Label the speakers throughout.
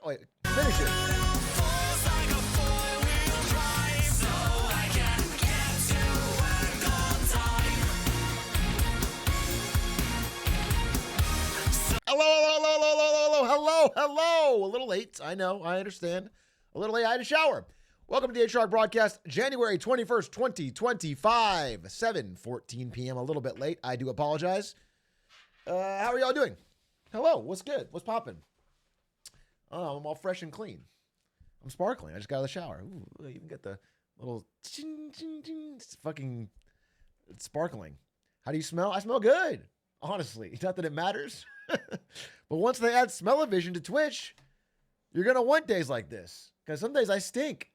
Speaker 1: Wait, finish it. Hello. A little late. I know. I understand. A little late. I had a shower. Welcome to the Atrioc broadcast, January 21st, 2025, 7:14 p.m. A little bit late. I do apologize. How are y'all doing? Hello. What's good? What's popping? Oh, I'm all fresh and clean. I'm sparkling. I just got out of the shower. Ooh, I even got the little ching, ching, ching. It's fucking sparkling. How do you smell? I smell good. Honestly, not that it matters. But once they add smell-o-vision to Twitch, you're going to want days like this. Because some days I stink.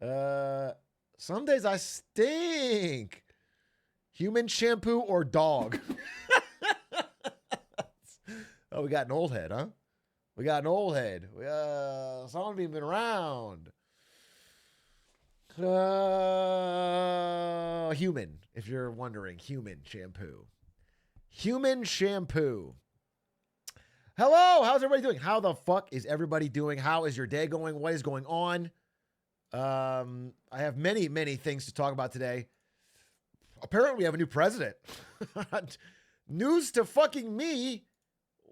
Speaker 1: Some days I stink. Human, shampoo, or dog. Oh, we got an old head, huh? We got an old head. Some of you been around. Human, if you're wondering. Human shampoo. Human shampoo. Hello, how's everybody doing? How the fuck is everybody doing? How is your day going? What is going on? I have many things to talk about today. Apparently, we have a new president. News to fucking me.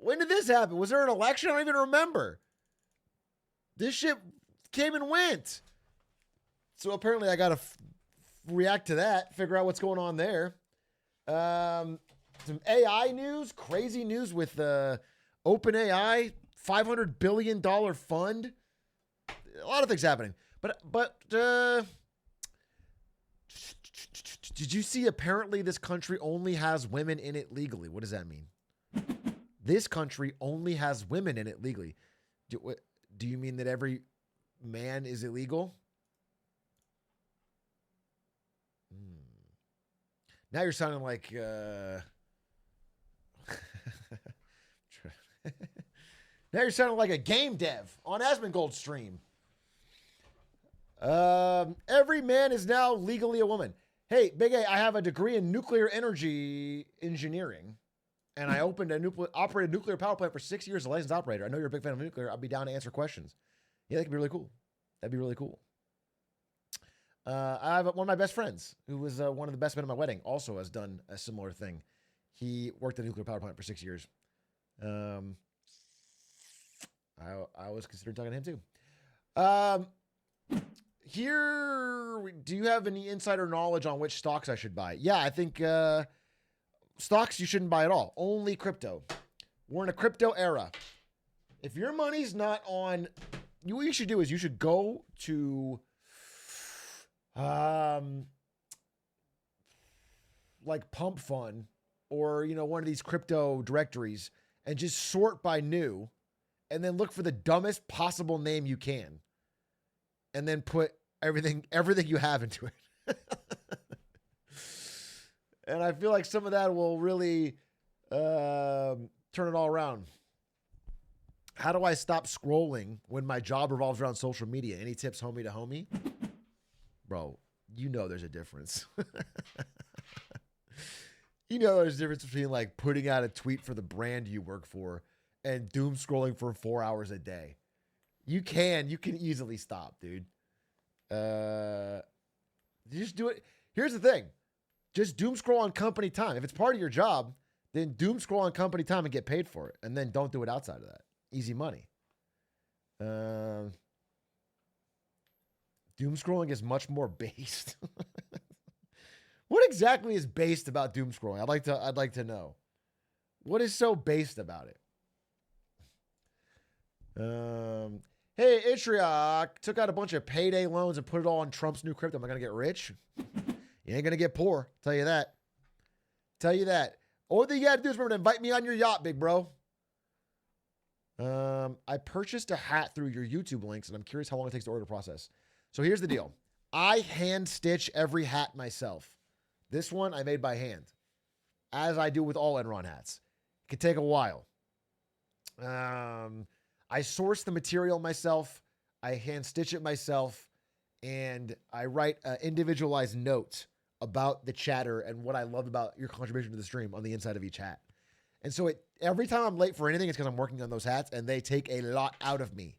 Speaker 1: When did this happen? Was there an election? I don't even remember. This shit came and went. So apparently, I got to react to that, figure out what's going on there. Some AI news, crazy news with OpenAI, $500 billion fund. A lot of things happening. But did you see apparently this country only has women in it legally? What does that mean? This country only has women in it legally. Do you mean that every man is illegal? Now you're sounding like... Now you're sounding like a game dev on Asmongold's stream. Every man is now legally a woman. Hey, Big A, I have a degree in nuclear energy engineering, and I operated a nuclear power plant for 6 years as a licensed operator. I know you're a big fan of nuclear. I'll be down to answer questions. Yeah, that could be really cool. That'd be really cool. I have one of my best friends who was one of the best men at my wedding also has done a similar thing. He worked at a nuclear power plant for 6 years. I was considering talking to him too. Here, do you have any insider knowledge on which stocks I should buy? Yeah, I think stocks you shouldn't buy at all. Only crypto. We're in a crypto era. If your money's not on, what you should do is you should go to like Pump Fund or one of these crypto directories and just sort by new and then look for the dumbest possible name you can and then put everything you have into it. And I feel like some of that will really turn it all around. How do I stop scrolling when my job revolves around social media? Any tips, homie to homie? Bro, there's a difference. There's a difference between like putting out a tweet for the brand you work for and doom scrolling for 4 hours a day. You can easily stop, dude. Just do it. Here's the thing. Just doom scroll on company time. If it's part of your job, then doom scroll on company time and get paid for it. And then don't do it outside of that. Easy money. Doom scrolling is much more based. What exactly is based about doom scrolling? I'd like to know. What is so based about it? Hey, Atrioc took out a bunch of payday loans and put it all on Trump's new crypto. Am I gonna get rich? You ain't gonna get poor. Tell you that. All that you gotta do is remember to invite me on your yacht, big bro. I purchased a hat through your YouTube links, and I'm curious how long it takes to order process. So here's the deal. I hand stitch every hat myself. This one I made by hand, as I do with all Enron hats. It could take a while. I source the material myself. I hand stitch it myself, and I write an individualized note about the chatter and what I love about your contribution to the stream on the inside of each hat. And so every time I'm late for anything, it's because I'm working on those hats, and they take a lot out of me.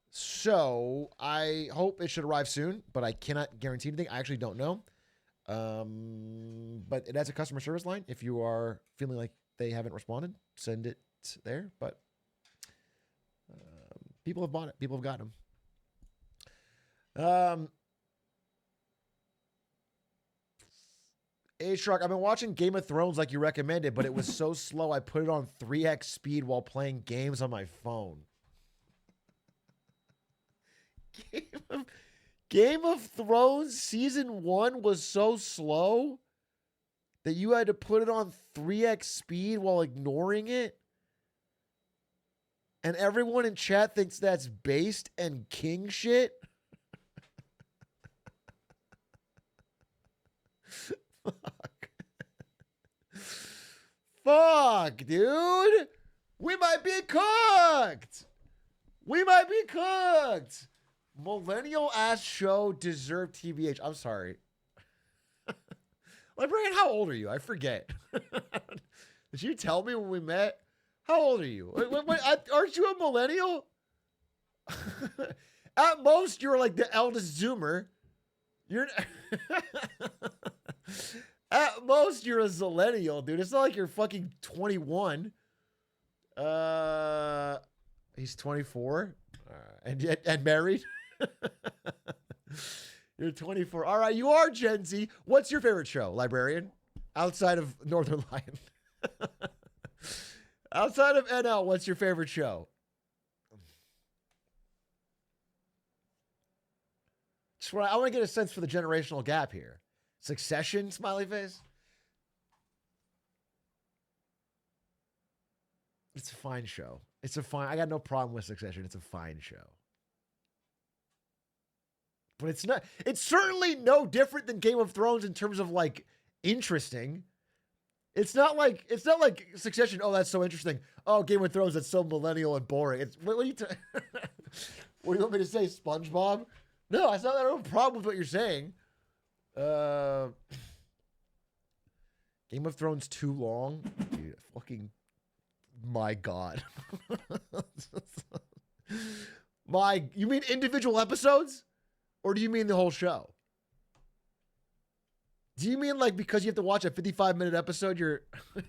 Speaker 1: So I hope it should arrive soon, but I cannot guarantee anything. I actually don't know. But it has a customer service line. If you are feeling like they haven't responded, send it there. But people have bought it. People have gotten them. Atrioc, I've been watching Game of Thrones like you recommended, but it was so slow I put it on 3x speed while playing games on my phone. Game of Thrones Season 1 was so slow that you had to put it on 3x speed while ignoring it? And everyone in chat thinks that's based and king shit? Fuck. Fuck, dude. We might be cooked. We might be cooked. Millennial ass show deserved TBH. I'm sorry. Librarian, how old are you? I forget. Did you tell me when we met? How old are you? Aren't you a millennial? At most, you're like the eldest Zoomer. You're at most you're a zillennial, dude. It's not like you're fucking 21. He's 24, and married. You're 24. All right, you are Gen Z. What's your favorite show, Librarian? Outside of Northern Lion. Outside of NL, what's your favorite show? I want to get a sense for the generational gap here. Succession, smiley face. It's a fine show. I got no problem with Succession. It's a fine show. But it's certainly no different than Game of Thrones in terms of like interesting. It's not like Succession. Oh, that's so interesting. Oh, Game of Thrones, that's so millennial and boring. What do you want me to say, SpongeBob? No, I don't have a problem with what you're saying. Game of Thrones too long? Dude, fucking my God. You mean individual episodes? Or do you mean the whole show? Do you mean like because you have to watch a 55-minute episode, you're... Dude,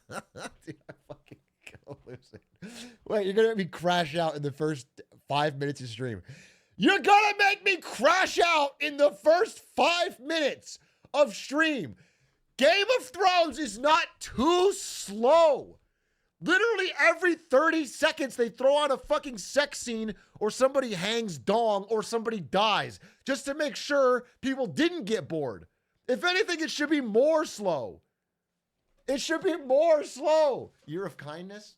Speaker 1: I fucking go losing. Wait, you're going to make me crash out in the first 5 minutes of stream. You're going to make me crash out in the first 5 minutes of stream. Game of Thrones is not too slow. Literally every 30 seconds, they throw on a fucking sex scene or somebody hangs dong or somebody dies just to make sure people didn't get bored. If anything, it should be more slow. It should be more slow. Year of kindness?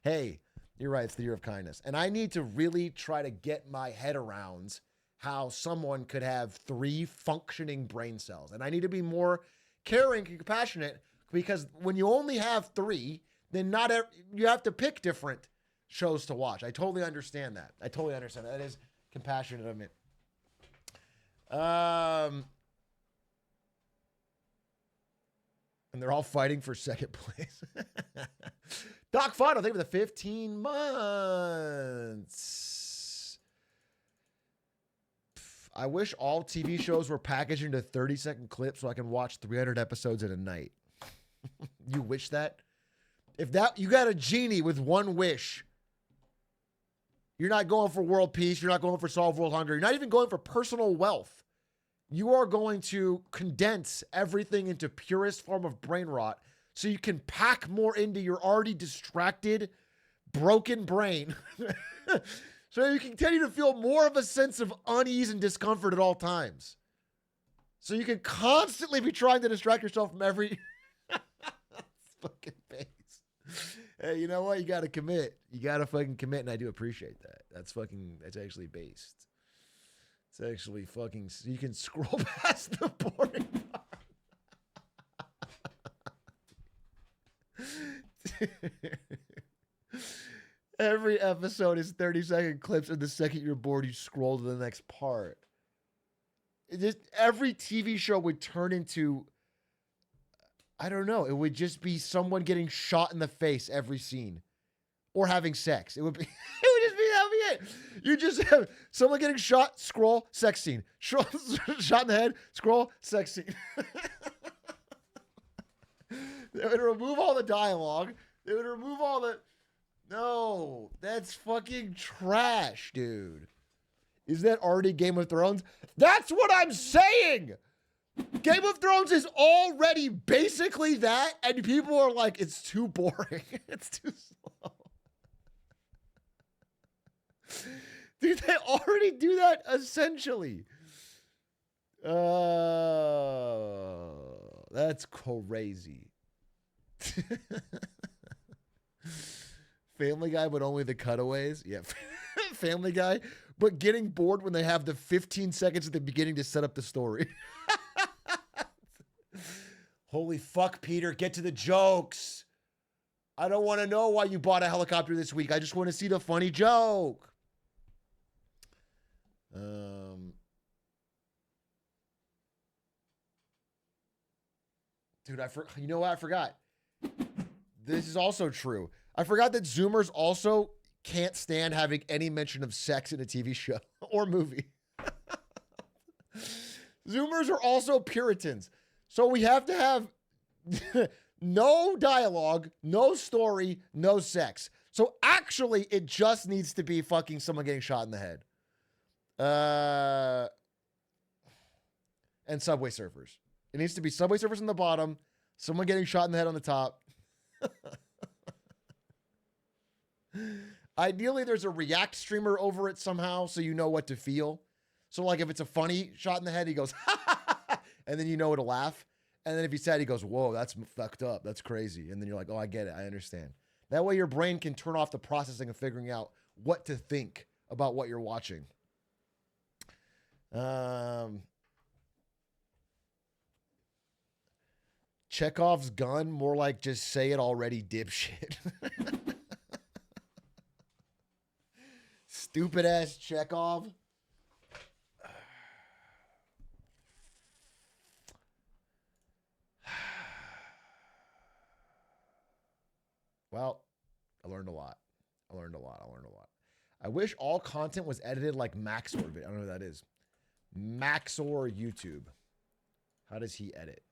Speaker 1: Hey, you're right. It's the year of kindness. And I need to really try to get my head around how someone could have 3 functioning brain cells. And I need to be more caring and compassionate, because when you only have 3, then you have to pick different shows to watch. I totally understand that. That is compassionate of me. And they're all fighting for second place. Doc Fano, thank you for the 15 months. I wish all TV shows were packaged into 30-second clips so I can watch 300 episodes in a night. You wish that? You got a genie with one wish. You're not going for world peace. You're not going for solve world hunger. You're not even going for personal wealth. You are going to condense everything into purest form of brain rot so you can pack more into your already distracted, broken brain so you can continue to feel more of a sense of unease and discomfort at all times. So you can constantly be trying to distract yourself from every... fucking face. Hey, you know what? You got to commit. You got to fucking commit, and I do appreciate that. That's actually based. It's actually fucking... You can scroll past the boring part. Every episode is 30-second clips, and the second you're bored, you scroll to the next part. Every TV show would turn into I don't know. It would just be someone getting shot in the face every scene. Or having sex. It would be, that would be it. You just have someone getting shot, scroll, sex scene. Shot in the head, scroll, sex scene. They would remove all the dialogue. They would remove all the... No, that's fucking trash, dude. Is that already Game of Thrones? That's what I'm saying! Game of Thrones is already basically that, and people are like, it's too boring. It's too slow. Dude, they already do that essentially. That's crazy. Family Guy, but only the cutaways. Yeah, Family Guy, but getting bored when they have the 15 seconds at the beginning to set up the story. Holy fuck, Peter, get to the jokes. I don't want to know why you bought a helicopter this week. I just want to see the funny joke. Dude, you know what? I forgot. This is also true. I forgot that Zoomers also can't stand having any mention of sex in a TV show or movie. Zoomers are also Puritans. So we have to have no dialogue, no story, no sex. So actually, it just needs to be fucking someone getting shot in the head. And Subway Surfers. It needs to be Subway Surfers on the bottom, someone getting shot in the head on the top. Ideally, there's a React streamer over it somehow, so you know what to feel. So, like, if it's a funny shot in the head, he goes, and then you know to laugh. And then if he's sad, he goes, whoa, that's fucked up. That's crazy. And then you're like, oh, I get it. I understand. That way your brain can turn off the processing of figuring out what to think about what you're watching. Chekhov's gun, more like just say it already, dipshit. Stupid ass Chekhov. Well, I learned a lot. I wish all content was edited like Maxor. I don't know what that is. Maxor YouTube. How does he edit?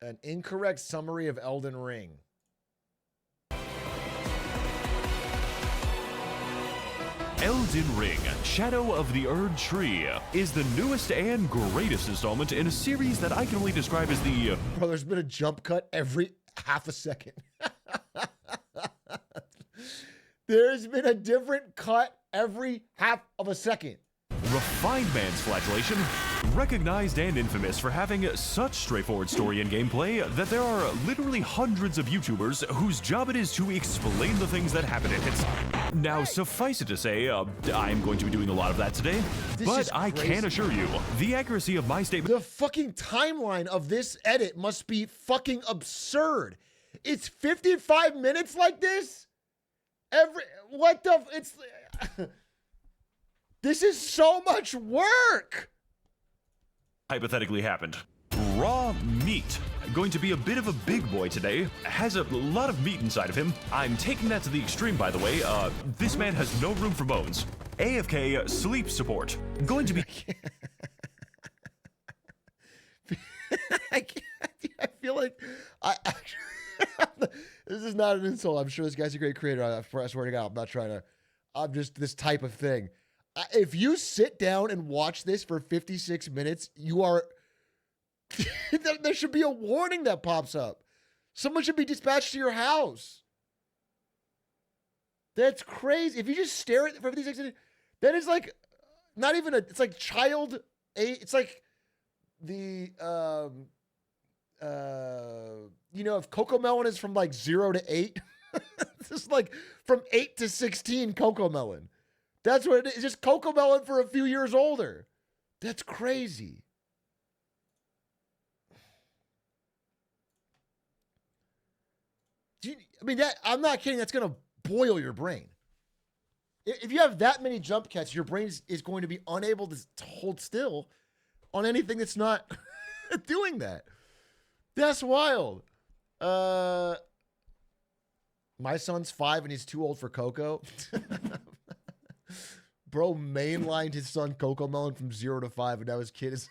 Speaker 1: An incorrect summary of Elden Ring.
Speaker 2: Elden Ring, Shadow of the Erd Tree, is the newest and greatest installment in a series that I can only describe as the...
Speaker 1: Bro, there's been a jump cut every half a second. There's been a different cut every half of a second.
Speaker 2: Refined man's flagellation, recognized and infamous for having such straightforward story and gameplay that there are literally hundreds of YouTubers whose job it is to explain the things that happen in it. Now, suffice it to say, I'm going to be doing a lot of that today, but I can assure you, the accuracy of my statement...
Speaker 1: The fucking timeline of this edit must be fucking absurd. It's 55 minutes like this? This is so much work!
Speaker 2: Hypothetically happened. Raw meat. Going to be a bit of a big boy today. Has a lot of meat inside of him. I'm taking that to the extreme, by the way. This man has no room for bones. AFK sleep support. Going to be...
Speaker 1: I feel like I actually... This is not an insult. I'm sure this guy's a great creator. I swear to God, I'm not trying to... I'm just this type of thing. If you sit down and watch this for 56 minutes, you are... There should be a warning that pops up. Someone should be dispatched to your house. That's crazy. If you just stare at it for 56 minutes, that is like... Not even a... It's like child... It's like the... you know, if Coco Melon is from like 0 to 8, it's just like from 8 to 16 Coco Melon. That's what it is. It's just Coco Melon for a few years older. That's crazy. I'm not kidding. That's going to boil your brain. If you have that many jump cuts, your brain is going to be unable to hold still on anything that's not doing that. That's wild. My son's 5 and he's too old for Coco. Bro mainlined his son Coco Melon from 0 to 5, and now his kid is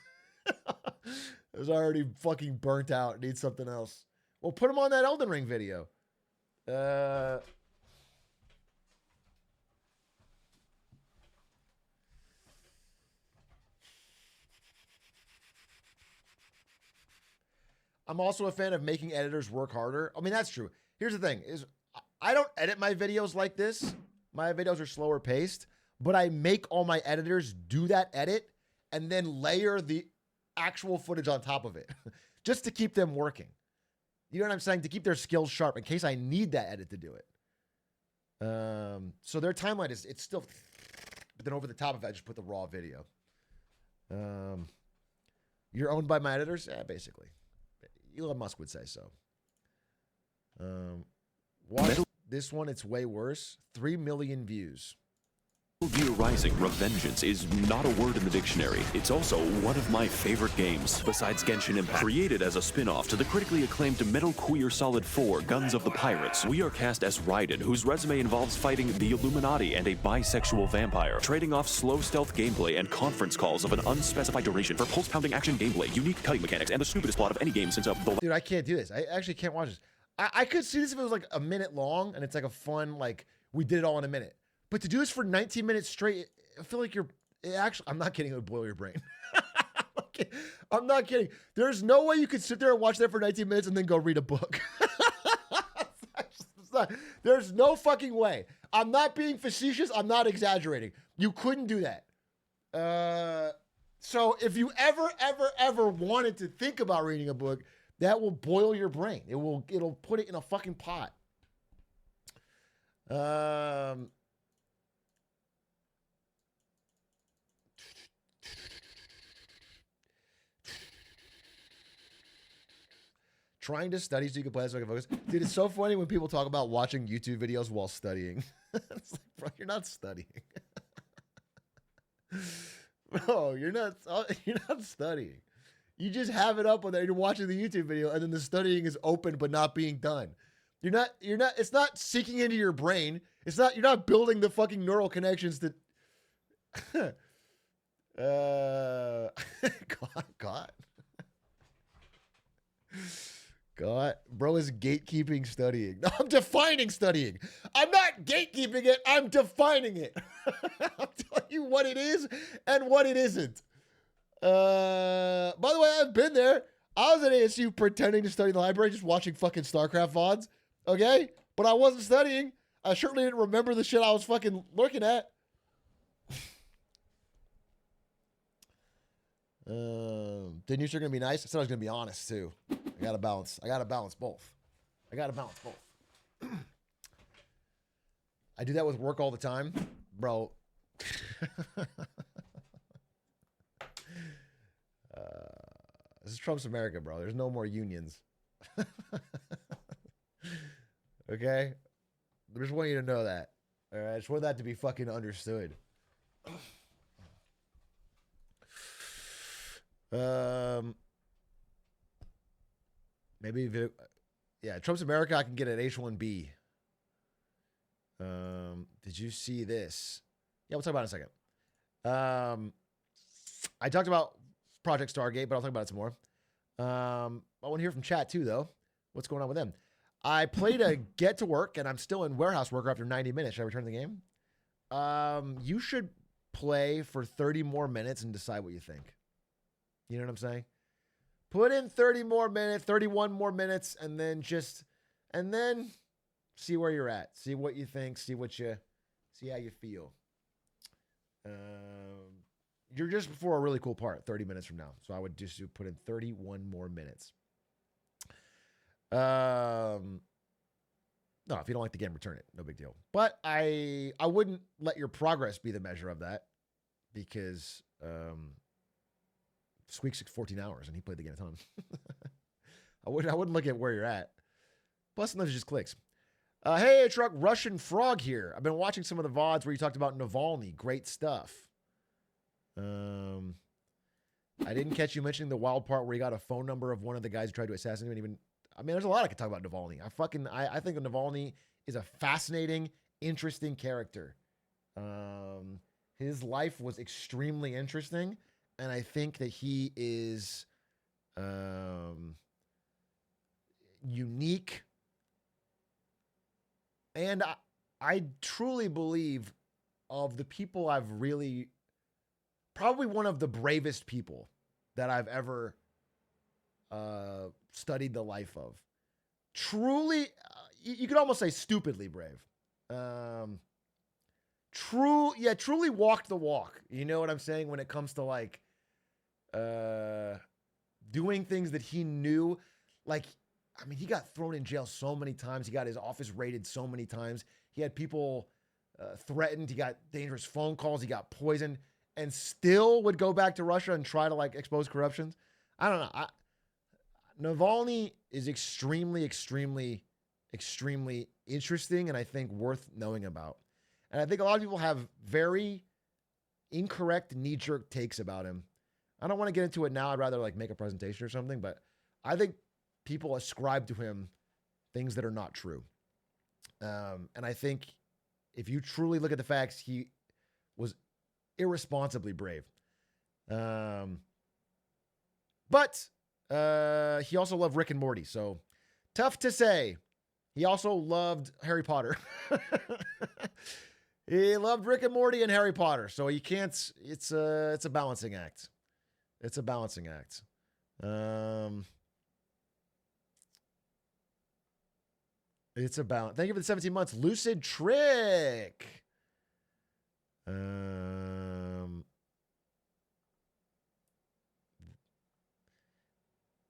Speaker 1: already fucking burnt out. Needs something else. Well, put him on that Elden Ring video. I'm also a fan of making editors work harder. I mean, that's true. Here's the thing is I don't edit my videos like this. My videos are slower paced, but I make all my editors do that edit and then layer the actual footage on top of it just to keep them working. You know what I'm saying? To keep their skills sharp in case I need that edit to do it. So their timeline it's still, but then over the top of it, I just put the raw video. You're owned by my editors? Yeah, basically. Elon Musk would say so. Watch this one. It's way worse. 3 million views.
Speaker 2: Metal Gear Rising Revengeance is not a word in the dictionary. It's also one of my favorite games, besides Genshin Impact. Created as a spin-off to the critically acclaimed Metal Gear Solid 4 Guns of the Pirates, we are cast as Raiden, whose resume involves fighting the Illuminati and a bisexual vampire, trading off slow stealth gameplay and conference calls of an unspecified duration for pulse-pounding action gameplay, unique cutting mechanics, and the stupidest plot of any game since the...
Speaker 1: Dude, I can't do this. I actually can't watch this. I could see this if it was like a minute long and it's like a fun, like, we did it all in a minute. But to do this for 19 minutes straight, I feel like I'm not kidding, it would boil your brain. I'm not kidding. There's no way you could sit there and watch that for 19 minutes and then go read a book. There's no fucking way. I'm not being facetious. I'm not exaggerating. You couldn't do that. So if you ever wanted to think about reading a book, that will boil your brain. It'll put it in a fucking pot. Trying to study so you can play so I can focus. Dude, it's so funny when people talk about watching YouTube videos while studying. It's like, bro, you're not studying. Bro, you're not studying. You just have it up on there. You're watching the YouTube video, and then the studying is open but not being done. It's not sinking into your brain. You're not building the fucking neural connections that God, bro is gatekeeping studying. No, I'm defining studying. I'm not gatekeeping it. I'm defining it. I'm telling you what it is and what it isn't. By the way, I've been there. I was at ASU pretending to study in the library, just watching fucking StarCraft VODs. Okay? But I wasn't studying. I certainly didn't remember the shit I was fucking looking at. The news are going to be nice. I said I was going to be honest too. I got to balance both. I do that with work all the time, bro. This is Trump's America, bro. There's no more unions. Okay? I just want you to know that. All right? I just want that to be fucking understood. Maybe Trump's America. I can get an H-1B. Did you see this? Yeah, we'll talk about it in a second. I talked about Project Stargate, but I'll talk about it some more. I want to hear from chat too, though. What's going on with them? I played a Get to Work, and I'm still in warehouse worker after 90 minutes. Should I return to the game? You should play for 30 more minutes and decide what you think. You know what I'm saying? Put in 30 more minutes, 31 more minutes, and then see where you're at. See what you think. See how you feel. You're just before a really cool part, 30 minutes from now. So I would just put in 31 more minutes. No, if you don't like the game, return it. No big deal. But I wouldn't let your progress be the measure of that, because Squeak's 14 hours and he played the game a ton. I wouldn't look at where you're at. Plus, sometimes it just clicks. Hey, Atrioc, Russian Frog here. I've been watching some of the VODs where you talked about Navalny. Great stuff. I didn't catch you mentioning the wild part where he got a phone number of one of the guys who tried to assassinate him. I mean, there's a lot I could talk about Navalny. I think Navalny is a fascinating, interesting character. His life was extremely interesting, and I think that he is unique. And I truly believe of the people I've really, probably one of the bravest people that I've ever studied the life of. Truly, you could almost say stupidly brave. Truly walked the walk. You know what I'm saying? When it comes to like doing things that he knew, like, I mean, he got thrown in jail so many times. He got his office raided so many times. He had people threatened. He got dangerous phone calls. He got poisoned, and still would go back to Russia and try to like expose corruptions. I don't know. Navalny is extremely, extremely, extremely interesting, and I think worth knowing about. And I think a lot of people have very incorrect knee-jerk takes about him. I don't want to get into it now. I'd rather like make a presentation or something, but I think people ascribe to him things that are not true. And I think if you truly look at the facts, he was irresponsibly brave. But he also loved Rick and Morty, so tough to say. He also loved Harry Potter. He loved Rick and Morty and Harry Potter, so you can't. It's a balancing act. It's a balancing act. It's a balance. Thank you for the 17 months, Lucid Trick.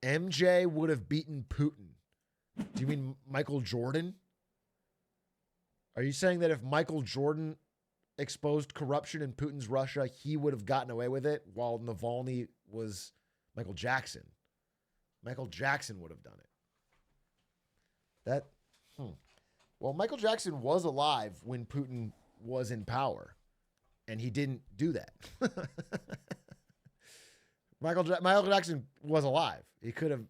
Speaker 1: MJ would have beaten Putin. Do you mean Michael Jordan? Are you saying that if Michael Jordan exposed corruption in Putin's Russia, he would have gotten away with it, while Navalny was Michael Jackson? Michael Jackson would have done it. Well, Michael Jackson was alive when Putin was in power, and he didn't do that. Michael Jackson was alive. He could have,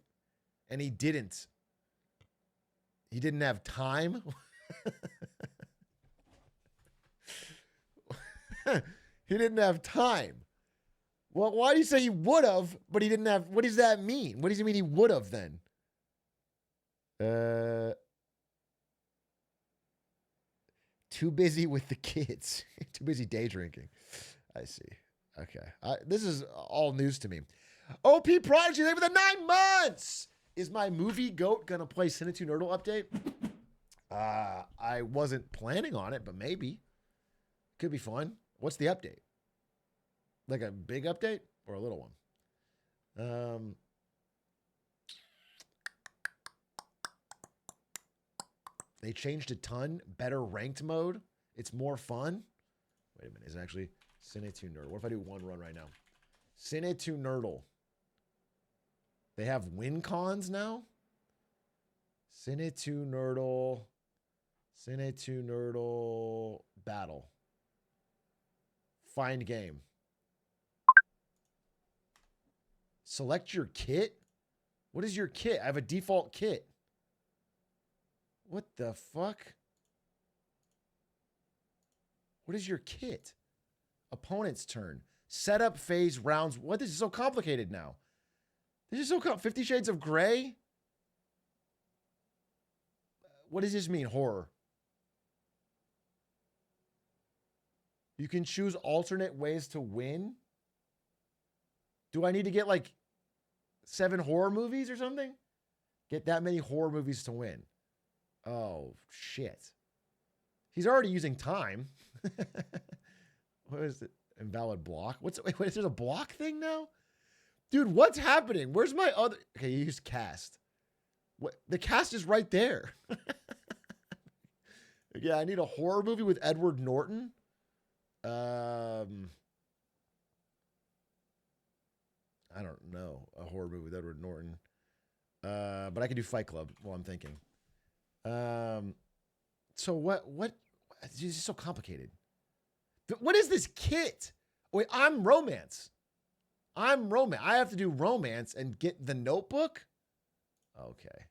Speaker 1: and he didn't. He didn't have time. He didn't have time. Well, why do you say he would have, but he didn't have? What does that mean? What does it mean he would have then? Too busy with the kids. Too busy day drinking. I see. Okay. This is all news to me. OP Prodigy, thank you for the 9 months. Is my movie goat going to play Cinetu Nerdle update? I wasn't planning on it, but maybe. Could be fun. What's the update? Like a big update or a little one? They changed a ton. Better ranked mode. It's more fun. Wait a minute. Is it actually Cinetu Nerdle? What if I do one run right now? Cinetu Nerdle. They have win cons now? Cinetu Nerdle. Cinetu Nerdle battle. Find game. Select your kit? What is your kit? I have a default kit. What the fuck? What is your kit? Opponent's turn. Setup phase rounds. What? This is so complicated now. This is so 50 Shades of Grey? What does this mean? Horror. You can choose alternate ways to win. Do I need to get like 7 horror movies or something? Get that many horror movies to win. Oh, shit. He's already using time. What is it? Invalid block? Wait, is there a block thing now? Dude, what's happening? Where's my other... Okay, you used cast. What? The cast is right there. Yeah, I need a horror movie with Edward Norton. I don't know. A horror movie with Edward Norton. But I can do Fight Club while I'm thinking. So what? This is so complicated. What is this kit? Wait, I'm romance. I'm romance. I have to do romance and get The Notebook? Okay.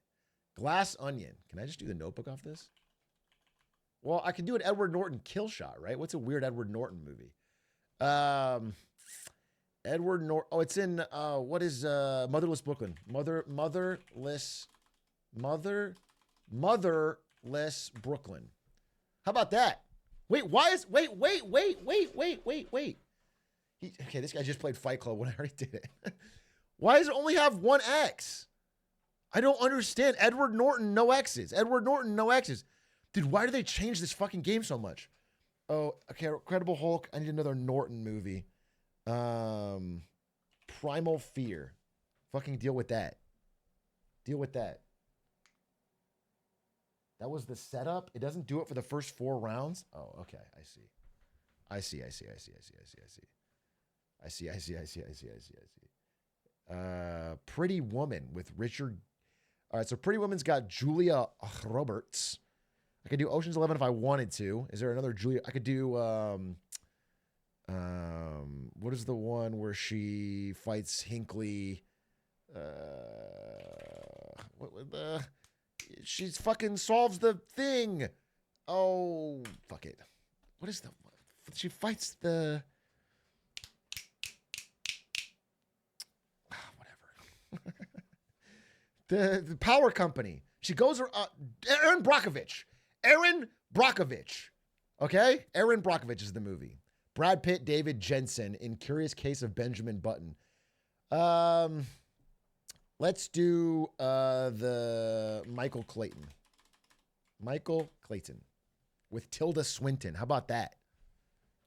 Speaker 1: Glass Onion. Can I just do The Notebook off this? Well, I can do an Edward Norton kill shot, right? What's a weird Edward Norton movie? Edward Norton. Oh, it's in what is Motherless Brooklyn? Motherless Brooklyn. How about that? Wait, wait. Okay, this guy just played Fight Club when I already did it. Why does it only have one X? I don't understand. Edward Norton, no X's. Edward Norton, no X's. Dude, why do they change this fucking game so much? Oh, okay, Incredible Hulk. I need another Norton movie. Primal Fear. Fucking deal with that. Deal with that. That was the setup. It doesn't do it for the first 4 rounds. Oh, okay. I see. Pretty Woman with Richard. All right, so Pretty Woman's got Julia Roberts. I could do Ocean's 11 if I wanted to. Is there another Julia? I could do what is the one where she fights Hinckley? She fucking solves the thing. Oh, fuck it. What is the? She fights the. Whatever. the power company. She goes. Erin Brockovich. Erin Brockovich. Okay, Erin Brockovich is the movie. Brad Pitt, David Jensen in Curious Case of Benjamin Button. Let's do the Michael Clayton. Michael Clayton with Tilda Swinton. How about that?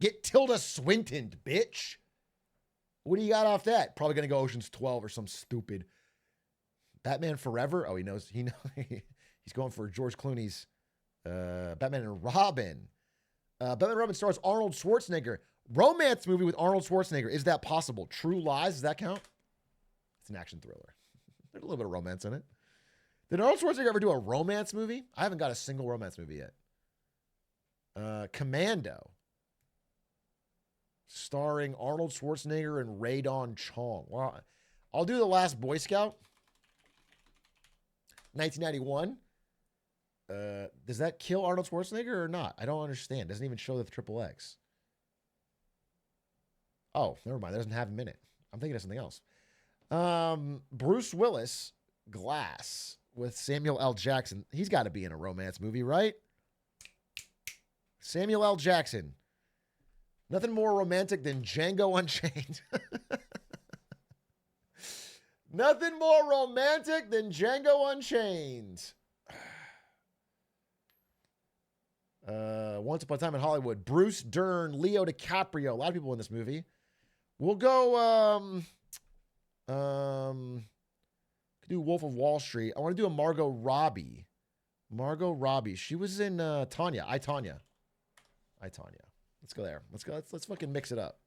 Speaker 1: Get Tilda Swinton, bitch. What do you got off that? Probably going to go Ocean's 12 or some stupid. Batman Forever? Oh, he knows. He's going for George Clooney's Batman and Robin. Batman and Robin stars Arnold Schwarzenegger. Romance movie with Arnold Schwarzenegger. Is that possible? True Lies, does that count? It's an action thriller. There's a little bit of romance in it. Did Arnold Schwarzenegger ever do a romance movie? I haven't got a single romance movie yet. Commando. Starring Arnold Schwarzenegger and Radon Chong. Well, I'll do The Last Boy Scout. 1991. Does that kill Arnold Schwarzenegger or not? I don't understand. Doesn't even show the triple X. Oh, never mind. That doesn't have him in it. I'm thinking of something else. Bruce Willis, Glass with Samuel L. Jackson. He's got to be in a romance movie, right? Samuel L. Jackson. Nothing more romantic than Django Unchained. Nothing more romantic than Django Unchained. Once Upon a Time in Hollywood. Bruce Dern, Leo DiCaprio. A lot of people in this movie. We'll go, could do Wolf of Wall Street. I want to do a Margot Robbie. Margot Robbie. She was in Tanya. I, Tanya. Let's go there. Let's fucking mix it up.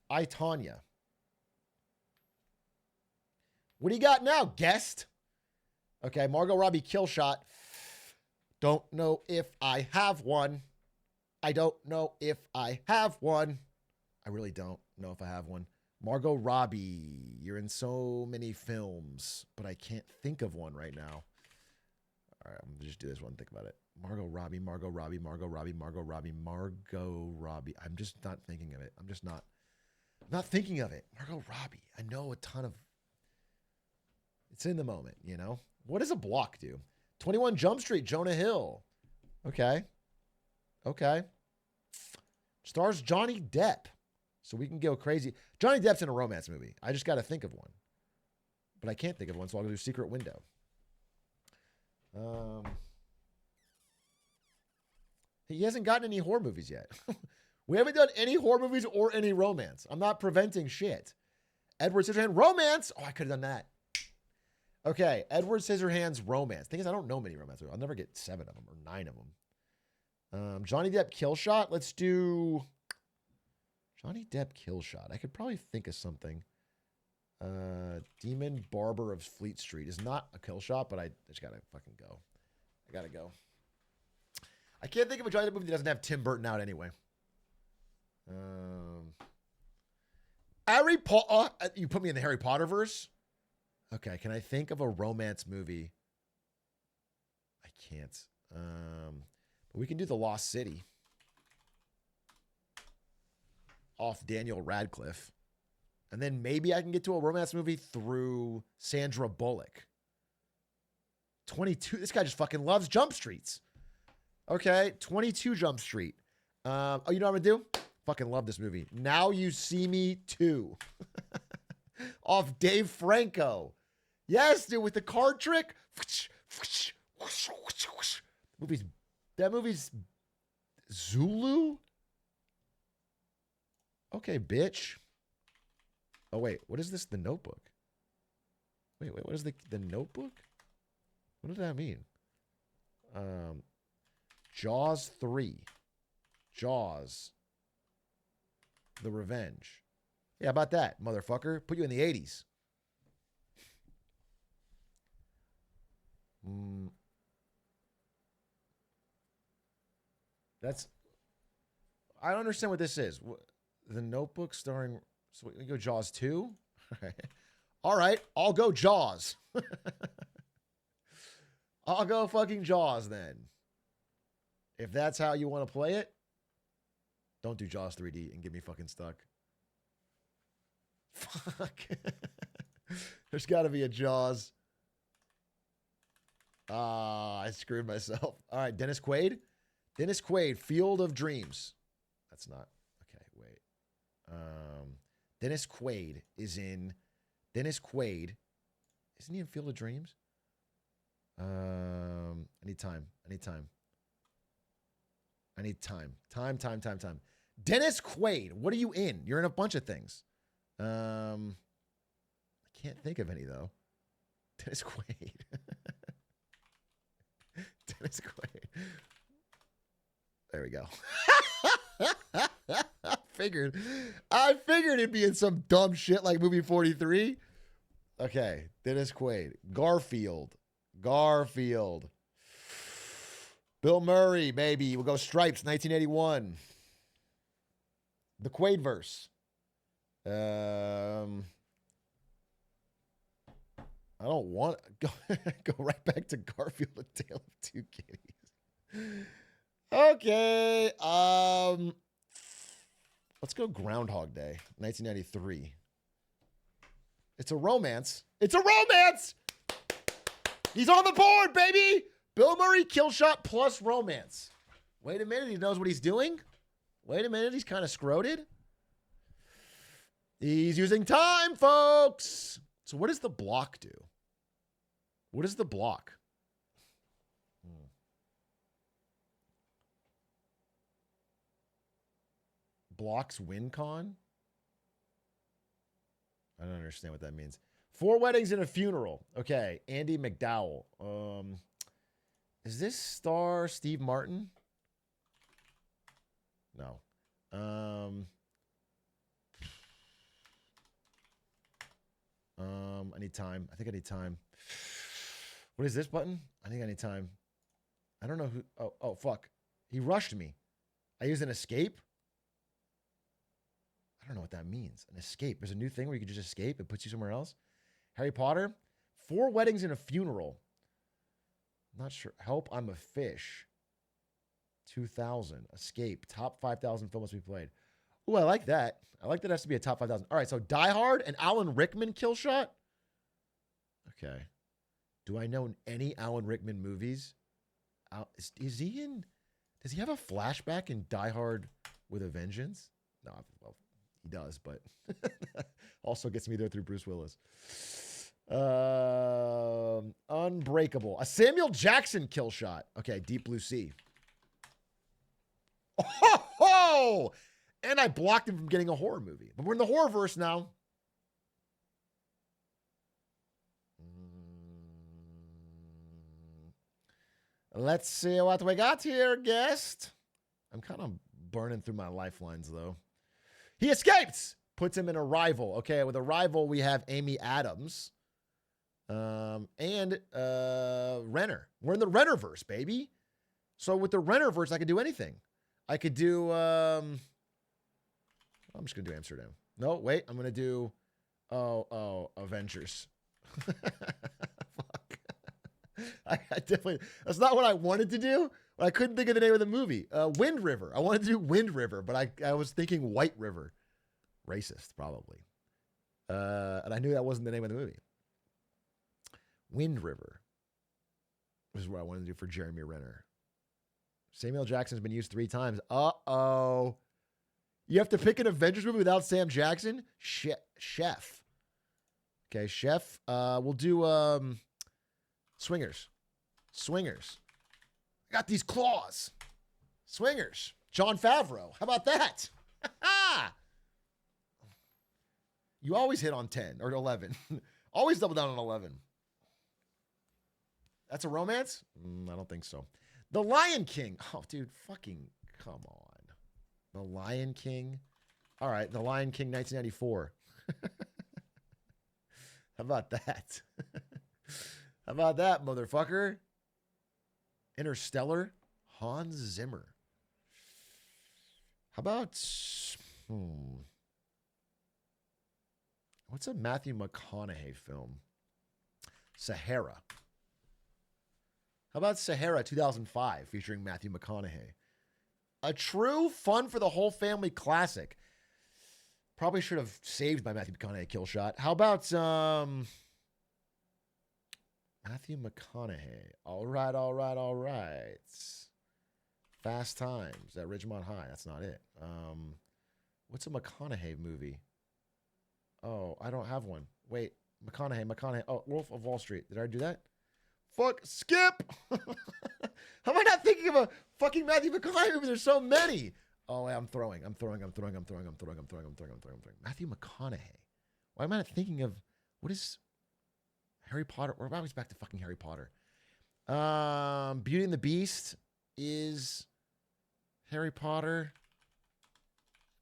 Speaker 1: I, Tanya. What do you got now, guest? Okay, Margot Robbie kill shot. Don't know if I have one. I don't know if I have one. I really don't know if I have one. Margot Robbie, you're in so many films, but I can't think of one right now. All right, I'm gonna just do this one. Think about it. Margot Robbie. I'm just not thinking of it. I'm not thinking of it. Margot Robbie. I know a ton of. It's in the moment, you know. What does a block do? 21 Jump Street, Jonah Hill. Okay. Stars Johnny Depp. So we can go crazy. Johnny Depp's in a romance movie. I just got to think of one. But I can't think of one, so I'll do Secret Window. He hasn't gotten any horror movies yet. We haven't done any horror movies or any romance. I'm not preventing shit. Edward Scissorhands, romance. Oh, I could have done that. Okay, Edward Scissorhands, romance. Thing is, I don't know many romance movies. I'll never get 7 of them or 9 of them. Johnny Depp kill shot. Let's do Johnny Depp kill shot. I could probably think of something. Demon Barber of Fleet Street is not a kill shot, but I just gotta fucking go. I gotta go. I can't think of a Johnny Depp movie that doesn't have Tim Burton out anyway. Harry Potter. You put me in the Harry Potter verse? Okay, can I think of a romance movie? I can't. But we can do The Lost City. Off Daniel Radcliffe. And then maybe I can get to a romance movie through Sandra Bullock. 22. This guy just fucking loves Jump Streets. Okay, 22 Jump Street. Oh, you know what I'm going to do? Fucking love this movie. Now You See Me 2. Off Dave Franco. Yes, dude, with the card trick. That movie's Zulu? Okay, bitch. Oh, wait. What is this? The Notebook. Wait. What is the Notebook? What did that mean? Jaws 3. Jaws. The Revenge. Yeah, how about that, motherfucker? Put you in the 80s. I don't understand what this is. The Notebook starring... So we go Jaws 2? All right. I'll go Jaws. I'll go fucking Jaws then. If that's how you want to play it, don't do Jaws 3D and get me fucking stuck. Fuck. There's got to be a Jaws. I screwed myself. All right, Dennis Quaid. Dennis Quaid, Field of Dreams. That's not. Okay, wait. Dennis Quaid is in. Dennis Quaid. Isn't he in Field of Dreams? I need time. Time. Dennis Quaid. What are you in? You're in a bunch of things. I can't think of any, though. Dennis Quaid. Dennis Quaid. There we go. I figured it'd be in some dumb shit like movie 43. Okay. Dennis Quaid. Garfield. Bill Murray, baby. We'll go Stripes, 1981. The Quaidverse. I don't want to go right back to Garfield, A Tale of Two Kitties. Okay. Let's go Groundhog Day, 1993. It's a romance. He's on the board, baby. Bill Murray, kill shot plus romance. Wait a minute. He knows what he's doing. Wait a minute. He's kind of scroted. He's using time, folks. So what does the block do? What is the block? Blocks win con? I don't understand what that means. 4 Weddings and a Funeral. Okay, Andy McDowell. Is this star Steve Martin? No. I need time. I think I need time. What is this button? I think I need time. I don't know who. Oh, fuck. He rushed me. I used an escape. I don't know what that means. An escape. There's a new thing where you can just escape. It puts you somewhere else. Harry Potter. 4 Weddings and a Funeral. Not sure. Help, I'm a Fish. 2000. Escape. Top 5,000 films we played. Ooh, I like that. I like that it has to be a top 5,000. All right, so Die Hard and Alan Rickman kill shot. Okay. Do I know any Alan Rickman movies? Is he in? Does he have a flashback in Die Hard with a Vengeance? No, well, he does, but also gets me there through Bruce Willis. Unbreakable. A Samuel Jackson kill shot. Okay, Deep Blue Sea. Oh! And I blocked him from getting a horror movie. But we're in the horror verse now. Let's see what we got here, guest. I'm kind of burning through my lifelines, though. He escapes. Puts him in Arrival. Okay, with Arrival, we have Amy Adams. And Renner. We're in the Renner-verse, baby. So with the Renner-verse, I could do anything. I could do... I'm just going to do Amsterdam. No, wait. I'm going to do, Avengers. Fuck. I definitely, that's not what I wanted to do, but I couldn't think of the name of the movie. Wind River. I wanted to do Wind River, but I was thinking White River. Racist, probably. And I knew that wasn't the name of the movie. Wind River. This is what I wanted to do for Jeremy Renner. Samuel Jackson's been used 3 times. Uh-oh. You have to pick an Avengers movie without Sam Jackson? Chef. Okay, Chef. We'll do Swingers. Swingers. I got these claws. Swingers. Jon Favreau. How about that? You always hit on 10 or 11. Always double down on 11. That's a romance? I don't think so. The Lion King. Oh, dude, fucking come on. The Lion King. All right, The Lion King 1994. How about that? How about that, motherfucker? Interstellar. Hans Zimmer. How about... What's a Matthew McConaughey film? Sahara. How about Sahara 2005 featuring Matthew McConaughey? A true fun for the whole family classic. Probably should have saved my Matthew McConaughey kill shot. How about Matthew McConaughey? All right. Fast Times at Ridgemont High. That's not it. What's a McConaughey movie? Oh, I don't have one. Wait, McConaughey. Oh, Wolf of Wall Street. Did I do that? Fuck, skip. How am I not thinking of a fucking Matthew McConaughey movie? There's so many. Oh, I'm throwing. Matthew McConaughey. Why am I not thinking of, what is Harry Potter? We're always back to fucking Harry Potter. Beauty and the Beast is Harry Potter.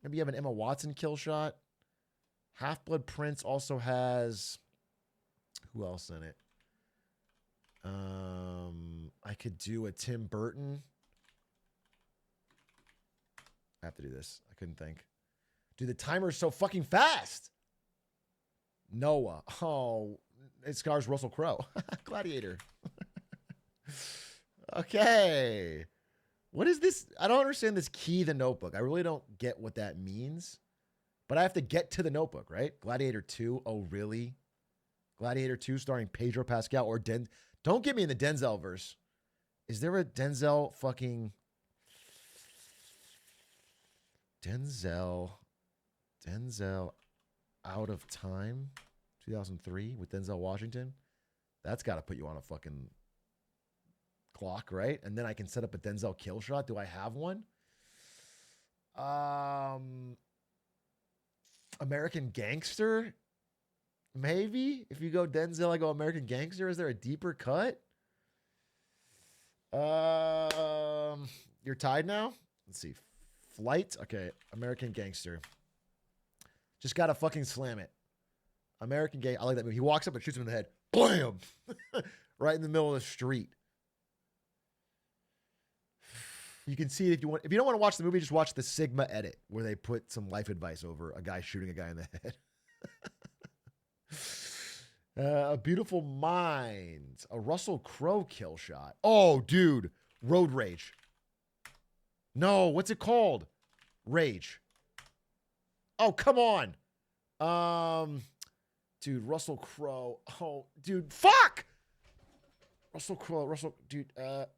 Speaker 1: Maybe you have an Emma Watson kill shot. Half-Blood Prince also has, who else in it? I could do a Tim Burton. I have to do this. I couldn't think. Dude, the timer's so fucking fast. Noah. Oh, it stars Russell Crowe. Gladiator. Okay. What is this? I don't understand this key, the Notebook. I really don't get what that means. But I have to get to the Notebook, right? Gladiator 2. Oh, really? Gladiator 2 starring Pedro Pascal or Don't get me in the Denzel verse. Is there a Denzel fucking... Denzel Out of Time 2003 with Denzel Washington? That's got to put you on a fucking clock, right? And then I can set up a Denzel kill shot. Do I have one? American Gangster? Maybe. If you go Denzel, I go American Gangster. Is there a deeper cut? You're tied now? Let's see. Flight? Okay. American Gangster. Just gotta fucking slam it. American Gang. I like that movie. He walks up and shoots him in the head. Blam! Right in the middle of the street. You can see it if you want. If you don't want to watch the movie, just watch the Sigma edit where they put some life advice over a guy shooting a guy in the head. A Beautiful Mind. A Russell Crowe kill shot. Oh, dude. Road Rage. No, what's it called? Rage. Oh, come on. Dude, Russell Crowe. Oh, dude, fuck! Russell Crowe, dude, Ed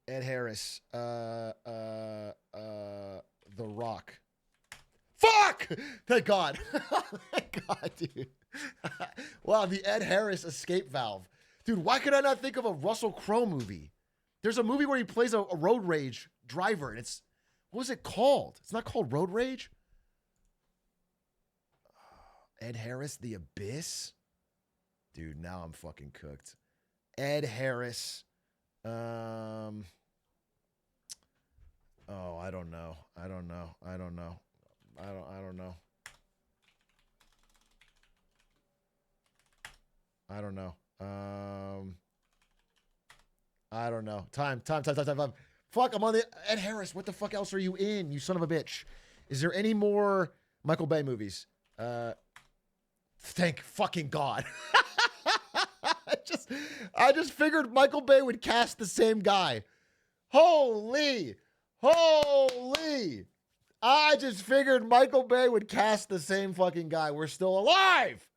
Speaker 1: Harris. The Rock. Fuck! Thank God. Thank God, dude. Wow, the Ed Harris escape valve. Dude, why could I not think of a Russell Crowe movie? There's a movie where he plays a road rage driver, and it's, what was it called? It's not called Road Rage? Ed Harris, The Abyss? Dude, now I'm fucking cooked. Ed Harris. Oh, I don't know. I don't know. I don't know. I don't know. Time. Fuck, I'm on the Ed Harris. What the fuck else are you in, you son of a bitch? Is there any more Michael Bay movies? Thank fucking God. I just figured Michael Bay would cast the same guy. Holy. I just figured Michael Bay would cast the same fucking guy. We're still alive.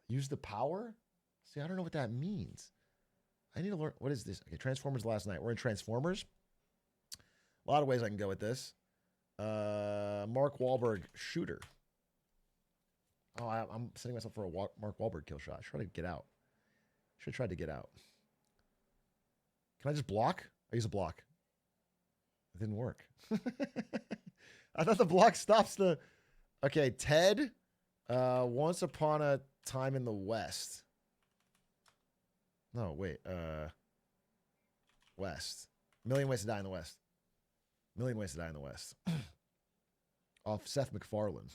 Speaker 1: Use the power? See, I don't know what that means. I need to learn. What is this? Okay, Transformers last night. We're in Transformers. A lot of ways I can go with this. Mark Wahlberg shooter. Oh, I'm setting myself for a Mark Wahlberg kill shot. I should try to get out. Should have tried to get out. Can I just block? I use a block. It didn't work. I thought the block stops the... Okay, Ted. Once Upon a Time in the West. No, wait. West. Million Ways to Die in the West. Million Ways to Die in the West. Off Seth MacFarlane.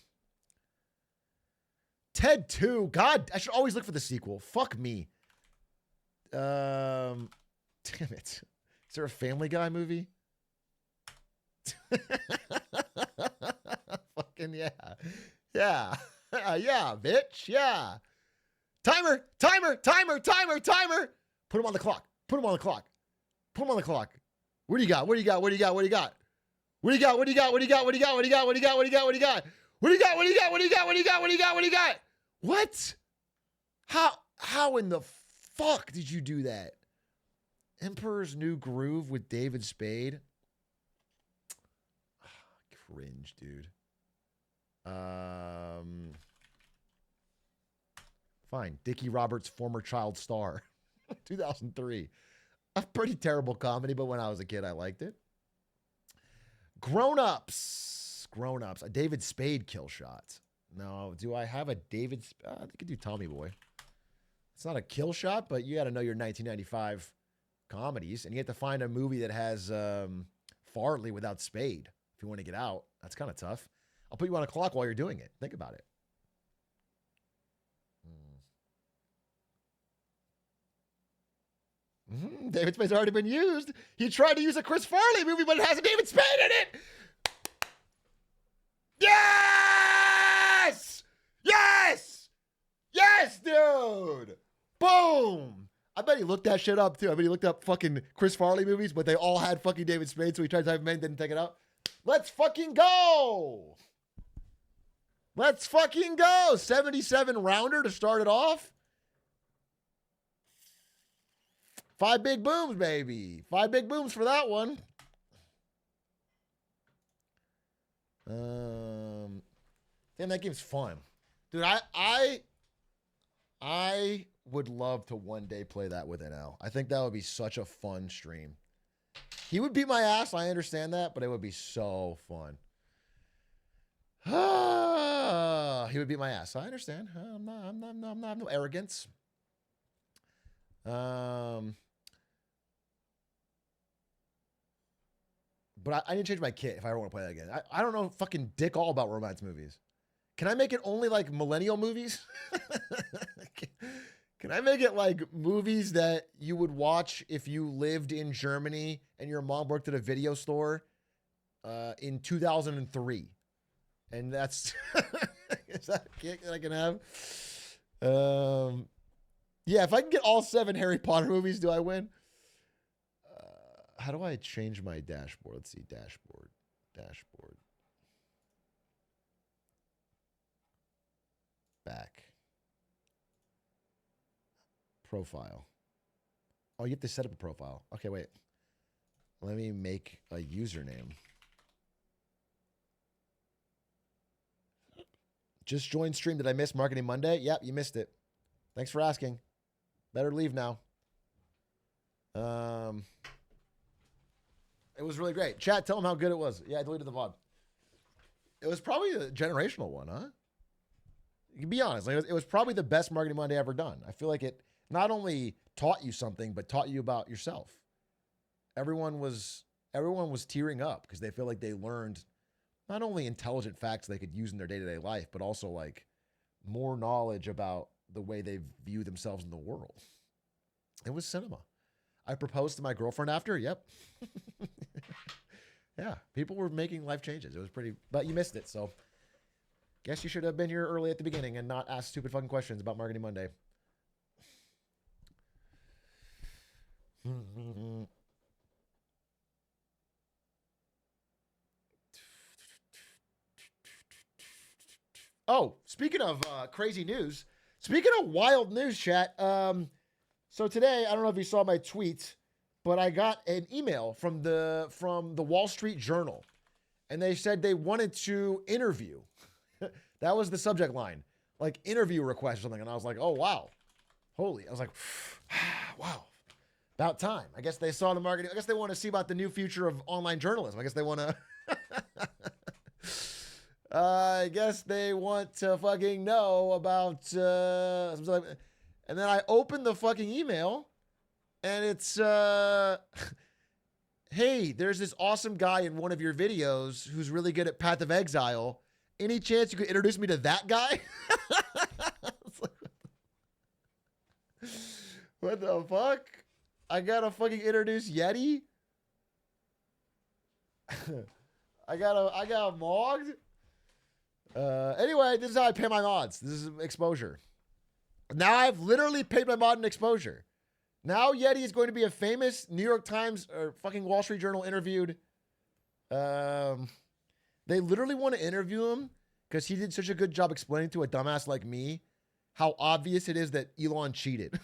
Speaker 1: Ted 2. God, I should always look for the sequel. Fuck me. Damn it. Is there a Family Guy movie? Fucking yeah. Yeah. Yeah, bitch. Yeah. Timer. Put him on the clock. What do you got? What do you got? What? How in the fuck did you do that? Emperor's New Groove with David Spade. Cringe, dude. Fine. Dickie Roberts' former child star. 2003. A pretty terrible comedy, but when I was a kid, I liked it. Grown-ups. A David Spade kill shot. No, do I have a David... I could do Tommy Boy. It's not a kill shot, but you got to know your 1995 comedies, and you have to find a movie that has Farley without Spade. If you want to get out, that's kind of tough. I'll put you on a clock while you're doing it. Think about it. David Spade's already been used. He tried to use a Chris Farley movie, but it has a David Spade in it. Yes! Yes, dude! Boom! I bet he looked that shit up, too. I bet he looked up fucking Chris Farley movies, but they all had fucking David Spade, so he tried to type him in, didn't take it out. Let's fucking go! 77 rounder to start it off. 5 big booms, baby. 5 big booms for that one. Damn, that game's fun. Dude, I would love to one day play that with NL. I think that would be such a fun stream. He would beat my ass, I understand that, but it would be so fun. He would beat my ass. I understand. I'm not no arrogance. But I need to change my kit if I ever want to play that again. I don't know fucking dick all about romance movies. Can I make it only like millennial movies? Can I make it like movies that you would watch if you lived in Germany and your mom worked at a video store in 2003? And that's is that a kick that I can have? Yeah, if I can get all 7 Harry Potter movies, do I win? How do I change my dashboard? Let's see, dashboard. Back. Profile. Oh, you have to set up a profile. Okay, wait. Let me make a username. Just joined stream. Did I miss Marketing Monday? Yep, you missed it. Thanks for asking. Better leave now. It was really great. Chat, tell them how good it was. Yeah, I deleted the VOD. It was probably a generational one, huh? You can be honest. Like, it was probably the best Marketing Monday ever done. I feel like it not only taught you something, but taught you about yourself. Everyone was tearing up because they feel like they learned not only intelligent facts they could use in their day-to-day life, but also like more knowledge about the way they view themselves in the world. It was cinema. I proposed to my girlfriend after. Yep. Yeah, people were making life changes. It was pretty, but you missed it. So guess you should have been here early at the beginning and not ask stupid fucking questions about Marketing Monday. Oh, speaking of crazy news, speaking of wild news, chat. So today, I don't know if you saw my tweet, but I got an email from the Wall Street Journal, and they said they wanted to interview. That was the subject line, like interview request or something. And I was like, oh wow, holy! I was like, wow, about time. I guess they saw the marketing. I guess they want to see about the new future of online journalism. I guess they want to. I guess they want to fucking know about, and then I opened the fucking email and it's, hey, there's this awesome guy in one of your videos who's really good at Path of Exile. Any chance you could introduce me to that guy? What the fuck? I gotta fucking introduce Yeti? I got mogged? Anyway, this is how I pay my mods. This is exposure. Now I've literally paid my mod in exposure. Now Yeti is going to be a famous New York Times or fucking Wall Street Journal interviewed. They literally want to interview him because he did such a good job explaining to a dumbass like me how obvious it is that Elon cheated.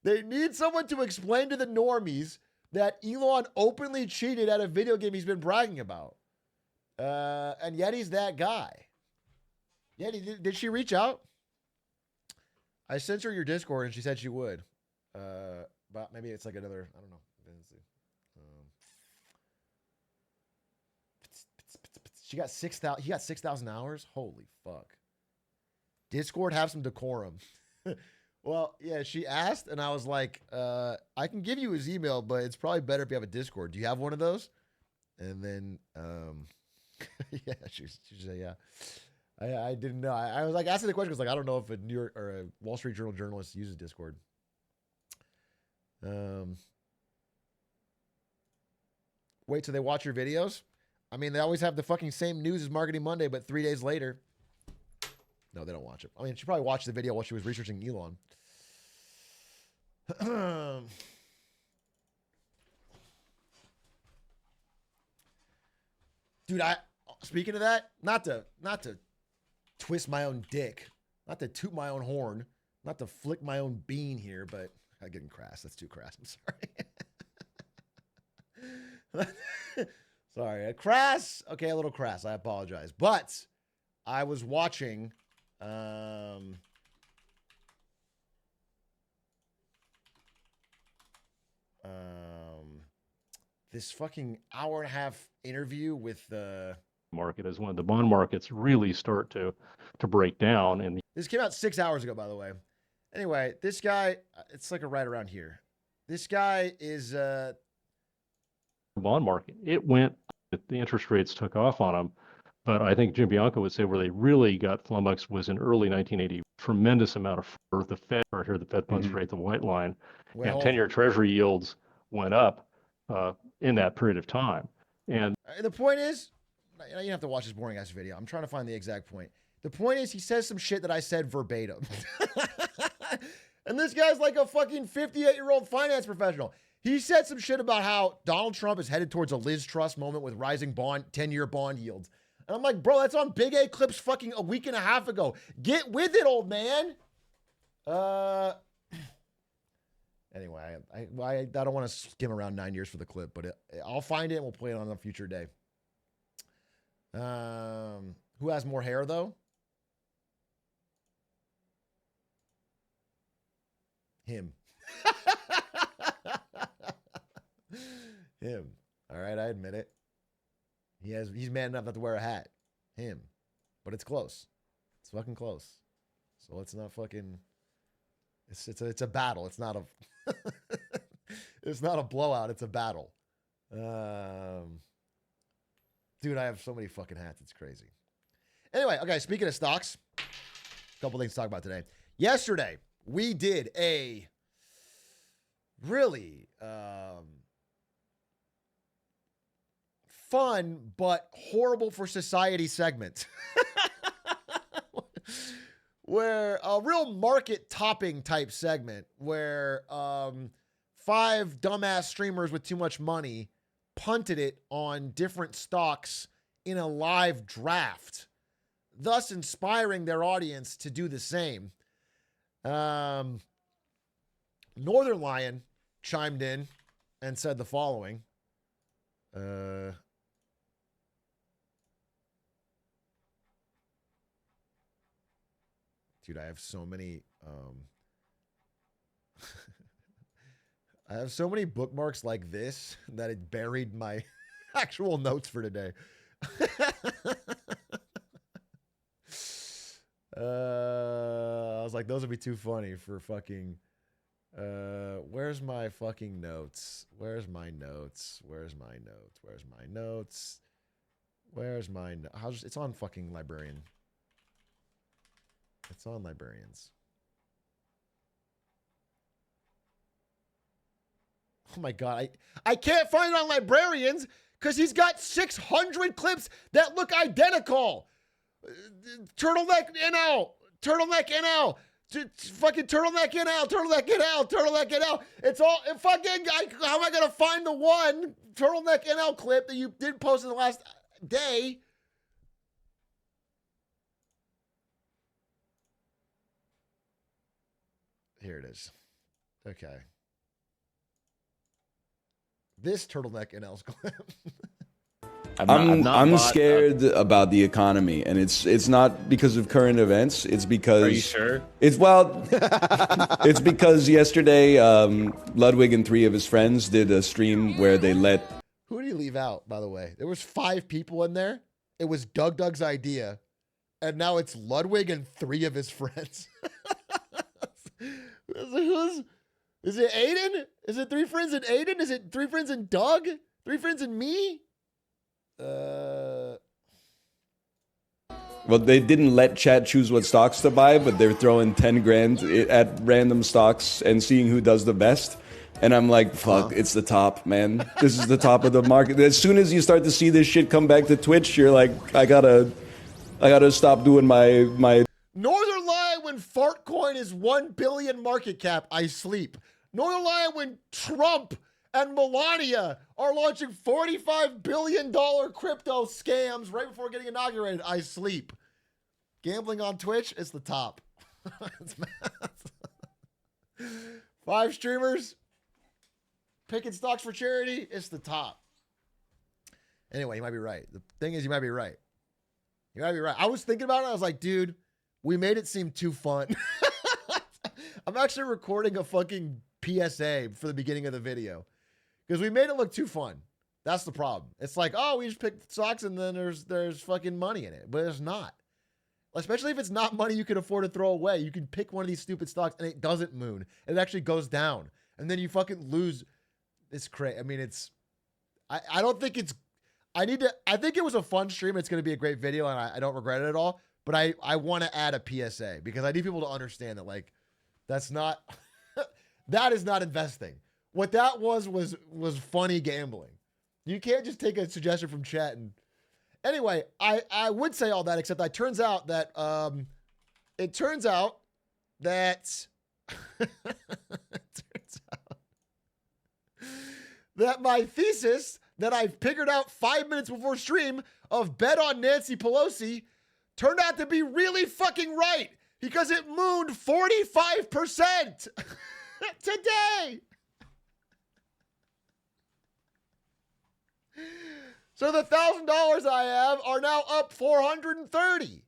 Speaker 1: They need someone to explain to the normies that Elon openly cheated at a video game he's been bragging about. And Yeti's that guy. Yeti, did she reach out? I sent her your Discord and she said she would. But maybe it's like another, I don't know. Let's see. She got 6,000. He got 6,000 hours. Holy fuck. Discord, have some decorum. Well, yeah, she asked and I was like, I can give you his email, but it's probably better if you have a Discord. Do you have one of those? And then, yeah, she said, yeah. I didn't know. I was like asking the question. I was like, I don't know if a New York or a Wall Street Journal journalist uses Discord. Wait till they watch your videos. I mean, they always have the fucking same news as Marketing Monday, but 3 days later. No, they don't watch it. I mean, she probably watched the video while she was researching Elon. Dude, speaking of that, not to twist my own dick, not to toot my own horn, not to flick my own bean here, but I'm getting crass. That's too crass. I'm sorry. Sorry. Crass. Okay, a little crass. I apologize. But I was watching this fucking hour and a half interview with the
Speaker 3: market is when the bond markets really start to break down. And
Speaker 1: this came out 6 hours ago, by the way. Anyway, this guy, it's like right around here. This guy is
Speaker 3: the bond market, it went, the interest rates took off on them. But I think Jim Bianco would say where they really got flummoxed was in early 1980. Tremendous amount of the Fed, right here, the Fed funds rate, the white line, and 10-year Treasury yields went up in that period of time. And
Speaker 1: the point is, you don't have to watch this boring ass video. I'm trying to find the exact point. The point is, he says some shit that I said verbatim. And this guy's like a fucking 58-year-old finance professional. He said some shit about how Donald Trump is headed towards a Liz Truss moment with rising 10-year bond yields. And I'm like, bro, that's on Big A Clips fucking a week and a half ago. Get with it, old man. Anyway, I don't want to skim around 9 years for the clip, but I'll find it and we'll play it on a future day. Who has more hair, though? Him. Him. All right, I admit it. He's man enough not to wear a hat. Him. But it's close. It's fucking close. So let's not fucking. It's a battle. It's not a. It's not a blowout. It's a battle. Dude, I have so many fucking hats. It's crazy. Anyway, okay. Speaking of stocks, a couple things to talk about today. Yesterday, we did a really fun but horrible for society segment. Where a real market topping type segment where 5 dumbass streamers with too much money punted it on different stocks in a live draft, thus inspiring their audience to do the same. Northern Lion chimed in and said the following. Dude, I have so many I have so many bookmarks like this that it buried my actual notes for today. I was like, those would be too funny for fucking where's my fucking notes? Where's my notes? Where's my notes? Where's my notes? Where's my it's on fucking Librarian. It's on Librarians. Oh my God. I can't find it on Librarians because he's got 600 clips that look identical. Turtleneck NL. Turtleneck NL. Fucking turtleneck NL. Turtleneck NL. Turtleneck NL. It's all fucking. How am I going to find the one turtleneck NL clip that you did post in the last day? Here it is. Okay. This turtleneck NL's clip.
Speaker 4: I'm scared about the economy, and it's not because of current events. It's because.
Speaker 5: Are you sure?
Speaker 4: It's because yesterday Ludwig and 3 of his friends did a stream where they let.
Speaker 1: Who did he leave out? By the way, there was 5 people in there. It was Doug's idea, and now it's Ludwig and 3 of his friends. Is it Aiden? Is it 3 friends and Aiden? Is it 3 friends and Doug? 3 friends and me?
Speaker 4: Well, they didn't let chat choose what stocks to buy, but they're throwing 10 grand at random stocks and seeing who does the best. And I'm like, fuck, It's the top, man. This is the top of the market. As soon as you start to see this shit come back to Twitch, you're like, I gotta stop doing my.
Speaker 1: Northern Lion when Fartcoin is 1 billion market cap, I sleep. Northern Lion when Trump and Melania are launching $45 billion crypto scams right before getting inaugurated, I sleep. Gambling on Twitch is the top. It's 5 streamers picking stocks for charity, it's the top. Anyway, you might be right. The thing is, you might be right. You might be right. I was thinking about it. I was like, dude, we made it seem too fun. I'm actually recording a fucking PSA for the beginning of the video because we made it look too fun. That's the problem. It's like, oh, we just picked stocks and then there's fucking money in it, but it's not. Especially if it's not money you can afford to throw away. You can pick one of these stupid stocks and it doesn't moon. It actually goes down, and then you fucking lose. It's crazy. I mean, I don't think it's. I think it was a fun stream. It's going to be a great video, and I don't regret it at all. But I want to add a PSA because I need people to understand that, like, that's not, that is not investing. What that was funny gambling. You can't just take a suggestion from chat and, anyway, I would say all that, except it turns out that, that my thesis that I figured out 5 minutes before stream of bet on Nancy Pelosi turned out to be really fucking right because it mooned 45% today. So the $1,000 I have are now up 430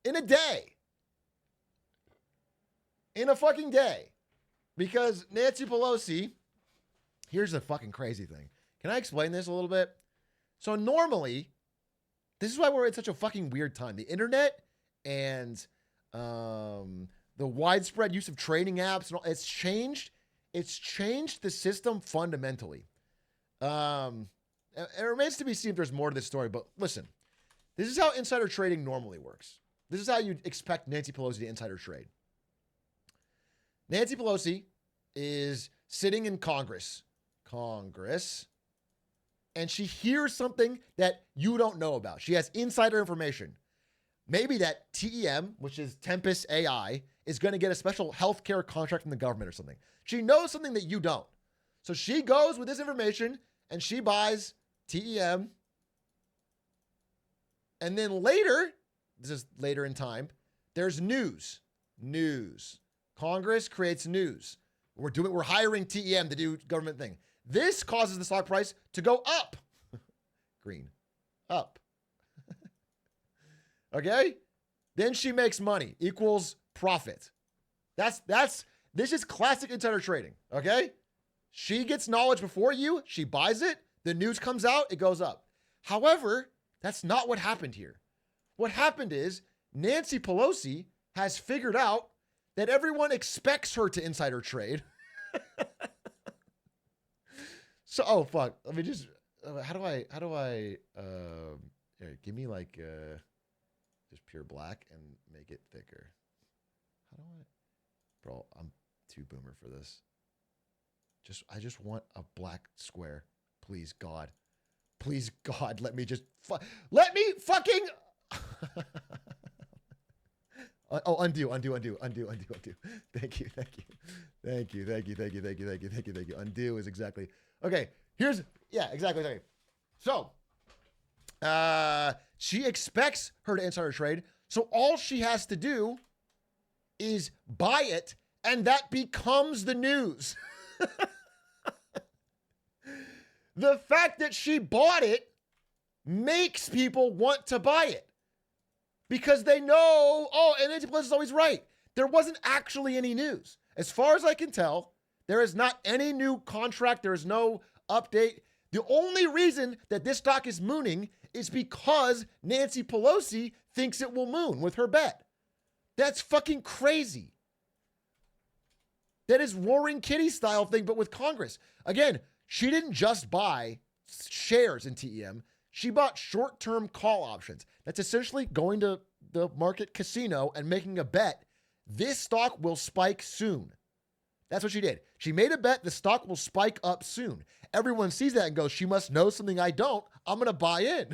Speaker 1: in a day. In a fucking day. Because Nancy Pelosi, here's the fucking crazy thing. Can I explain this a little bit? So normally, this is why we're in such a fucking weird time. The internet and the widespread use of trading apps, and all, it's changed the system fundamentally. It remains to be seen if there's more to this story, but listen, this is how insider trading normally works. This is how you'd expect Nancy Pelosi to insider trade. Nancy Pelosi is sitting in Congress, and she hears something that you don't know about. She has insider information. Maybe that TEM, which is Tempest AI, is going to get a special healthcare contract from the government or something. She knows something that you don't. So she goes with this information and she buys TEM. And then later, this is later in time, there's news. Congress creates news. We're hiring TEM to do government thing. This causes the stock price to go up. Green. Up. Okay? Then she makes money equals profit. This is classic insider trading. Okay? She gets knowledge before you. She buys it. The news comes out. It goes up. However, that's not what happened here. What happened is Nancy Pelosi has figured out that everyone expects her to insider trade. So, oh, fuck. Let me just, how do I, here, give me like, just pure black and make it thicker. How do I, bro, I'm too boomer for this. I just want a black square. Please, God. Please, God, let me just, let me fucking, oh, undo. Thank you. Undo is exactly. Okay, exactly. So, she expects her to insider trade. So all she has to do is buy it, and that becomes the news. The fact that she bought it makes people want to buy it because they know, oh, and Nancy Pelosi is always right. There wasn't actually any news. As far as I can tell, there is not any new contract. There is no update. The only reason that this stock is mooning is because Nancy Pelosi thinks it will moon with her bet. That's fucking crazy. That is Roaring Kitty style thing, but with Congress. Again, she didn't just buy shares in TEM. She bought short-term call options. That's essentially going to the market casino and making a bet. This stock will spike soon. That's what she did. She made a bet the stock will spike up soon. Everyone sees that and goes, she must know something I don't. I'm going to buy in.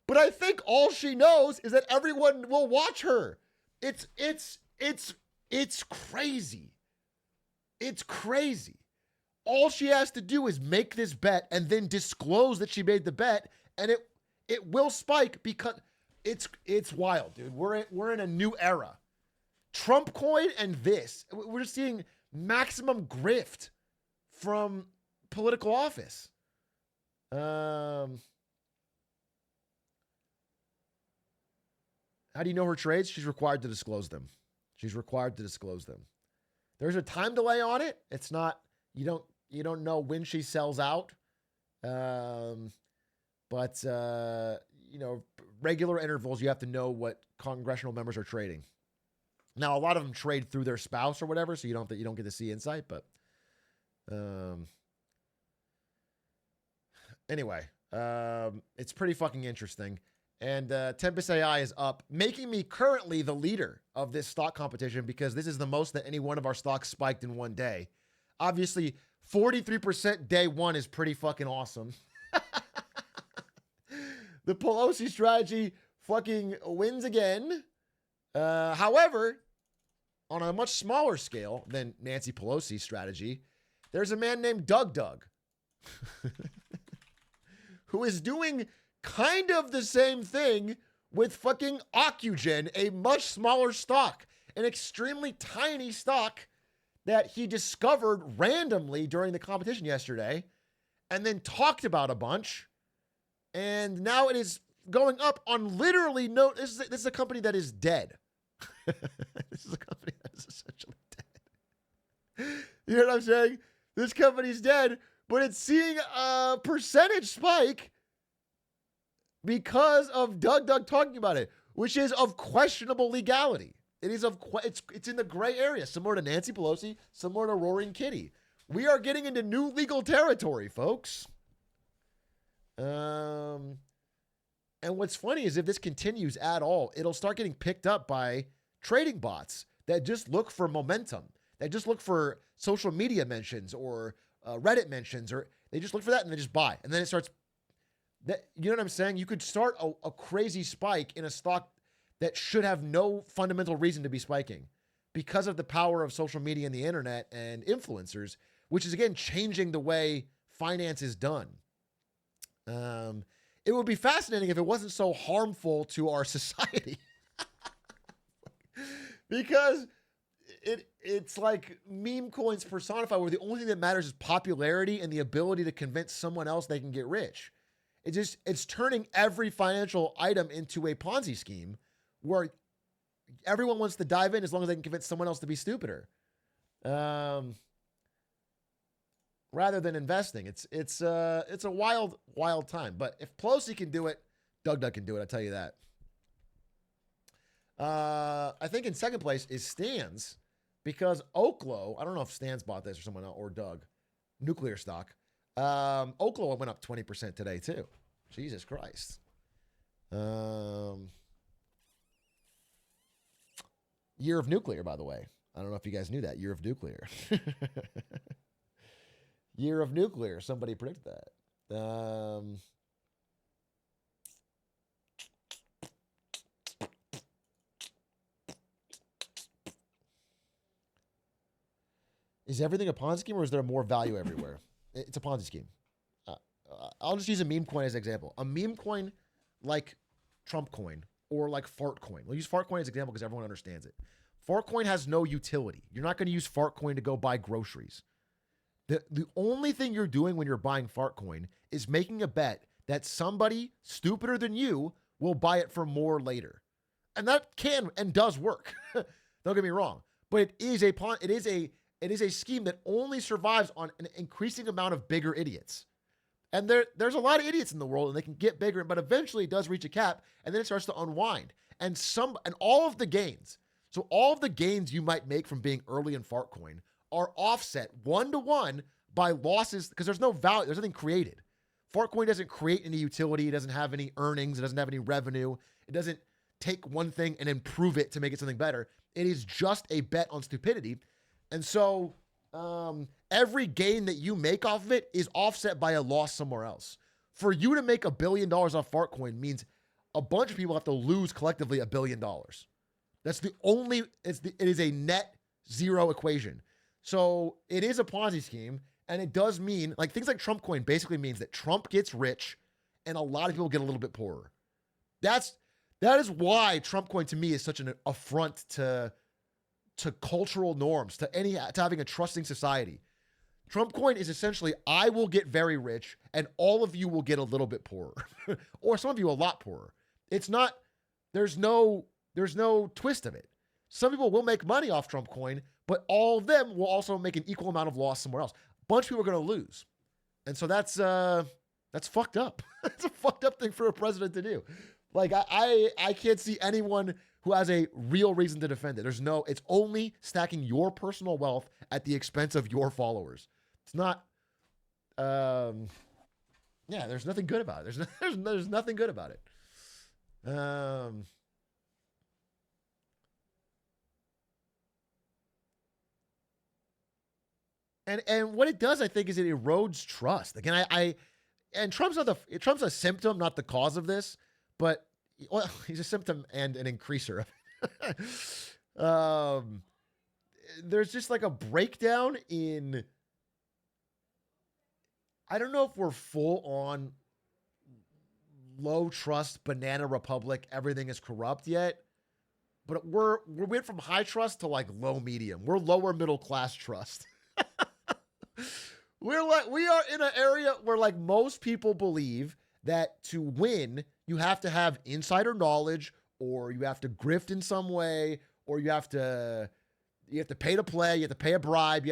Speaker 1: But I think all she knows is that everyone will watch her. It's crazy. It's crazy. All she has to do is make this bet and then disclose that she made the bet, and it will spike because it's wild, dude. We're in a new era. Trump coin and this. We're just seeing maximum grift from political office. How do you know her trades? She's required to disclose them. There's a time delay on it. It's not, you don't know when she sells out. But regular intervals, you have to know what congressional members are trading. Now, a lot of them trade through their spouse or whatever, so you don't get to see insight, but anyway, it's pretty fucking interesting. And Tempest AI is up, making me currently the leader of this stock competition because this is the most that any one of our stocks spiked in one day. Obviously, 43% day one is pretty fucking awesome. The Pelosi strategy fucking wins again. However, on a much smaller scale than Nancy Pelosi's strategy, there's a man named Doug who is doing kind of the same thing with fucking Ocugen, a much smaller stock, an extremely tiny stock that he discovered randomly during the competition yesterday and then talked about a bunch. And now it is going up on literally no, this is a company that is dead. This is a company that is essentially dead. You know what I'm saying? This company's dead, but it's seeing a percentage spike because of Doug talking about it, which is of questionable legality. It is it's in the gray area, similar to Nancy Pelosi, similar to Roaring Kitty. We are getting into new legal territory, folks. And what's funny is if this continues at all, it'll start getting picked up by trading bots that just look for momentum, They just look for social media mentions or Reddit mentions, or they just look for that and they just buy. And then it starts, you know what I'm saying? You could start a crazy spike in a stock that should have no fundamental reason to be spiking because of the power of social media and the internet and influencers, which is, again, changing the way finance is done. It would be fascinating if it wasn't so harmful to our society. Because it's like meme coins personified, where the only thing that matters is popularity and the ability to convince someone else they can get rich. It's turning every financial item into a Ponzi scheme where everyone wants to dive in as long as they can convince someone else to be stupider. Rather than investing. It's a wild time. But if Pelosi can do it, Doug can do it, I'll tell you that. I think in second place is Stans, because Oklo, I don't know if Stans bought this or someone else, or Doug, nuclear stock. Oklo went up 20% today too. Jesus Christ. Year of nuclear, by the way. I don't know if you guys knew that. Year of nuclear. Year of nuclear. Somebody predicted that. Is everything a Ponzi scheme, or is there more value everywhere? It's a Ponzi scheme. I'll just use a meme coin as an example. A meme coin like Trump coin or like fart coin. We'll use fart coin as an example because everyone understands it. Fart coin has no utility. You're not going to use fart coin to go buy groceries. The only thing you're doing when you're buying fart coin is making a bet that somebody stupider than you will buy it for more later. And that can and does work. Don't get me wrong. But it is a scheme that only survives on an increasing amount of bigger idiots. And there's a lot of idiots in the world, and they can get bigger, but eventually it does reach a cap, and then it starts to unwind. And all of the gains, so all of the gains you might make from being early in fart coin are offset 1-to-1 by losses, because there's no value, there's nothing created. Fart coin doesn't create any utility, it doesn't have any earnings, it doesn't have any revenue, it doesn't take one thing and improve it to make it something better. It is just a bet on stupidity. And so every gain that you make off of it is offset by a loss somewhere else. For you to make $1 billion off fart coin means a bunch of people have to lose collectively $1 billion. That's the only, it is a net zero equation. So it is a Ponzi scheme, and it does mean, like, things like Trump coin basically means that Trump gets rich and a lot of people get a little bit poorer. That is why Trump coin to me is such an affront to cultural norms, to having a trusting society. Trump coin is essentially, I will get very rich and all of you will get a little bit poorer, or some of you a lot poorer. It's not, there's no twist of it. Some people will make money off Trump coin, but all of them will also make an equal amount of loss somewhere else. A bunch of people are going to lose. And so that's fucked up. That's a fucked up thing for a president to do. Like, I can't see anyone who has a real reason to defend it. It's only stacking your personal wealth at the expense of your followers. It's not, there's nothing good about it. There's nothing good about it. And what it does, I think, is it erodes trust. Again, and Trump's a symptom, not the cause of this, but well, he's a symptom and an increaser. There's just like a breakdown in, I don't know if we're full on low trust banana republic, everything is corrupt yet, but we went from high trust to like low medium. We're lower middle class trust. We are in an area where, like, most people believe that to win, you have to have insider knowledge, or you have to grift in some way, or you have to pay to play, you have to pay a bribe,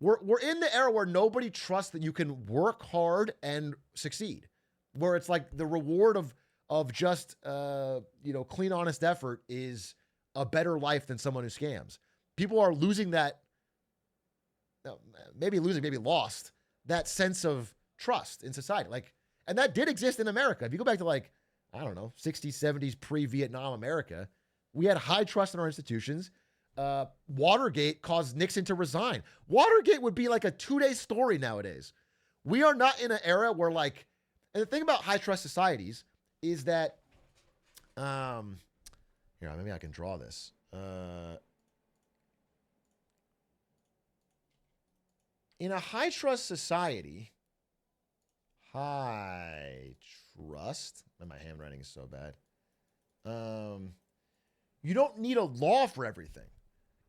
Speaker 1: we're in the era where nobody trusts that you can work hard and succeed, where it's like the reward of just clean, honest effort is a better life than someone who scams. People are losing that, maybe lost that sense of trust in society. Like, and that did exist in America. If you go back to, like, I don't know, 60s, 70s, pre-Vietnam America, we had high trust in our institutions. Watergate caused Nixon to resign. Watergate would be like a 2-day story nowadays. We are not in an era where like, and the thing about high trust societies is that, here, maybe I can draw this. In a high trust society, high trust, my handwriting is so bad. You don't need a law for everything.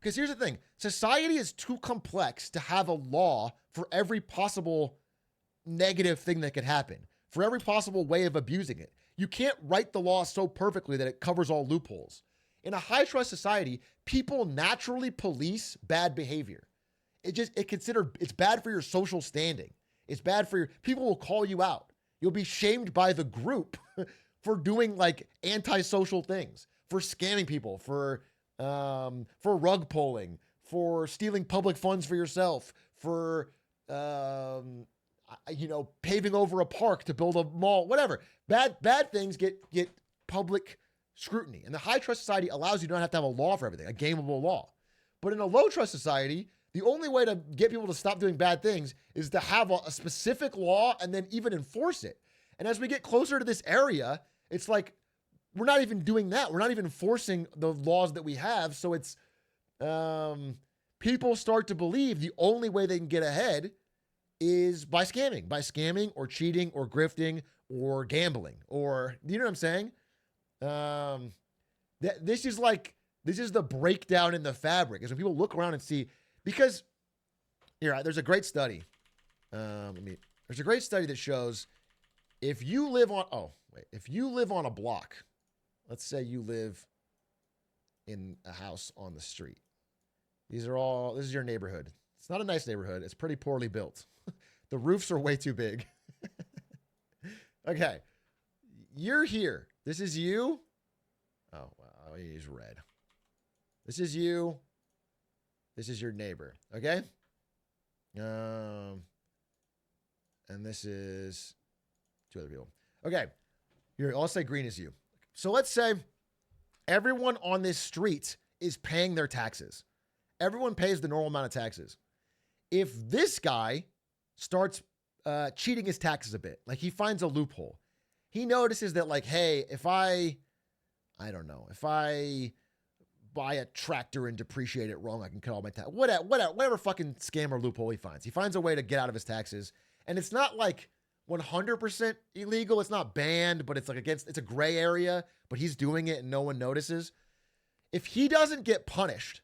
Speaker 1: Because here's the thing, society is too complex to have a law for every possible negative thing that could happen, for every possible way of abusing it. You can't write the law so perfectly that it covers all loopholes. In a high trust society, people naturally police bad behavior. It's bad for your social standing. It's bad for people will call you out. You'll be shamed by the group for doing like antisocial things, for scamming people, for rug pulling, for stealing public funds for yourself, for paving over a park to build a mall, whatever. Bad things get public scrutiny. And the high trust society allows you to not have to have a law for everything, a gameable law. But in a low trust society, the only way to get people to stop doing bad things is to have a specific law and then even enforce it. And as we get closer to this area, it's like, we're not even doing that. We're not even enforcing the laws that we have. So it's, people start to believe the only way they can get ahead is by scamming or cheating or grifting or gambling, or, you know what I'm saying? This is the breakdown in the fabric, is when people look around and see, because here, there's a great study. There's a great study that shows if you live on a block, let's say you live in a house on the street. This is your neighborhood. It's not a nice neighborhood. It's pretty poorly built. The roofs are way too big. Okay. You're here. This is you. Oh, wow. I'll use red. This is you. This is your neighbor. Okay. And this is two other people. Okay. Here, I'll say green is you. So let's say everyone on this street is paying their taxes. Everyone pays the normal amount of taxes. If this guy starts cheating his taxes a bit, like he finds a loophole, he notices that like, hey, if I buy a tractor and depreciate it wrong, I can cut all my taxes. Whatever fucking scam or loophole he finds. He finds a way to get out of his taxes. And it's not like 100% illegal. It's not banned, but it's like it's a gray area, but he's doing it and no one notices. If he doesn't get punished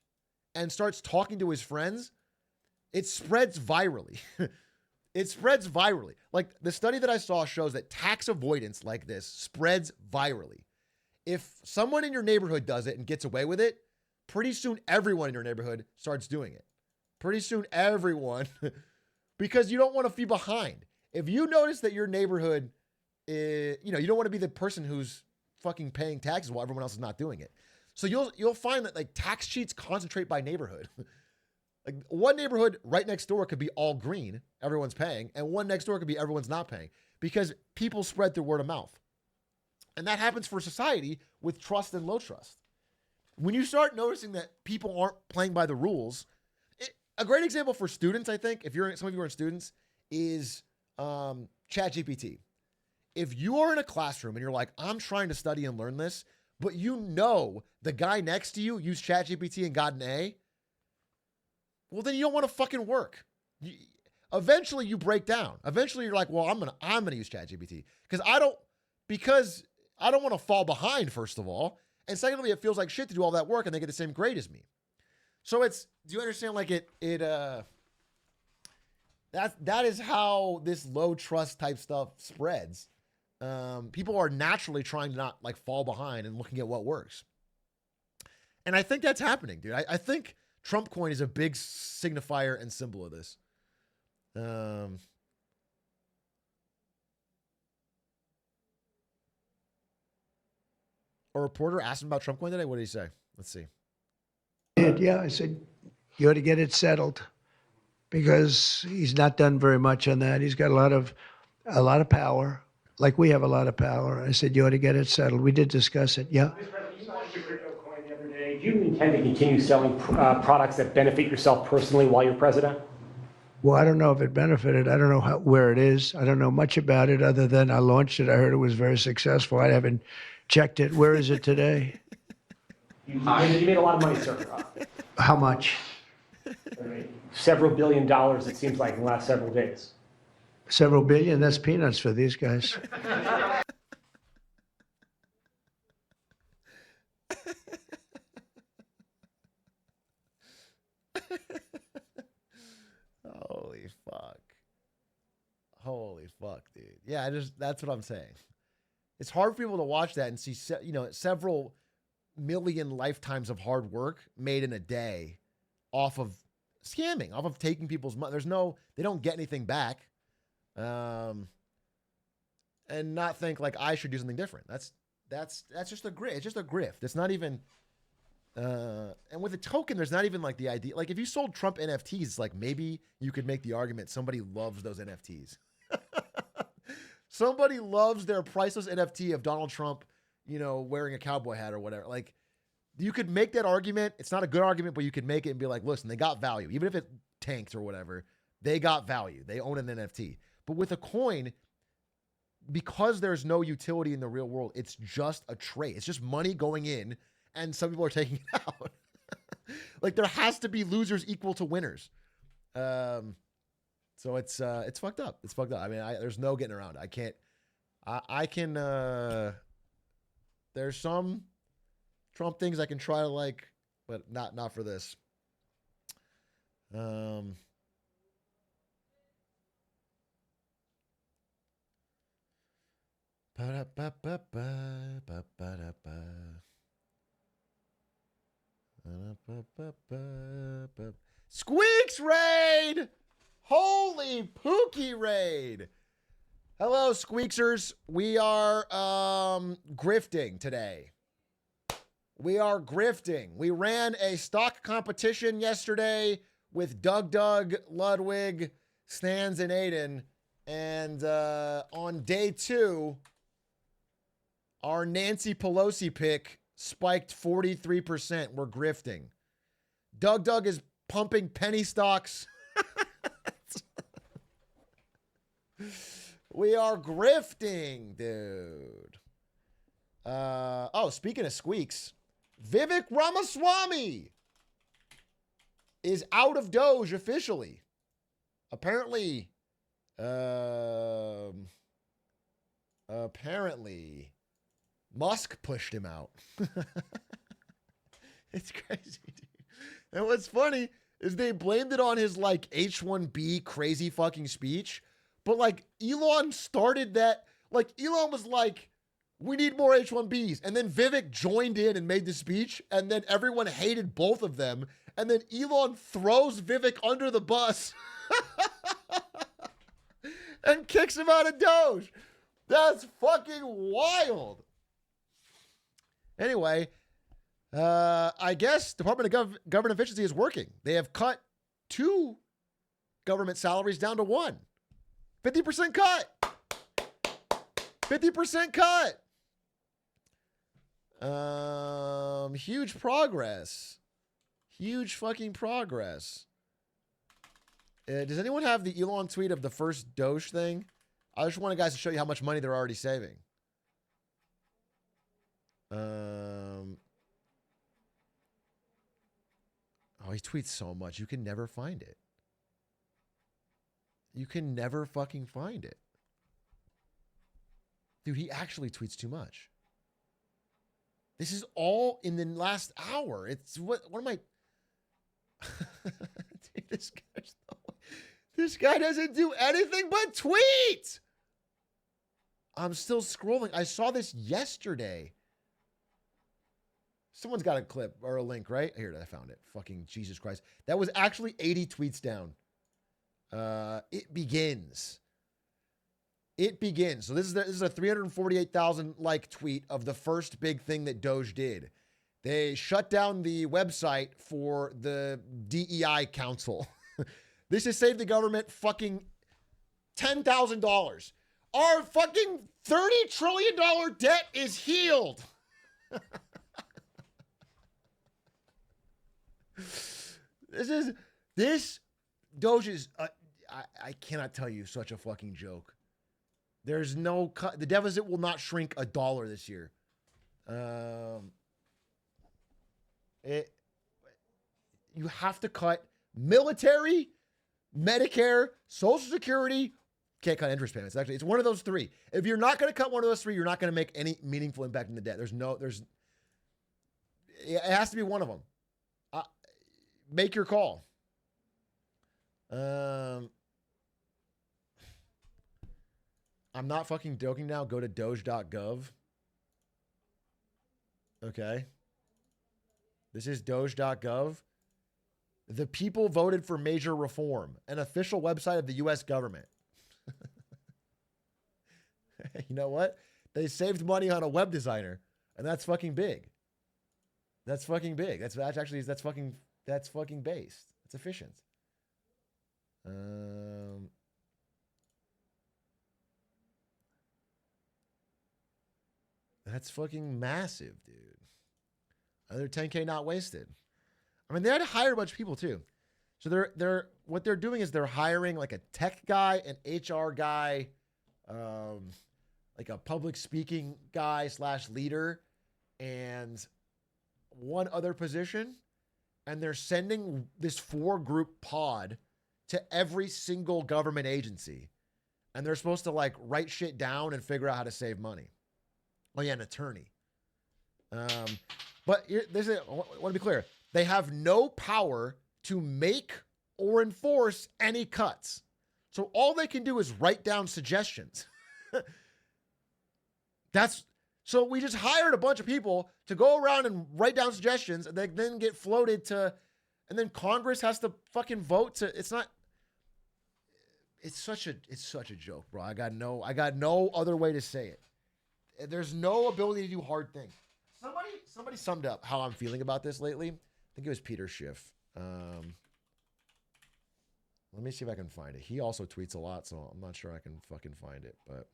Speaker 1: and starts talking to his friends, it spreads virally. It spreads virally. Like the study that I saw shows that tax avoidance like this spreads virally. If someone in your neighborhood does it and gets away with it, pretty soon everyone in your neighborhood starts doing it. Pretty soon everyone, because you don't want to be behind. If you notice that your neighborhood, you don't want to be the person who's fucking paying taxes while everyone else is not doing it. So you'll find that like tax cheats concentrate by neighborhood. Like one neighborhood right next door could be all green, everyone's paying, and one next door could be everyone's not paying, because people spread through word of mouth. And that happens for society with trust and low trust. When you start noticing that people aren't playing by the rules, a great example for students, I think, some of you are students, is ChatGPT. If you are in a classroom and you're like, I'm trying to study and learn this, but you know the guy next to you used ChatGPT and got an A, well, then you don't want to fucking work. Eventually you break down. Eventually you're like, well, I'm gonna use ChatGPT because I don't want to fall behind, first of all. And secondly, it feels like shit to do all that work and they get the same grade as me. So do you understand? Like that is how this low trust type stuff spreads. People are naturally trying to not like fall behind and looking at what works. And I think that's happening, dude. I think Trump coin is a big signifier and symbol of this. A reporter asked him about Trump coin today. What did he say? Let's see.
Speaker 5: Yeah, I said, you ought to get it settled because he's not done very much on that. He's got a lot of power, like we have a lot of power. I said, you ought to get it settled. We did discuss it. Yeah.
Speaker 6: Mr. President, you launched a crypto coin the other day. Do you intend to continue selling products that benefit yourself personally while you're president?
Speaker 5: Well, I don't know if it benefited. I don't know where it is. I don't know much about it other than I launched it. I heard it was very successful. I haven't checked it. Where is it today?
Speaker 6: You made a lot of money, sir.
Speaker 5: How much?
Speaker 6: Several $1 billion, it seems like, in the last several days.
Speaker 5: Several billion? That's peanuts for these guys.
Speaker 1: Holy fuck. Holy fuck, dude. Yeah, that's what I'm saying. It's hard for people to watch that and see, several million lifetimes of hard work made in a day off of scamming, off of taking people's money. They don't get anything back. And not think like I should do something different. That's just a grift. It's just a grift. It's not even, and with a token, there's not even like the idea. Like if you sold Trump NFTs, like maybe you could make the argument somebody loves those NFTs. Somebody loves their priceless NFT of Donald Trump, wearing a cowboy hat or whatever. Like you could make that argument. It's not a good argument, but you could make it and be like, listen, they got value. Even if it tanks or whatever, they got value. They own an NFT. But with a coin, because there's no utility in the real world, it's just a trade. It's just money going in and some people are taking it out. Like there has to be losers equal to winners. So it's fucked up. It's fucked up. I mean, there's no getting around it. I can, there's some Trump things I can try to like, but not for this. Squeaks raid! Holy Pookie raid! Hello, Squeaksers. We are grifting today. We are grifting. We ran a stock competition yesterday with Doug, Ludwig, Stans, and Aiden. And on day 2, our Nancy Pelosi pick spiked 43%. We're grifting. Doug is pumping penny stocks. We are grifting, dude. Speaking of squeaks, Vivek Ramaswamy is out of Doge officially. Apparently, Musk pushed him out. It's crazy, dude. And what's funny is they blamed it on his like H-1B crazy fucking speech. But like Elon started that, like Elon was like, we need more H-1Bs. And then Vivek joined in and made the speech. And then everyone hated both of them. And then Elon throws Vivek under the bus and kicks him out of Doge. That's fucking wild. Anyway, I guess Department of Government Efficiency is working. They have cut 2 government salaries down to 1. 50% cut. 50% cut. Huge progress. Huge fucking progress. Does anyone have the Elon tweet of the first Doge thing? I just wanted guys to show you how much money they're already saving. Oh, he tweets so much. You can never find it. You can never fucking find it. Dude, he actually tweets too much. This is all in the last hour. It's what am I? Dude, this guy doesn't do anything but tweet. I'm still scrolling. I saw this yesterday. Someone's got a clip or a link, right? Here, I found it. Fucking Jesus Christ. That was actually 80 tweets down. It begins. It begins. So this is a 348,000 like tweet of the first big thing that Doge did. They shut down the website for the DEI council. This has saved the government fucking $10,000. Our fucking $30 trillion debt is healed. This Doge is, I cannot tell you, such a fucking joke. There's no cut. The deficit will not shrink $1 this year. You have to cut military, Medicare, Social Security. Can't cut interest payments. Actually, it's one of those three. If you're not going to cut one of those three, you're not going to make any meaningful impact in the debt. It has to be one of them. Make your call. I'm not fucking joking now. Go to doge.gov. Okay. This is doge.gov. The people voted for major reform, an official website of the U.S. government. You know what? They saved money on a web designer, and that's fucking big. That's fucking big. That's fucking based. It's efficient. That's fucking massive, dude. Another 10K not wasted. I mean, they had to hire a bunch of people too. So they're what they're doing is they're hiring like a tech guy, an HR guy, like a public speaking guy / leader, and one other position. And they're sending this 4-group pod to every single government agency. And they're supposed to like write shit down and figure out how to save money. Oh yeah, an attorney. But I want to be clear. They have no power to make or enforce any cuts. So all they can do is write down suggestions. So we just hired a bunch of people to go around and write down suggestions, and they then get floated to, and then Congress has to fucking vote to. It's such a joke, bro. I got no other way to say it. There's no ability to do hard things. Somebody summed up how I'm feeling about this lately. I think it was Peter Schiff. Let me see if I can find it. He also tweets a lot, so I'm not sure I can fucking find it. But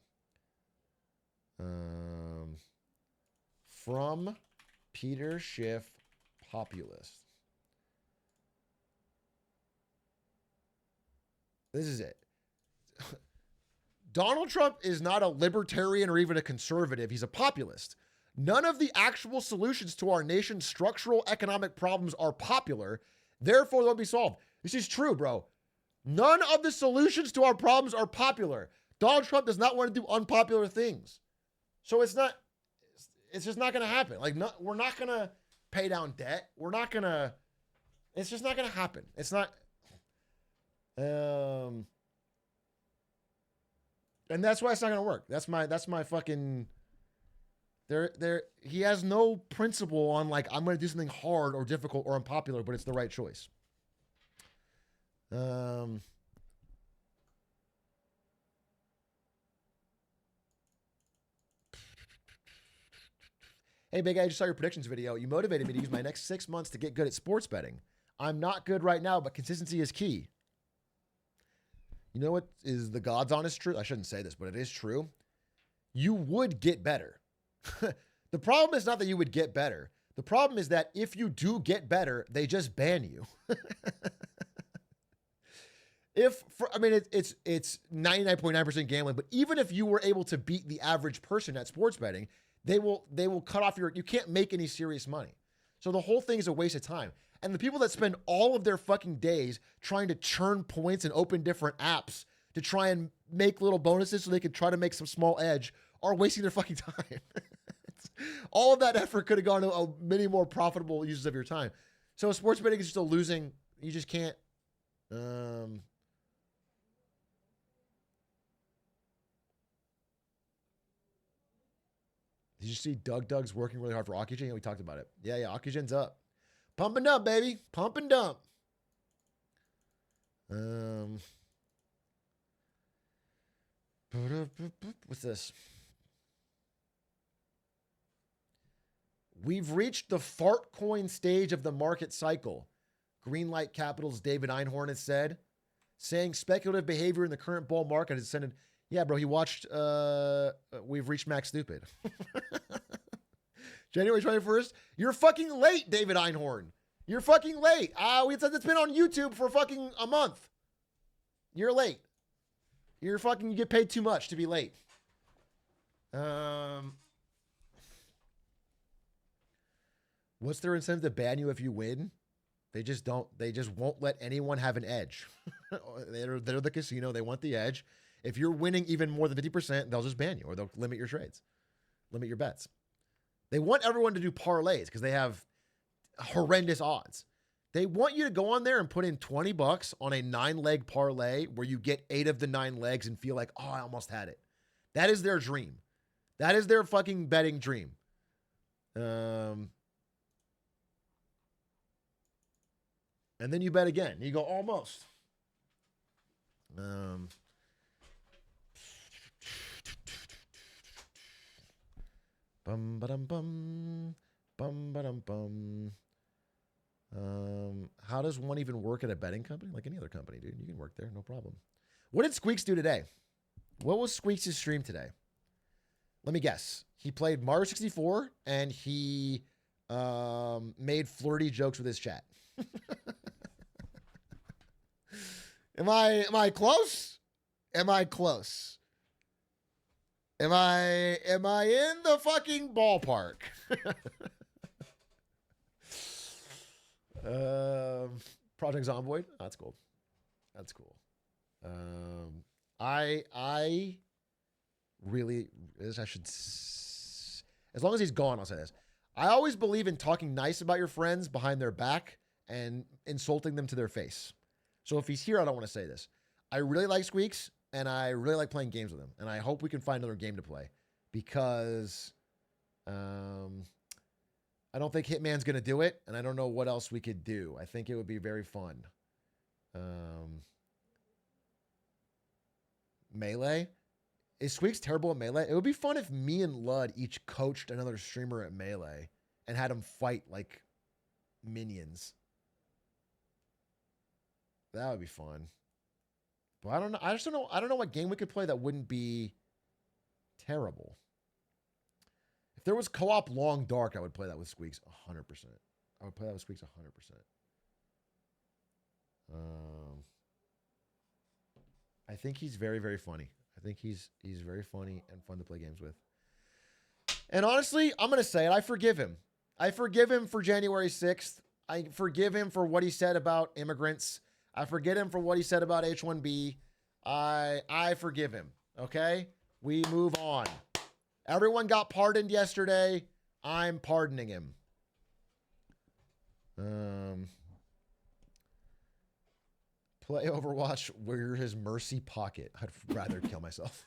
Speaker 1: from Peter Schiff, populist. This is it. Donald Trump is not a libertarian or even a conservative. He's a populist. None of the actual solutions to our nation's structural economic problems are popular. Therefore, they'll be solved. This is true, bro. None of the solutions to our problems are popular. Donald Trump does not want to do unpopular things. So it's just not going to happen. We're not going to pay down debt. It's just not going to happen. It's not, and that's why it's not going to work. That's my fucking, he has no principle on like, I'm going to do something hard or difficult or unpopular, but it's the right choice. Hey, big guy, I just saw your predictions video. You motivated me to use my next 6 months to get good at sports betting. I'm not good right now, but consistency is key. You know what is the God's honest truth? I shouldn't say this, but it is true. You would get better. The problem is not that you would get better. The problem is that if you do get better, they just ban you. It's 99.9% gambling, but even if you were able to beat the average person at sports betting, they will cut off you can't make any serious money. So the whole thing is a waste of time. And the people that spend all of their fucking days trying to churn points and open different apps to try and make little bonuses so they can try to make some small edge are wasting their fucking time. All of that effort could have gone to many more profitable uses of your time. So sports betting is just a losing. You just can't. Did you see Doug's working really hard for Oxygen? Yeah, we talked about it. Yeah, Oxygen's up. Pump and dump, baby. Pump and dump. What's this? We've reached the fart coin stage of the market cycle. Greenlight Capital's David Einhorn has said, saying speculative behavior in the current bull market has ascended. Yeah, bro, he watched We've Reached Max Stupid. January 21st. You're fucking late, David Einhorn. You're fucking late. It's been on YouTube for fucking a month. You're late. You get paid too much to be late. What's their incentive to ban you if you win? They just won't let anyone have an edge. They're the casino. They want the edge. If you're winning even more than 50%, they'll just ban you or they'll limit your trades, limit your bets. They want everyone to do parlays because they have horrendous odds. They want you to go on there and put in $20 on a 9-leg parlay where you get 8 of the 9 legs and feel like, oh, I almost had it. That is their dream. That is their fucking betting dream. And then you bet again. You go almost. Bum ba-dum bum. Bum ba-dum bum. How does one even work at a betting company? Like any other company, dude. You can work there, no problem. What did Squeaks do today? What was Squeaks' stream today? Let me guess. He played Mario 64 and he made flirty jokes with his chat. Am I close? Am I close? Am I in the fucking ballpark? Project Zomboid. Oh, that's cool. That's cool. I really, I should, as long as he's gone, I'll say this. I always believe in talking nice about your friends behind their back and insulting them to their face. So if he's here, I don't want to say this. I really like Squeaks and I really like playing games with him. And I hope we can find another game to play because, I don't think Hitman's going to do it, and I don't know what else we could do. I think it would be very fun. Melee? Is Squeaks terrible at Melee? It would be fun if me and Lud each coached another streamer at Melee and had them fight like minions. That would be fun. But I don't know. I just don't know. I don't know what game we could play that wouldn't be terrible. If there was co-op Long Dark, I would play that with Squeaks 100%. I would play that with Squeaks 100%. I think he's very, very funny. I think he's very funny and fun to play games with. And honestly, I'm going to say it. I forgive him. I forgive him for January 6th. I forgive him for what he said about immigrants. I forgive him for what he said about H-1B. I forgive him. Okay? We move on. Everyone got pardoned yesterday. I'm pardoning him. Play Overwatch. Wear his mercy pocket. I'd rather kill myself.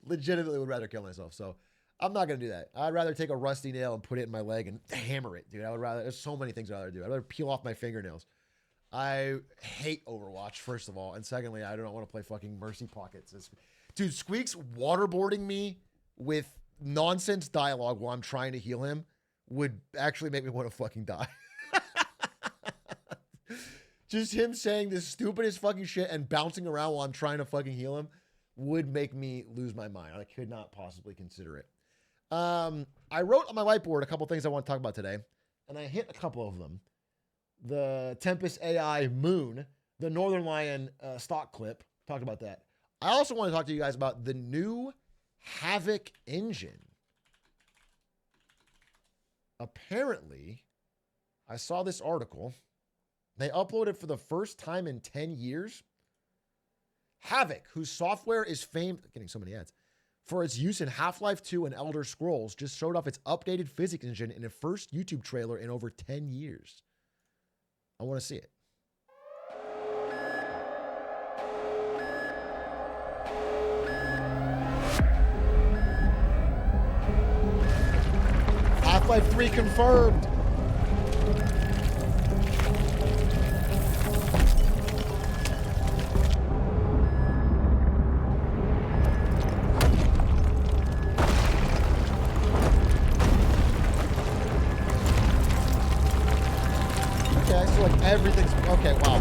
Speaker 1: Legitimately would rather kill myself. So I'm not going to do that. I'd rather take a rusty nail and put it in my leg and hammer it, dude. I would rather, there's so many things I'd rather do. I'd rather peel off my fingernails. I hate Overwatch, first of all. And secondly, I don't want to play fucking mercy pockets. Dude, Squeaks waterboarding me with nonsense dialogue while I'm trying to heal him would actually make me want to fucking die. Just him saying the stupidest fucking shit and bouncing around while I'm trying to fucking heal him would make me lose my mind. I could not possibly consider it. I wrote on my whiteboard a couple things I want to talk about today, and I hit a couple of them. The Tempest AI Moon, the Northern Lion stock clip, talked about that. I also want to talk to you guys about the new Havoc engine. Apparently, I saw this article. They uploaded for the first time in 10 years. Havoc, whose software is famed, getting so many ads, for its use in Half-Life 2 and Elder Scrolls, just showed off its updated physics engine in a first YouTube trailer in over 10 years. I want to see it. Half-Life 3 confirmed. Okay, so like everything's okay. Wow.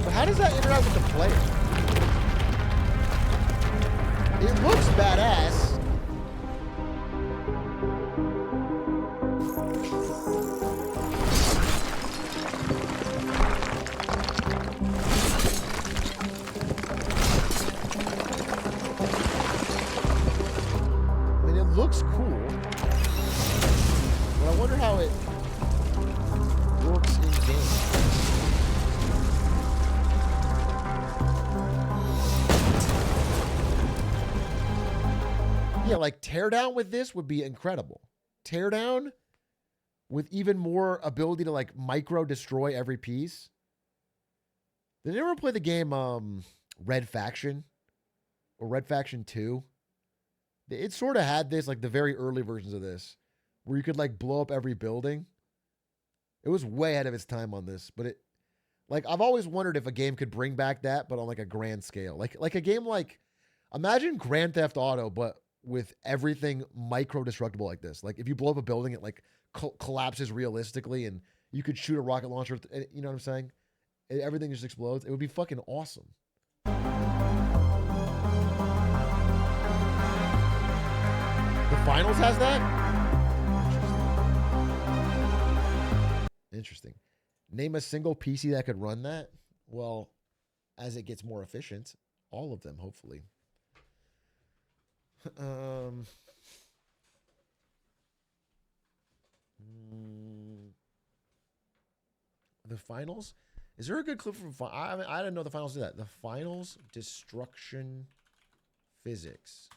Speaker 1: But how does that interact with the player? It looks badass. wonder how it works in game. Yeah, like teardown with this would be incredible. Teardown with even more ability to like micro destroy every piece. Did anyone ever play the game Red Faction or Red Faction 2? It sort of had this, like the very early versions of this, where you could like blow up every building. It was way ahead of its time on this, but like I've always wondered if a game could bring back that, but on like a grand scale. Like a game like, imagine Grand Theft Auto, but with everything micro destructible like this. Like if you blow up a building, it like collapses realistically, and you could shoot a rocket launcher. You know what I'm saying? Everything just explodes. It would be fucking awesome. The finals has that? Interesting. Name a single PC that could run that? Well, as it gets more efficient, all of them, hopefully. The finals? Is there a good clip from I didn't know the finals did that. The finals destruction physics.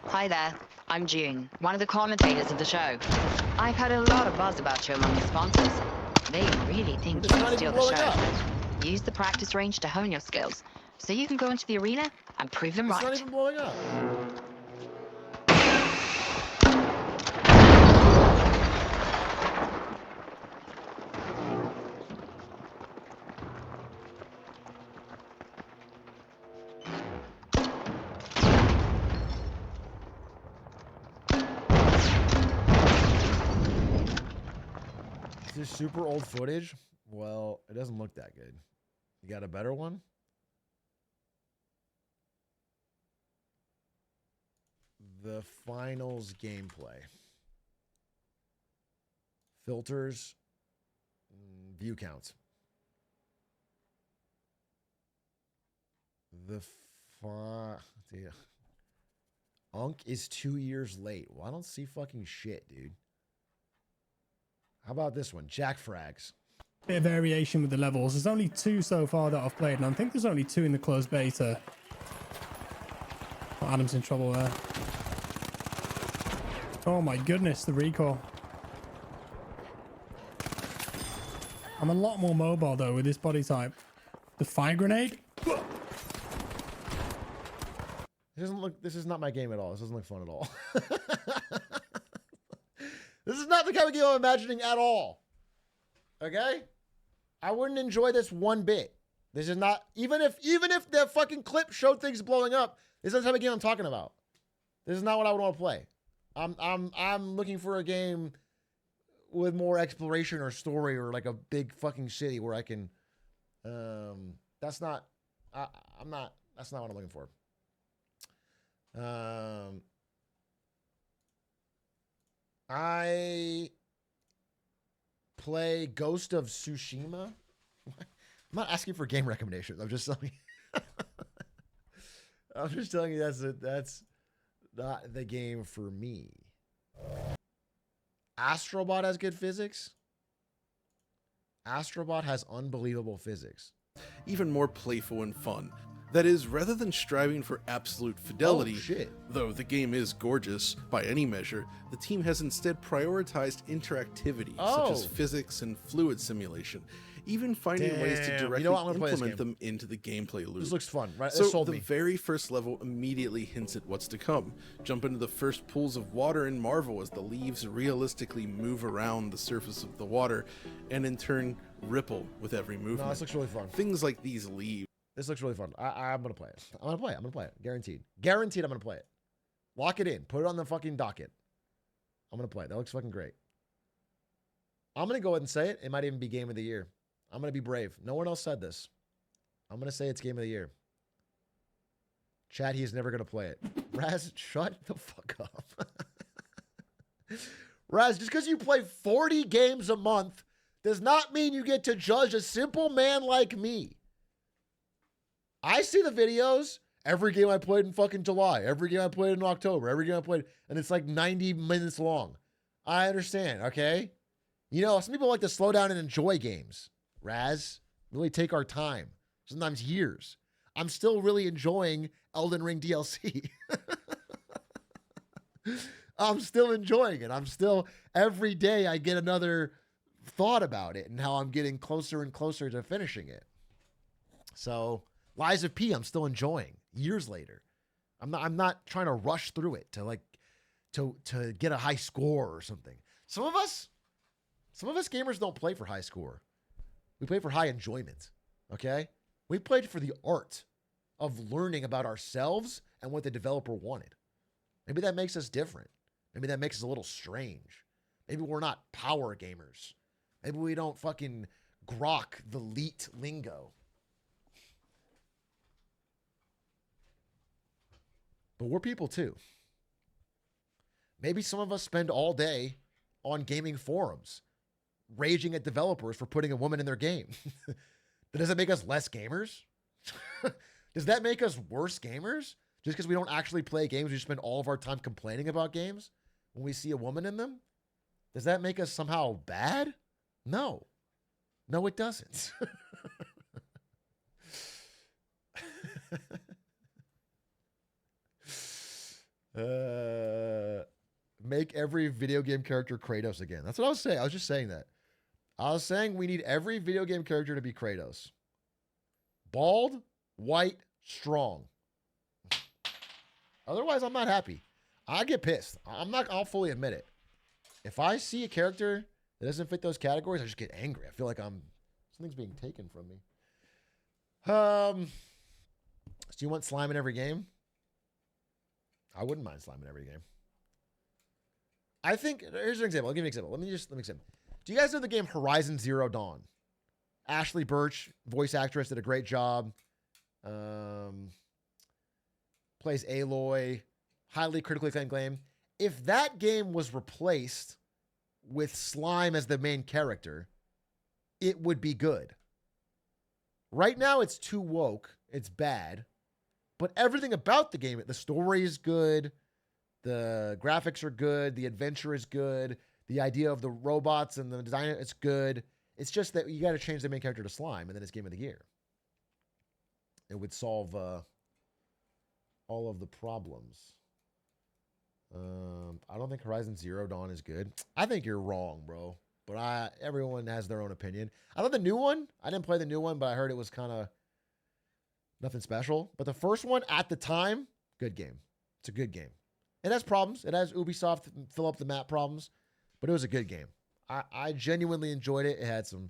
Speaker 7: Hi there, I'm June, one of the commentators of the show. I've heard a lot of buzz about you among the sponsors. They really think you can steal the show. Use the practice range to hone your skills, so you can go into the arena and prove them right.
Speaker 1: It's not even blowing up. Is this super old footage? Well, it doesn't look that good. You got a better one? The finals gameplay. Filters. View counts. Unk is 2 years late. Well, I don't see fucking shit, dude. How about this one? Jack Frags.
Speaker 8: Bit of variation with the levels. There's only 2 so far that I've played, and I think there's only 2 in the closed beta. Oh, Adam's in trouble there. Oh my goodness, the recoil. I'm a lot more mobile though with this body type. The fire grenade.
Speaker 1: This is not my game at all. This doesn't look fun at all. This is not the kind of game I'm imagining at all. Okay? I wouldn't enjoy this one bit. This is not, even if the fucking clip showed things blowing up, this is the type of game I'm talking about. This is not what I would want to play. I'm looking for a game with more exploration or story, or like a big fucking city where I can that's not what I'm looking for. I play Ghost of Tsushima. I'm not asking for game recommendations. I'm just telling you. I'm just telling you that's not the game for me. Astrobot has good physics. Astrobot has unbelievable physics.
Speaker 9: Even more playful and fun. That is, rather than striving for absolute fidelity, though the game is gorgeous by any measure, the team has instead prioritized interactivity, such as physics and fluid simulation, even finding ways to directly implement them into the gameplay loop.
Speaker 1: This looks fun, right?
Speaker 9: So the very first level immediately hints at what's to come. Jump into the first pools of water and marvel as the leaves realistically move around the surface of the water, and in turn ripple with every movement.
Speaker 1: No, this looks really fun.
Speaker 9: Things like these leaves.
Speaker 1: This looks really fun. I'm going to play it. I'm going to play it. Guaranteed. Guaranteed I'm going to play it. Lock it in. Put it on the fucking docket. I'm going to play it. That looks fucking great. I'm going to go ahead and say it. It might even be game of the year. I'm going to be brave. No one else said this. I'm going to say it's game of the year. Chat, he's never going to play it. Raz, shut the fuck up. Raz, just because you play 40 games a month does not mean you get to judge a simple man like me. I see the videos, Every game I played in fucking July, every game I played in October, every game I played, and it's like 90 minutes long. I understand, okay? You know, some people like to slow down and enjoy games. Raz, really take our time, sometimes years. I'm still really enjoying Elden Ring DLC. I'm still enjoying it. I'm still, every day I get another thought about it and how I'm getting closer and closer to finishing it. So Lies of P, I'm still enjoying years later. I'm not trying to rush through it to get a high score or something. Some of us gamers don't play for high score. We play for high enjoyment. Okay? We played for the art of learning about ourselves and what the developer wanted. Maybe that makes us different. Maybe that makes us a little strange. Maybe we're not power gamers. Maybe we don't fucking grok the elite lingo. But we're people too. Maybe some of us spend all day on gaming forums raging at developers for putting a woman in their game. Does that make us less gamers? Does that make us worse gamers? Just because we don't actually play games, we spend all of our time complaining about games when we see a woman in them? Does that make us somehow bad? No. No, it doesn't. Make every video game character Kratos again. That's what I was saying. I was just saying that. I was saying we need every video game character to be Kratos. Bald, white, strong. Otherwise, I'm not happy. I get pissed. I'll fully admit it. If I see a character that doesn't fit those categories, I just get angry. I feel like something's being taken from me. So you want slime in every game? I wouldn't mind slime in every game. I think, here's an example. I'll give you an example. Let me example. Do you guys know the game Horizon Zero Dawn? Ashley Birch, voice actress, did a great job. Plays Aloy, highly critically acclaimed game. If that game was replaced with slime as the main character, it would be good. Right now, it's too woke. It's bad. But everything about the game, the story is good. The graphics are good. The adventure is good. The idea of the robots and the design, it's good. It's just that you got to change the main character to slime, and then it's Game of the Year. It would solve all of the problems. I don't think Horizon Zero Dawn is good. I think you're wrong, bro. But everyone has their own opinion. I thought the new one, I didn't play the new one, but I heard it was kind of nothing special. But the first one at the time, good game. It's a good game. It has problems. It has Ubisoft fill up the map problems, but it was a good game. I genuinely enjoyed it. It had some.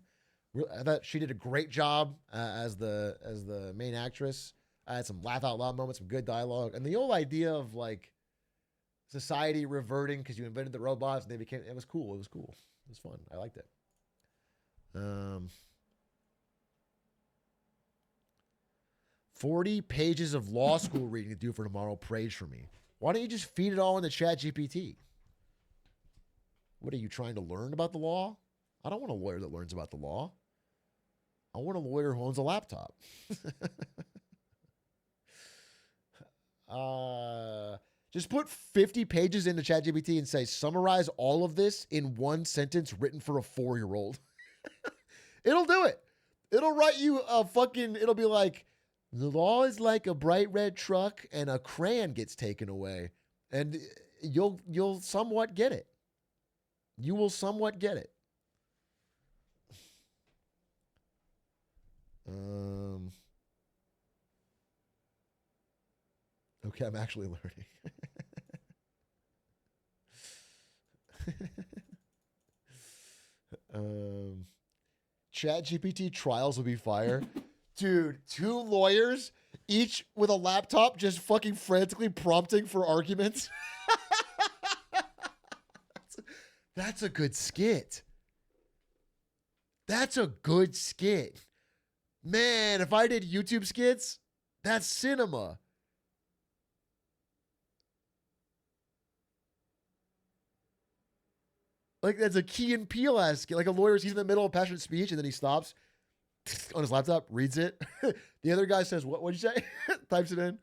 Speaker 1: I thought she did a great job as the main actress. I had some laugh out loud moments, some good dialogue, and the whole idea of like society reverting because you invented the robots and they became. It was cool. It was cool. It was fun. I liked it. 40 pages of law school reading to do for tomorrow. Praise for me. Why don't you just feed it all into ChatGPT? What are you trying to learn about the law? I don't want a lawyer that learns about the law. I want a lawyer who owns a laptop. Just put 50 pages into ChatGPT and say, summarize all of this in one sentence written for a 4-year-old. It'll do it. It'll write you it'll be like, the law is like a bright red truck and a crayon gets taken away. And you'll somewhat get it. You will somewhat get it. Okay, I'm actually learning. ChatGPT trials will be fire. Dude, 2 lawyers, each with a laptop, just fucking frantically prompting for arguments. That's a good skit. That's a good skit. Man, if I did YouTube skits, that's cinema. Like, that's a Key and Peele ass skit. Like a lawyer's, he's in the middle of a passionate speech and then he stops on his laptop, reads it. The other guy says, what'd you say? types it in.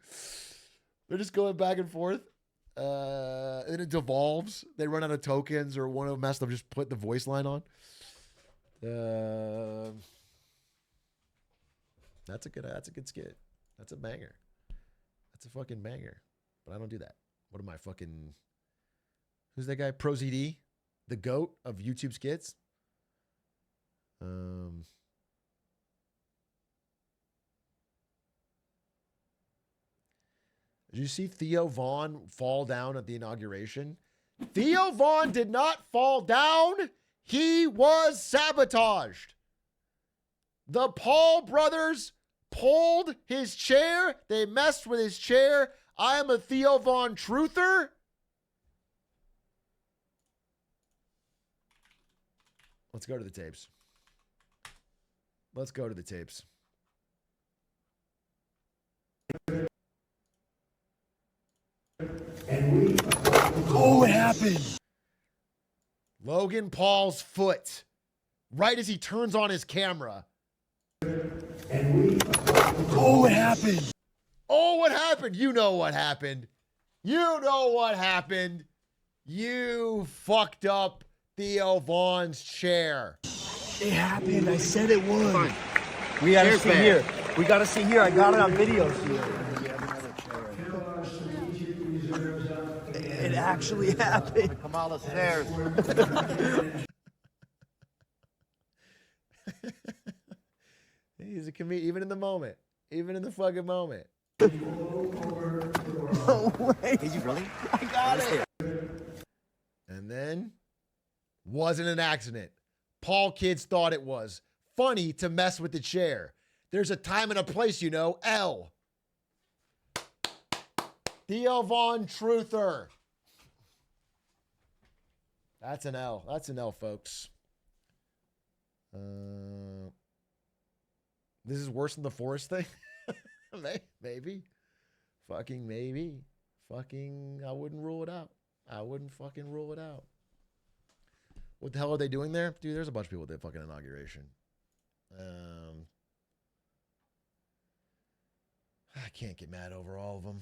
Speaker 1: They're just going back and forth. And it devolves. They run out of tokens, or one of them has to just put the voice line on. That's a good skit. That's a banger. That's a fucking banger. But I don't do that. What am I fucking? Who's that guy? ProZD, the GOAT of YouTube skits. Did you see Theo Vaughn fall down at the inauguration? Theo Vaughn did not fall down. He was sabotaged. The Paul brothers pulled his chair. They messed with his chair. I am a Theo Vaughn truther. Let's go to the tapes. Let's go to the tapes.
Speaker 10: Oh, what happened?
Speaker 1: Logan Paul's foot, right as he turns on his camera.
Speaker 10: Oh, what happened?
Speaker 1: Oh, what happened? You know what happened. You know what happened. You fucked up Theo Vaughn's chair.
Speaker 10: It happened. I said it would. Fine. We gotta see here. We gotta see here. I got it on video here. It actually happened. Kamala stairs.
Speaker 1: He's a comedian, even in the moment. Even in the fucking moment.
Speaker 10: No way. Did you really? I got it.
Speaker 1: And then, wasn't an accident. Paul kids thought it was. Funny to mess with the chair. There's a time and a place, you know. L. Theo Vaughn Truther. That's an L. That's an L, folks. This is worse than the Forest thing? Maybe. Fucking maybe. Fucking, I wouldn't rule it out. I wouldn't fucking rule it out. What the hell are they doing there? Dude, there's a bunch of people at the fucking inauguration. I can't get mad over all of them.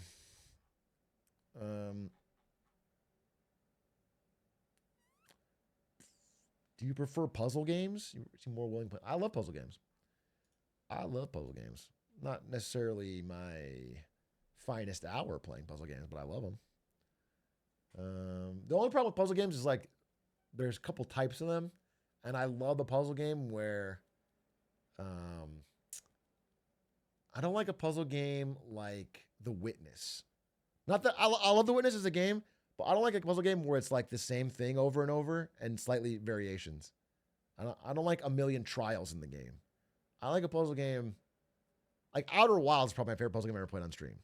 Speaker 1: Do you prefer puzzle games? You seem more willing to play. I love puzzle games. I love puzzle games. Not necessarily my finest hour playing puzzle games, but I love them. The only problem with puzzle games is like there's a couple types of them, and I love a puzzle game where I don't like a puzzle game like The Witness. Not that I love The Witness as a game, but I don't like a puzzle game where it's like the same thing over and over and slightly variations. I don't like a million trials in the game. I like a puzzle game like Outer Wilds is probably my favorite puzzle game I ever played on stream,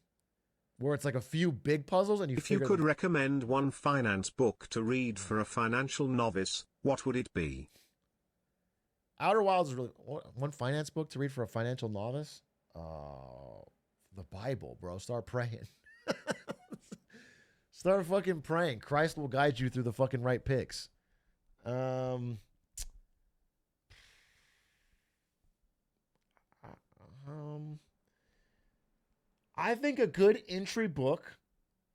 Speaker 1: where it's like a few big puzzles and you.
Speaker 11: If you could recommend one finance book to read for a financial novice, what would it be?
Speaker 1: Outer Wilds is really one finance book to read for a financial novice. The Bible, bro. Start praying. Start fucking praying. Christ will guide you through the fucking right picks. I think a good entry book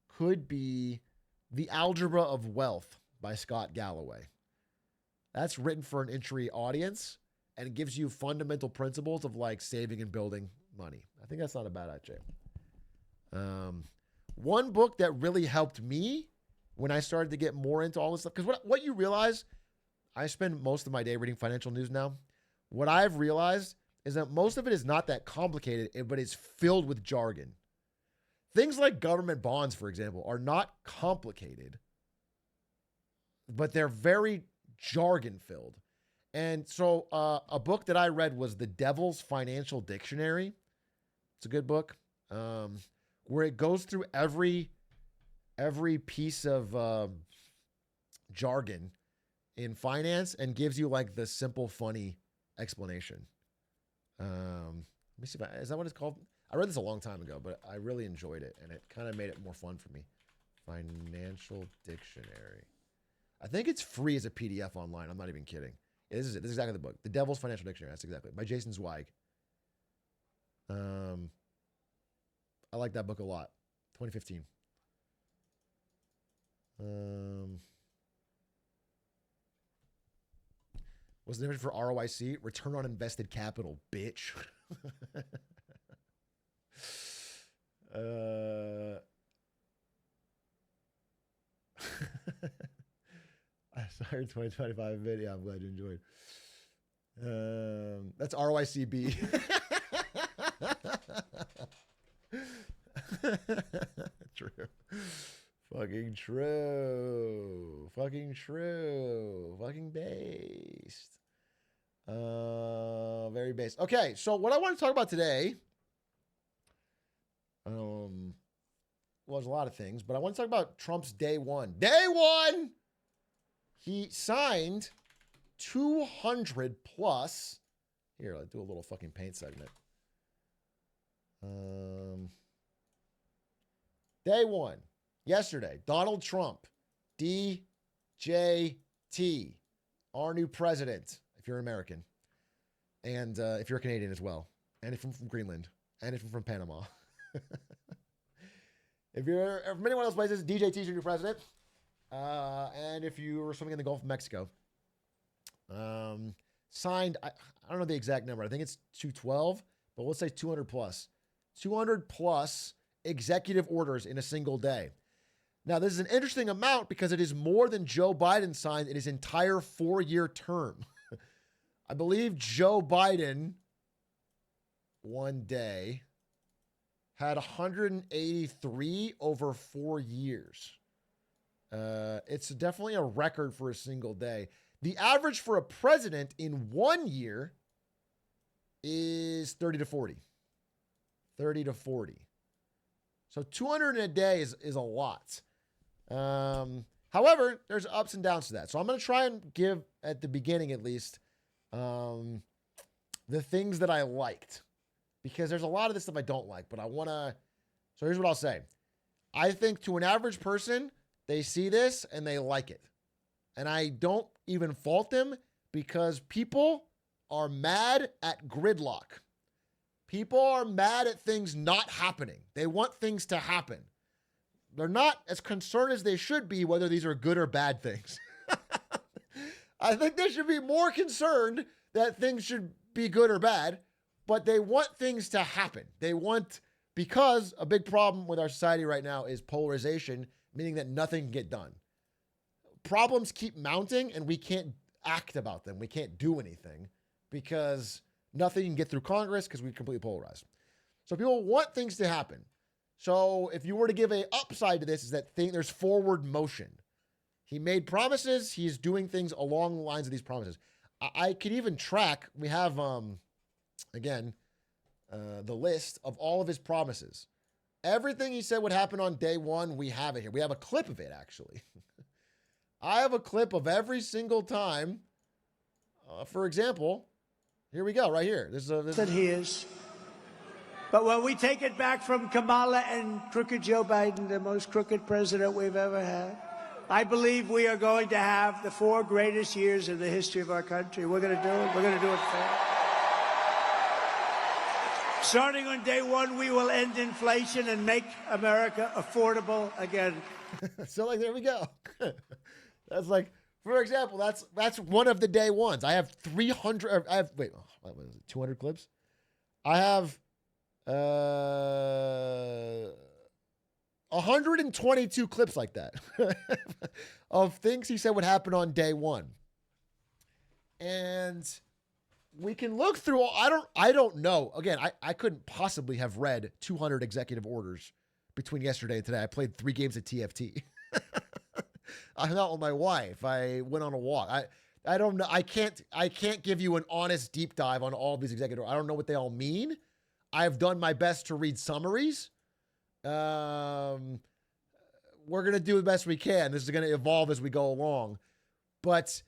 Speaker 1: could be The Algebra of Wealth by Scott Galloway. That's written for an entry audience and it gives you fundamental principles of like saving and building money. I think that's not a bad idea. One book that really helped me when I started to get more into all this stuff, because what you realize, I spend most of my day reading financial news now. What I've realized is that most of it is not that complicated, but it's filled with jargon. Things like government bonds, for example, are not complicated, but they're very jargon-filled. And so a book that I read was The Devil's Financial Dictionary. It's a good book where it goes through every piece of jargon in finance and gives you like the simple, funny explanation. Let me see is that what it's called? I read this a long time ago, but I really enjoyed it, and it kind of made it more fun for me. Financial Dictionary. I think it's free as a PDF online. I'm not even kidding. Yeah, this is it. This is exactly the book. The Devil's Financial Dictionary. That's exactly it. By Jason Zweig. I like that book a lot. 2015. What's the difference for ROIC? Return on invested capital, bitch. I saw your 2025 video. I'm glad you enjoyed. That's ROICB. True. Fucking true. Fucking true. Fucking based. Very based. Okay, so what I want to talk about today, well, there's a lot of things, but I want to talk about Trump's day one. Day one! He signed 200 plus. Here, let's do a little fucking paint segment. Day one, yesterday, Donald Trump, DJT, our new president, if you're American, and if you're Canadian as well, and if you're from Greenland, and if you're from Panama. If you're from any one of those places, DJT is your new president. And if you were swimming in the Gulf of Mexico, signed, I don't know the exact number. I think it's 212, but let's say 200 plus. 200 plus executive orders in a single day. Now, this is an interesting amount because it is more than Joe Biden signed in his entire 4-year term. I believe Joe Biden one day had 183 over 4 years. It's definitely a record for a single day. The average for a president in 1 year is 30 to 40. 30 to 40. So 200 in a day is a lot. However, there's ups and downs to that. So I'm going to try and give, at the beginning at least, the things that I liked. Because there's a lot of this stuff I don't like, but I want to... So here's what I'll say. I think to an average person, they see this and they like it. And I don't even fault them because people are mad at gridlock. People are mad at things not happening. They want things to happen. They're not as concerned as they should be whether these are good or bad things. I think they should be more concerned that things should be good or bad, but they want things to happen. They want, because a big problem with our society right now is polarization, meaning that nothing can get done. Problems keep mounting and we can't act about them. We can't do anything because nothing can get through Congress because we're completely polarized. So people want things to happen. So if you were to give a upside to this, is that there's forward motion. He made promises. He's doing things along the lines of these promises. I could even track. We have, again, the list of all of his promises. Everything he said would happen on day one, we have it here. We have a clip of it, actually. I have a clip of every single time. For example, here we go, right here. This is
Speaker 5: that he is. But when we take it back from Kamala and crooked Joe Biden, the most crooked president we've ever had, I believe we are going to have the 4 greatest years in the history of our country. We're going to do it. We're going to do it fair. Starting on day one, we will end inflation and make America affordable again.
Speaker 1: So, like, there we go. That's like, for example, that's one of the day ones. I have 300. I have, wait, what was it? 200 clips. I have 122 clips like that of things he said would happen on day one. And we can look through all, I don't know. Again, I couldn't possibly have read 200 executive orders between yesterday and today. I played 3 games of TFT. I hung out with my wife. I went on a walk. I don't know. I can't give you an honest deep dive on all of these executive orders. I don't know what they all mean. I've done my best to read summaries. We're going to do the best we can. This is going to evolve as we go along. But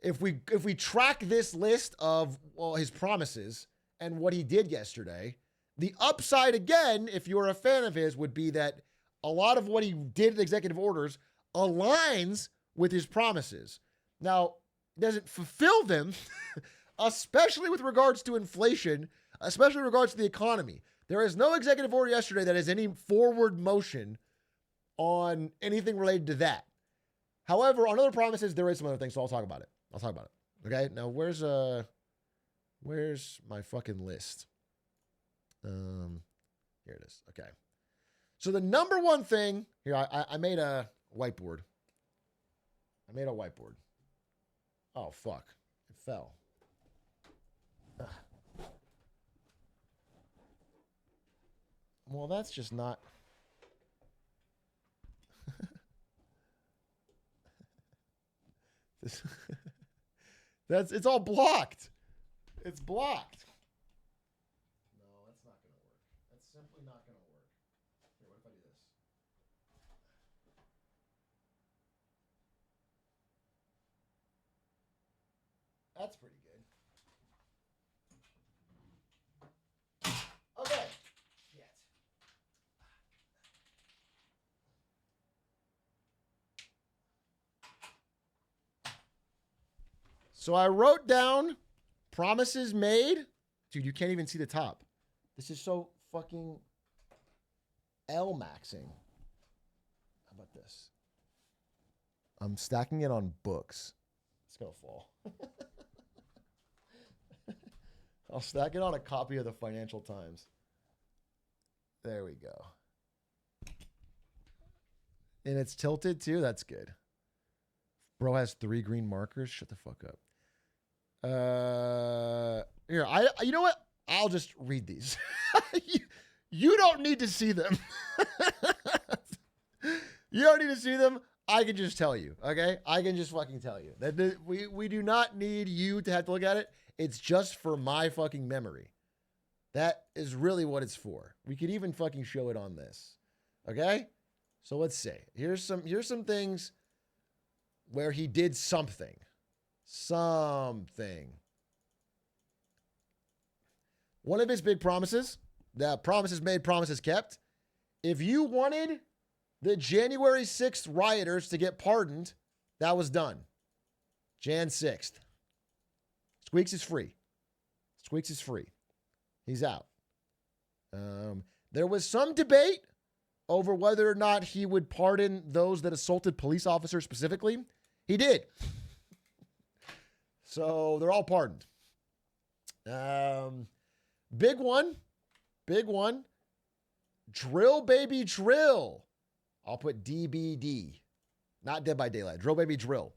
Speaker 1: if we track this list of, well, his promises and what he did yesterday, the upside, again, if you're a fan of his, would be that a lot of what he did in executive orders aligns with his promises. Now, he doesn't fulfill them, especially with regards to inflation, especially in regards to the economy. There is no executive order yesterday that has any forward motion on anything related to that. However, on other promises, there is some other things, so I'll talk about it. Okay, now where's my fucking list? Here it is. Okay. So the number one thing here, I made a whiteboard. Oh, fuck. It fell. Ugh. Well, that's just not. It's all blocked. It's blocked. No, that's not going to work. That's simply not going to work. Here, what if I do this? That's pretty good. Okay. Shit. So I wrote down promises made. Dude, you can't even see the top. This is so fucking L-maxing. How about this? I'm stacking it on books. It's going to fall. I'll stack it on a copy of the Financial Times. There we go. And it's tilted too. That's good. Bro has 3 green markers. Shut the fuck up. Here, you know what? I'll just read these. You don't need to see them. You don't need to see them. I can just tell you, okay? I can just fucking tell you that we do not need you to have to look at it. It's just for my fucking memory. That is really what it's for. We could even fucking show it on this, okay? So let's see. Here's some things where he did something. One of his big promises, that promises made, promises kept. If you wanted the January 6th rioters to get pardoned, that was done. Jan 6th. Squeaks is free. He's out. There was some debate over whether or not he would pardon those that assaulted police officers specifically. He did. So they're all pardoned. Big one. Drill baby drill. I'll put DBD. Not Dead by Daylight. Drill baby drill.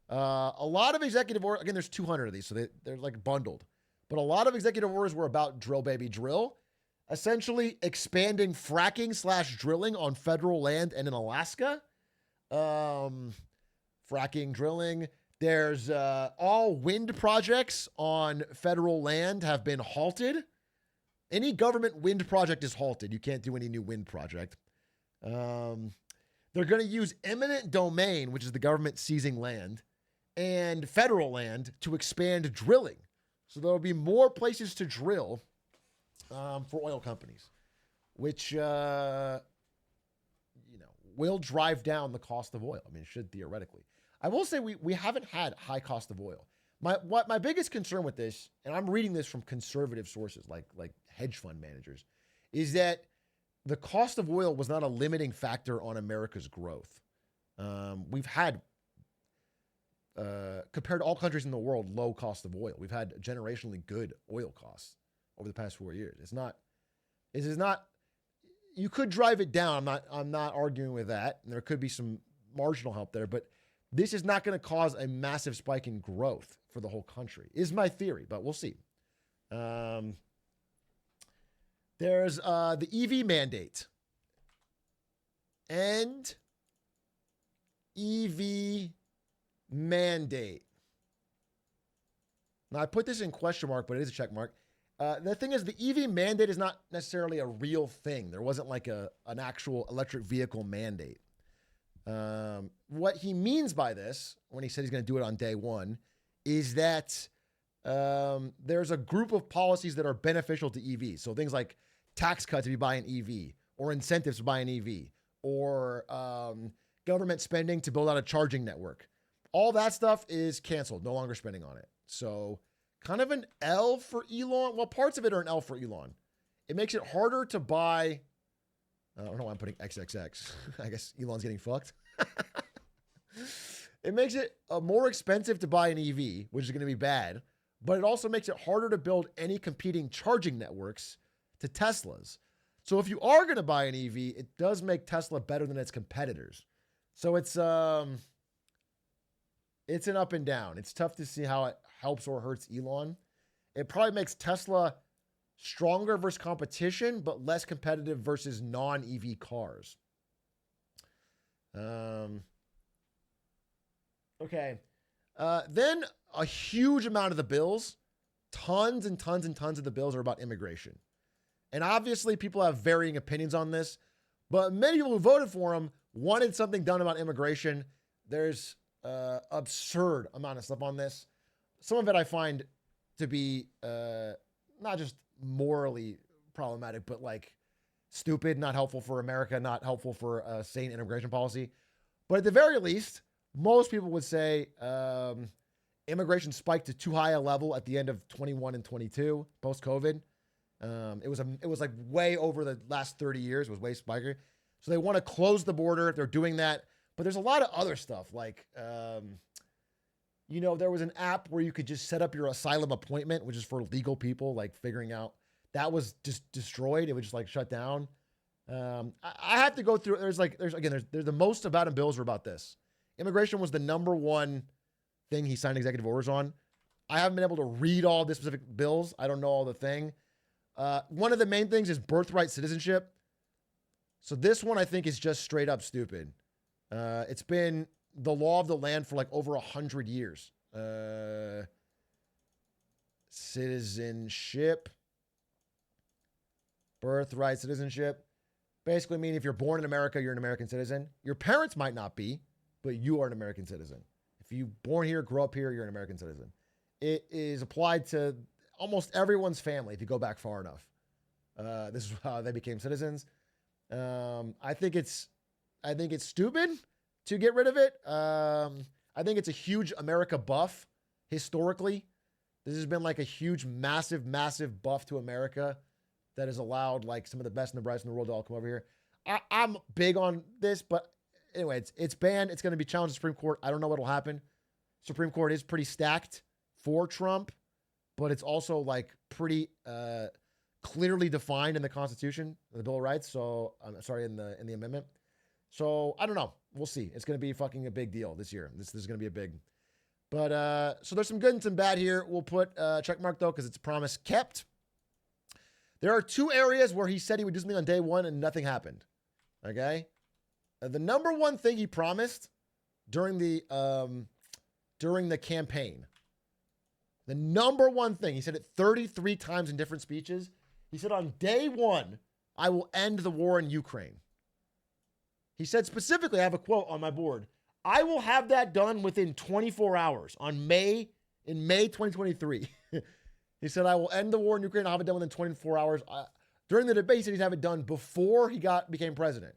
Speaker 1: A lot of executive orders, again, there's 200 of these, so they're like bundled. But a lot of executive orders were about drill baby drill. Essentially expanding fracking / drilling on federal land and in Alaska. Fracking, drilling. There's all wind projects on federal land have been halted. Any government wind project is halted. You can't do any new wind project. They're going to use eminent domain, which is the government seizing land, and federal land to expand drilling. So there will be more places to drill for oil companies, which will drive down the cost of oil. I mean, it should theoretically. I will say we haven't had high cost of oil. My biggest concern with this, and I'm reading this from conservative sources like hedge fund managers, is that the cost of oil was not a limiting factor on America's growth. We've had, compared to all countries in the world, low cost of oil. We've had generationally good oil costs over the past 4 years. This is not, you could drive it down. I'm not arguing with that. And there could be some marginal help there, but this is not going to cause a massive spike in growth for the whole country, is my theory, but we'll see. There's the EV mandate. And EV mandate. Now, I put this in question mark, but it is a check mark. The thing is, the EV mandate is not necessarily a real thing. There wasn't like an actual electric vehicle mandate. What he means by this, when he said he's going to do it on day one, is that there's a group of policies that are beneficial to EVs. So things like tax cuts if you buy an EV, or incentives to buy an EV, or government spending to build out a charging network. All that stuff is canceled, no longer spending on it. So kind of an L for Elon. Well, parts of it are an L for Elon. it makes it harder to buy. I don't know why I'm putting XXX. I guess Elon's getting fucked. It makes it more expensive to buy an EV, which is going to be bad, but it also makes it harder to build any competing charging networks to Tesla's. So if you are going to buy an EV, it does make Tesla better than its competitors. So it's an up and down. It's tough to see how it helps or hurts Elon. It probably makes Tesla stronger versus competition, but less competitive versus non-EV cars. Okay. Then a huge amount of the bills, tons and tons and tons of the bills are about immigration. And obviously people have varying opinions on this, but many people who voted for him wanted something done about immigration. There's absurd amount of stuff on this. Some of it I find to be not just morally problematic, but like stupid, not helpful for America, not helpful for a sane immigration policy. But at the very least, most people would say immigration spiked to too high a level at the end of 21 and 22 post-COVID. It was like way over the last 30 years. It was way spiker. So they want to close the border. They're doing that. But there's a lot of other stuff like, there was an app where you could just set up your asylum appointment, which is for legal people, like figuring out. That was just destroyed. It was just like shut down. I have to go through. There's the most about bills were about this. Immigration was the number one thing he signed executive orders on. I haven't been able to read all the specific bills. I don't know all the thing. One of the main things is birthright citizenship. So this one I think is just straight up stupid. It's been the law of the land for like over 100 years. Citizenship. Birthright citizenship. Basically mean if you're born in America, you're an American citizen. Your parents might not be, but you are an American citizen. If you born here, grow up here, you're an American citizen. It is applied to almost everyone's family if you go back far enough. This is how they became citizens. I think it's stupid to get rid of it. I think it's a huge America buff historically. This has been like a huge, massive, massive buff to America that has allowed like some of the best and the brightest in the world to all come over here. I'm big on this, but anyway, it's banned. It's going to be challenged to the Supreme Court. I don't know what'll happen. Supreme Court is pretty stacked for Trump, but it's also like pretty clearly defined in the Constitution, the Bill of Rights. So I'm sorry, in the amendment. So I don't know. We'll see. It's going to be fucking a big deal this year. This is going to be a big. But so there's some good and some bad here. We'll put check mark though because it's a promise kept. There are two areas where he said he would do something on day one and nothing happened. Okay. The number one thing he promised during the campaign, the number one thing, he said it 33 times in different speeches. He said on day one, I will end the war in Ukraine. He said specifically, I have a quote on my board. I will have that done within 24 hours in May 2023. He said, I will end the war in Ukraine. I'll have it done within 24 hours. During the debate, he said he'd have it done before he became president.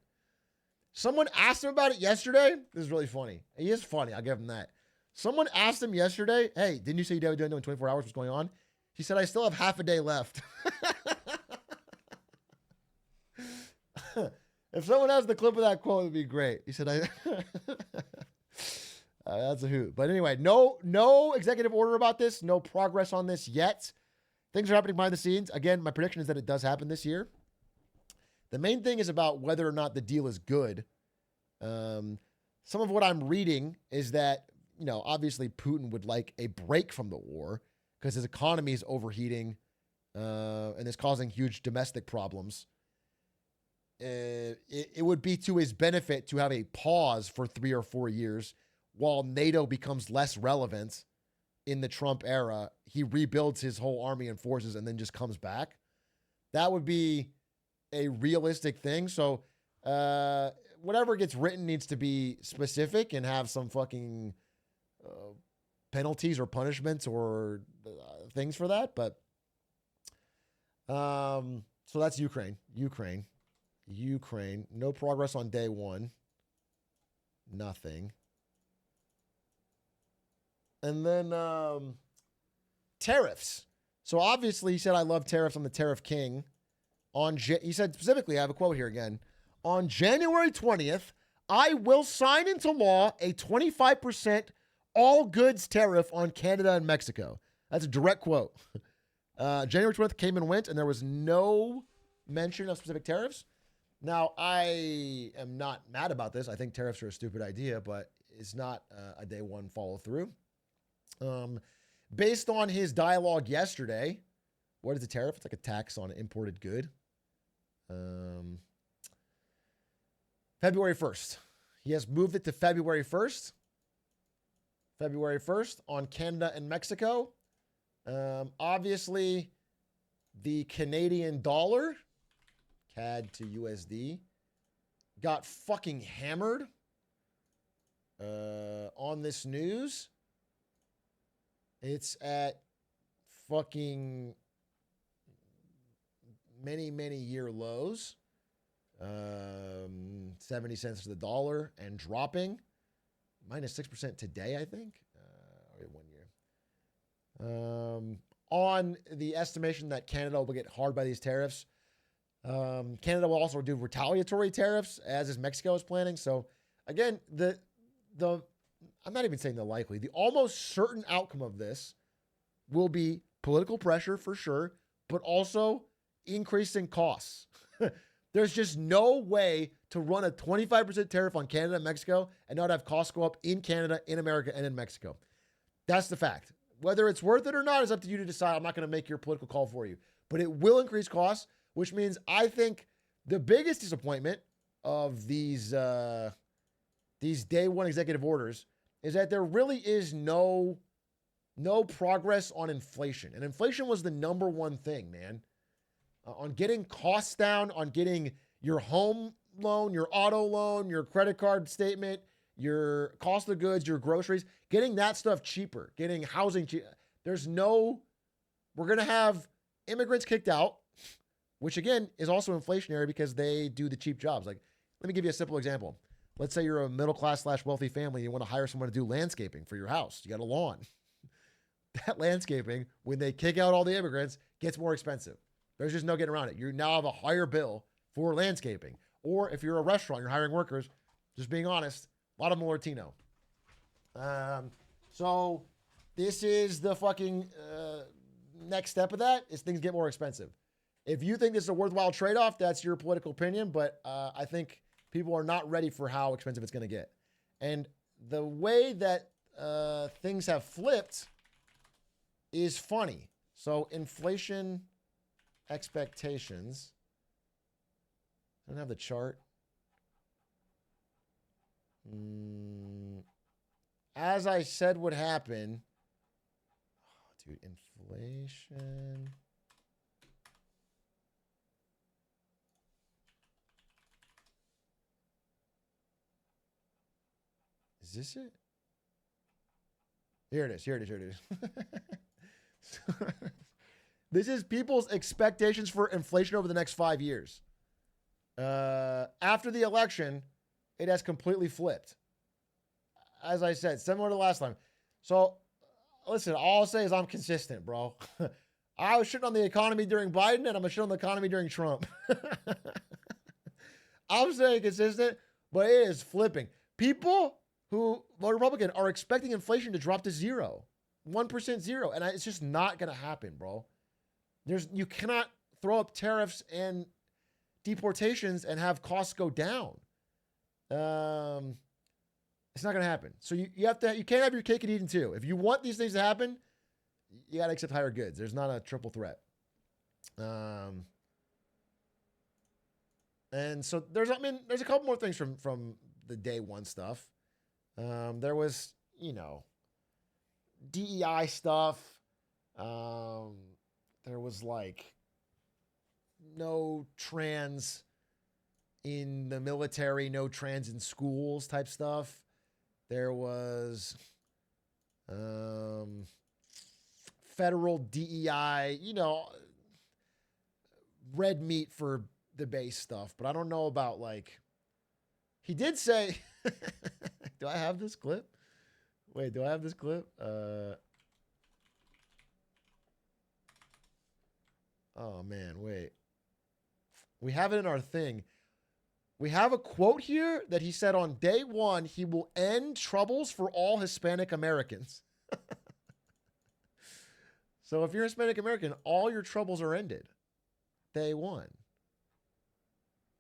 Speaker 1: Someone asked him about it yesterday. This is really funny. He is funny. I'll give him that. Someone asked him yesterday, hey, didn't you say you'd have it done in 24 hours? What's going on? He said, I still have half a day left. If someone has the clip of that quote, it would be great. He said, that's a hoot. But anyway, no executive order about this. No progress on this yet. Things are happening behind the scenes. Again, my prediction is that it does happen this year. The main thing is about whether or not the deal is good. Some of what I'm reading is that, obviously Putin would like a break from the war because his economy is overheating and is causing huge domestic problems. It would be to his benefit to have a pause for 3 or 4 years while NATO becomes less relevant in the Trump era. He rebuilds his whole army and forces and then just comes back. That would be a realistic thing. So whatever gets written needs to be specific and have some fucking penalties or punishments or things for that. But so that's Ukraine. No progress on day one. Nothing. And then tariffs. So obviously he said, I love tariffs. I'm the tariff king. He said specifically, I have a quote here again. On January 20th, I will sign into law a 25% all goods tariff on Canada and Mexico. That's a direct quote. January 20th came and went, and there was no mention of specific tariffs. Now, I am not mad about this. I think tariffs are a stupid idea, but it's not a day one follow through. Based on his dialogue yesterday, what is the tariff? It's like a tax on an imported good. February 1st. He has moved it to February 1st. February 1st on Canada and Mexico. Obviously, the Canadian dollar, CAD to USD, got fucking hammered on this news. It's at fucking many, many year lows. 70 cents to the dollar and dropping. Minus 6% today, I think. 1 year. On the estimation that Canada will get hard by these tariffs. Canada will also do retaliatory tariffs, as is Mexico is planning. So, again, I'm not even saying the likely. The almost certain outcome of this will be political pressure for sure, but also increasing costs. There's just no way to run a 25% tariff on Canada and Mexico and not have costs go up in Canada, in America, and in Mexico. That's the fact. Whether it's worth it or not is up to you to decide. I'm not going to make your political call for you. But it will increase costs, which means I think the biggest disappointment of these day one executive orders is that there really is no progress on inflation. And inflation was the number one thing, man. On getting costs down, on getting your home loan, your auto loan, your credit card statement, your cost of goods, your groceries, getting that stuff cheaper, getting housing cheaper. We're going to have immigrants kicked out, which again is also inflationary because they do the cheap jobs. Like, let me give you a simple example. Let's say you're a middle-class / wealthy family. You want to hire someone to do landscaping for your house. You got a lawn. That landscaping, when they kick out all the immigrants, gets more expensive. There's just no getting around it. You now have a higher bill for landscaping. Or if you're a restaurant, you're hiring workers, just being honest, a lot of them are Latino. So this is the fucking next step of that is things get more expensive. If you think this is a worthwhile trade-off, that's your political opinion, but I think people are not ready for how expensive it's going to get. And the way that things have flipped is funny. So inflation expectations. I don't have the chart. As I said would happen. Oh, dude, inflation. Is this it? Here it is. This is people's expectations for inflation over the next 5 years. After the election, it has completely flipped. As I said, similar to last time. So, listen, all I'll say is I'm consistent, bro. I was shitting on the economy during Biden, and I'm going to shit on the economy during Trump. I'm saying consistent, but it is flipping. People who vote Republican are expecting inflation to drop to 0. 1% zero. And it's just not going to happen, bro. You cannot throw up tariffs and deportations and have costs go down. It's not going to happen. So you can't have your cake and eat it too. If you want these things to happen, you got to accept higher goods. There's not a triple threat. And so there's a couple more things from the day one stuff. There was, DEI stuff. There was like no trans in the military, no trans in schools type stuff. There was federal DEI, red meat for the base stuff. But I don't know about he did say, do I have this clip? Wait, do I have this clip? Oh man, wait. We have it in our thing. We have a quote here that he said on day one, he will end troubles for all Hispanic Americans. So if you're Hispanic American, all your troubles are ended. Day one.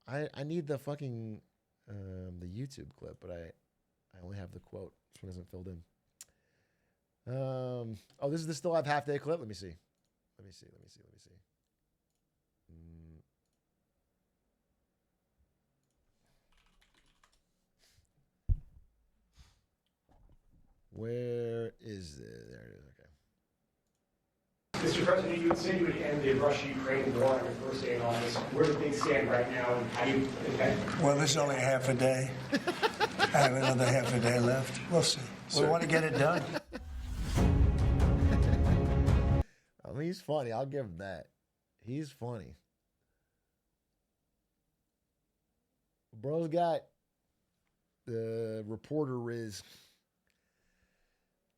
Speaker 1: I need the fucking the YouTube clip, but I only have the quote. This one isn't filled in. Oh, this is the still have half day clip. Let me see. Where is it? There it is. Okay.
Speaker 6: Mr. President, you would say you would end the Russia-Ukraine war on your first day in office. Where do things stand right now, and how do you intend?
Speaker 5: Well, there's only half a day. I have another half a day left. We'll see. We want to get it done.
Speaker 1: I mean, he's funny. I'll give him that. He's funny. Bro's got the reporter is.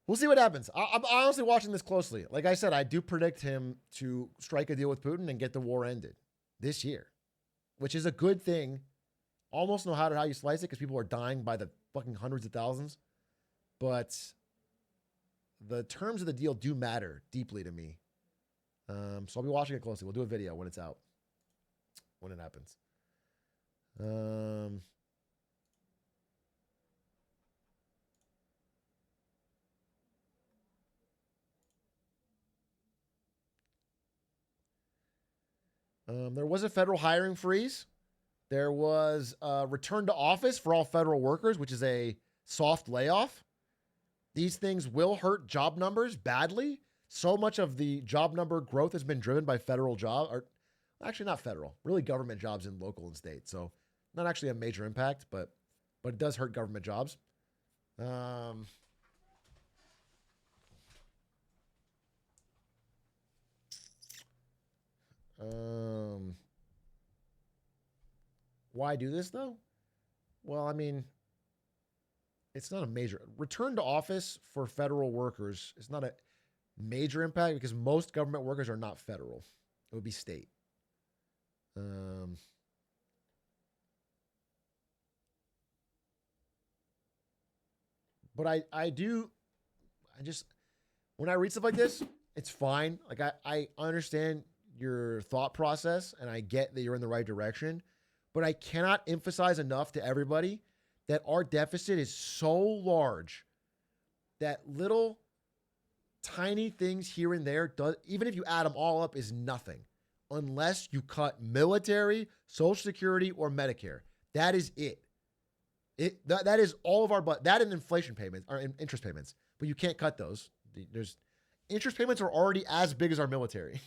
Speaker 1: We'll see what happens. I'm honestly watching this closely. Like I said, I do predict him to strike a deal with Putin and get the war ended this year, which is a good thing. Almost no matter how you slice it, because people are dying by the fucking hundreds of thousands. But the terms of the deal do matter deeply to me. So I'll be watching it closely. We'll do a video when it's out, when it happens. There was a federal hiring freeze. There was a return to office for all federal workers, which is a soft layoff. These things will hurt job numbers badly. So much of the job number growth has been driven by federal job, or actually not federal, really government jobs in local and state. So not actually a major impact, but it does hurt government jobs. Why do this though? Well, I mean, it's not a major return to office for federal workers. It's not a major impact because most government workers are not federal. It would be state. But I just, when I read stuff like this, it's fine. Like I understand your thought process and I get that you're in the right direction, but I cannot emphasize enough to everybody that our deficit is so large that little tiny things here and there, even if you add them all up, is nothing unless you cut military, Social Security, or Medicare. That is it. That is all of our, but that and inflation payments or interest payments, but you can't cut those. There's interest payments are already as big as our military.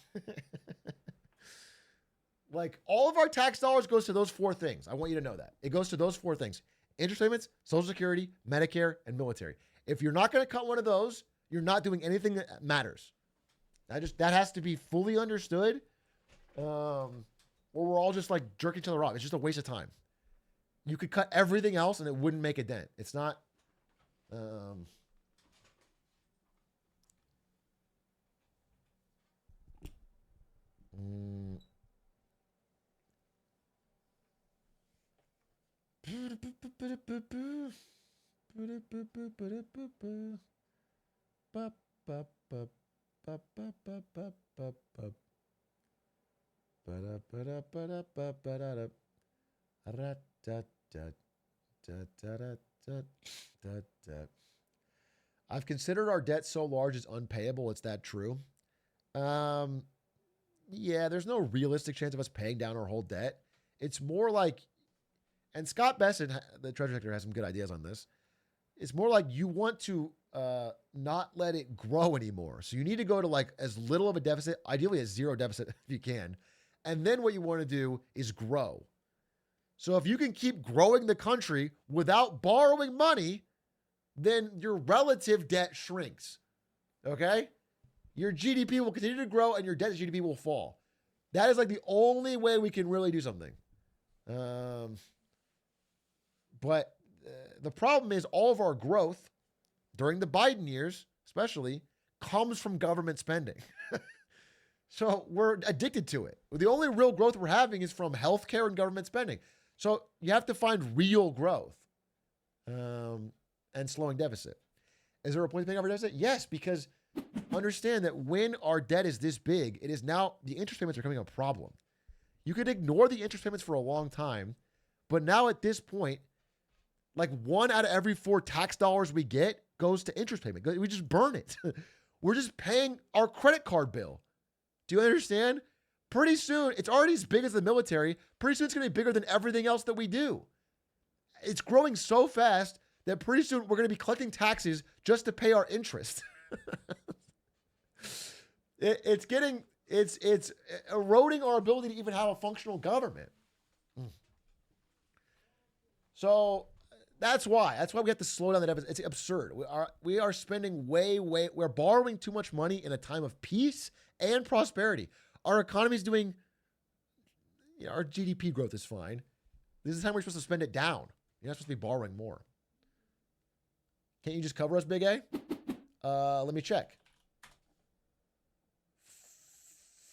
Speaker 1: Like all of our tax dollars goes to those four things. I want you to know that. It goes to those four things: interest payments, Social Security, Medicare, and military. If you're not going to cut one of those, you're not doing anything that matters. That has to be fully understood. Or we're all just like jerking each other off. It's just a waste of time. You could cut everything else and it wouldn't make a dent. It's not. I've considered our debt so large it's unpayable. It's that true? Yeah, there's no realistic chance of us paying down our whole debt. It's more like, and Scott Bessent, the Treasury Secretary, has some good ideas on this. It's more like you want to not let it grow anymore. So you need to go to like as little of a deficit, ideally a zero deficit if you can. And then what you want to do is grow. So if you can keep growing the country without borrowing money, then your relative debt shrinks. Okay? Your GDP will continue to grow and your debt to GDP will fall. That is like the only way we can really do something. But the problem is all of our growth during the Biden years, especially, comes from government spending. So we're addicted to it. The only real growth we're having is from healthcare and government spending. So you have to find real growth and slowing deficit. Is there a point to paying off our deficit? Yes, because understand that when our debt is this big, it is now the interest payments are becoming a problem. You could ignore the interest payments for a long time, but now at this point, like 1 out of every 4 tax dollars we get goes to interest payment. We just burn it. We're just paying our credit card bill. Do you understand? Pretty soon, it's already as big as the military. Pretty soon, it's going to be bigger than everything else that we do. It's growing so fast that pretty soon we're going to be collecting taxes just to pay our interest. It's eroding our ability to even have a functional government. So that's why we have to slow down the deficit. It's absurd. We are spending we're borrowing too much money in a time of peace and prosperity. Our economy is doing, our GDP growth is fine. This is the time we're supposed to spend it down. You're not supposed to be borrowing more. Can't you just cover us, Big A? Let me check.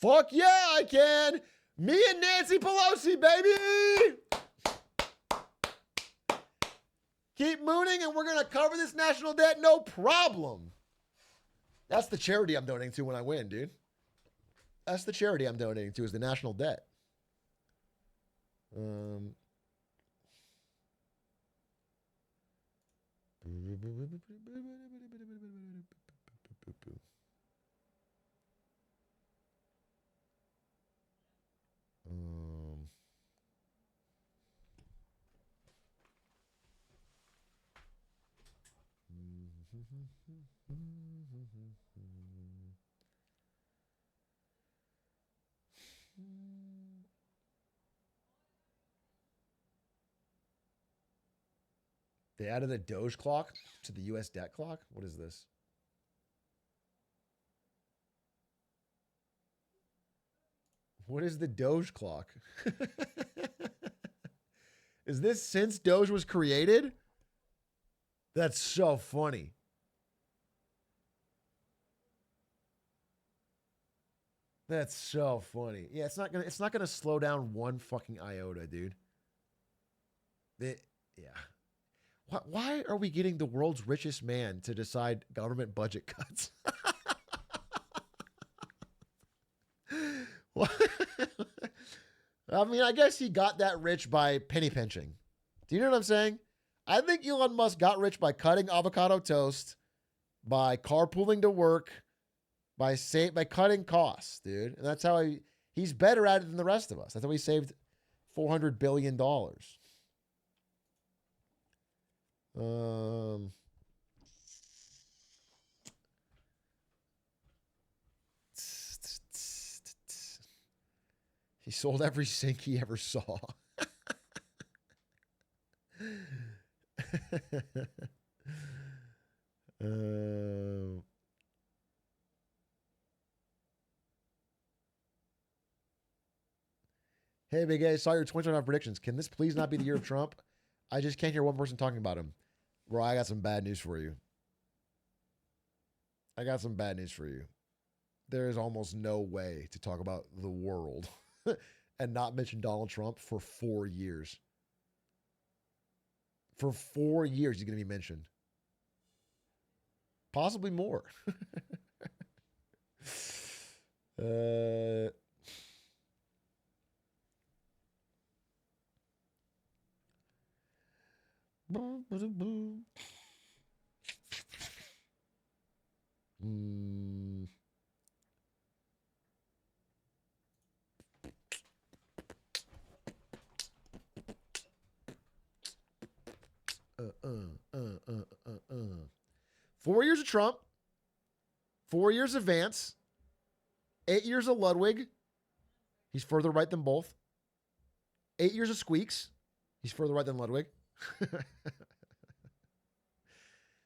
Speaker 1: Fuck yeah, I can. Me and Nancy Pelosi, baby. Keep mooning and we're going to cover this national debt, no problem. That's the charity I'm donating to when I win, dude. That's the charity I'm donating to, is the national debt. They added a DOGE clock to the U.S. debt clock? What is this? What is the DOGE clock? Is this since DOGE was created? That's so funny. That's so funny. Yeah, it's not gonna slow down one fucking iota, dude. Yeah. Why are we getting the world's richest man to decide government budget cuts? I mean, I guess he got that rich by penny pinching. Do you know what I'm saying? I think Elon Musk got rich by cutting avocado toast, by carpooling to work, by cutting costs, dude. And that's how he's better at it than the rest of us. That's how he saved $400 billion. He sold every sink he ever saw. Hey, Big A, saw your 2025 predictions. Can this please not be the year of Trump? I just can't hear one person talking about him. Bro, I got some bad news for you. There is almost no way to talk about the world and not mention Donald Trump for 4 years. For 4 years, he's going to be mentioned. Possibly more. Four years of Trump, 4 years of Vance, 8 years of Ludwig. He's further right than both. 8 years of Squeaks. He's further right than Ludwig.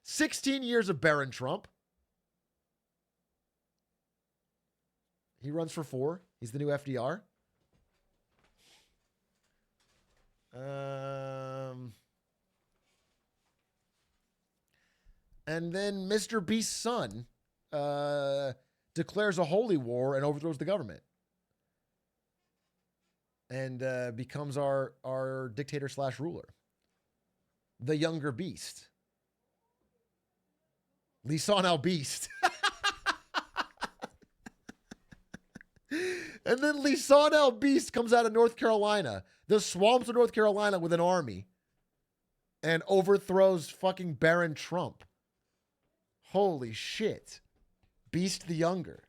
Speaker 1: 16 years of Barron Trump. He runs for 4. He's the new FDR. And then Mr. Beast's son, declares a holy war and overthrows the government and becomes our dictator / ruler. The younger beast. Lisan al Beast. And then Lisan al Beast comes out of North Carolina, the swamps of North Carolina, with an army and overthrows fucking Baron Trump. Holy shit. Beast the Younger.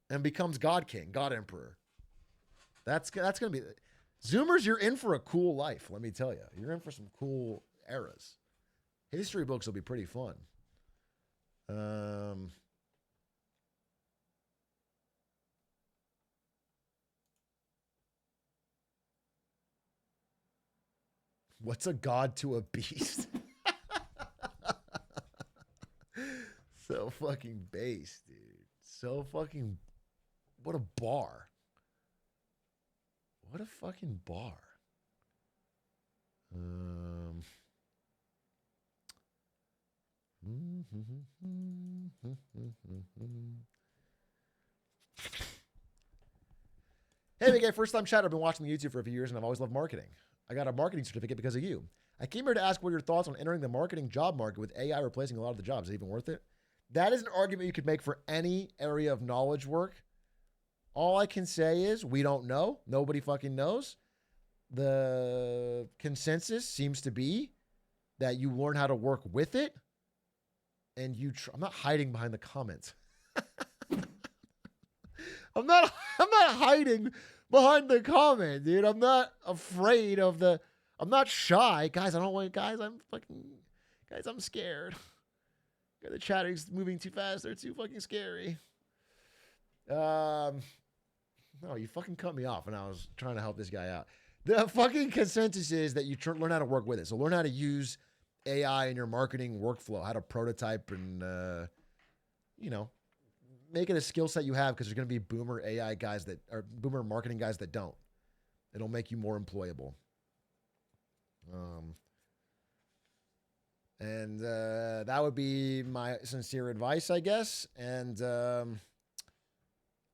Speaker 1: And becomes God King, God Emperor. That's going to be... Zoomers, you're in for a cool life, let me tell you. You're in for some cool eras. History books will be pretty fun. What's a god to a beast? So fucking base, dude. So fucking... What a bar. What a fucking bar. Hey, big guy, first time chat. I've been watching the YouTube for a few years and I've always loved marketing. I got a marketing certificate because of you. I came here to ask what are your thoughts on entering the marketing job market with AI replacing a lot of the jobs. Is it even worth it? That is an argument you could make for any area of knowledge work. All I can say is we don't know. Nobody fucking knows. The consensus seems to be that you learn how to work with it and you I'm not hiding behind the comments. I'm not hiding behind the comment, dude. I'm not afraid of I'm not shy. Guys, I don't want guys, I'm scared. The chatter's moving too fast. They're too fucking scary. No, you fucking cut me off when I was trying to help this guy out. The fucking consensus is that you learn how to work with it. So learn how to use AI in your marketing workflow, how to prototype and, make it a skill set you have because there's going to be boomer AI guys boomer marketing guys that don't. It'll make you more employable. And that would be my sincere advice, I guess. And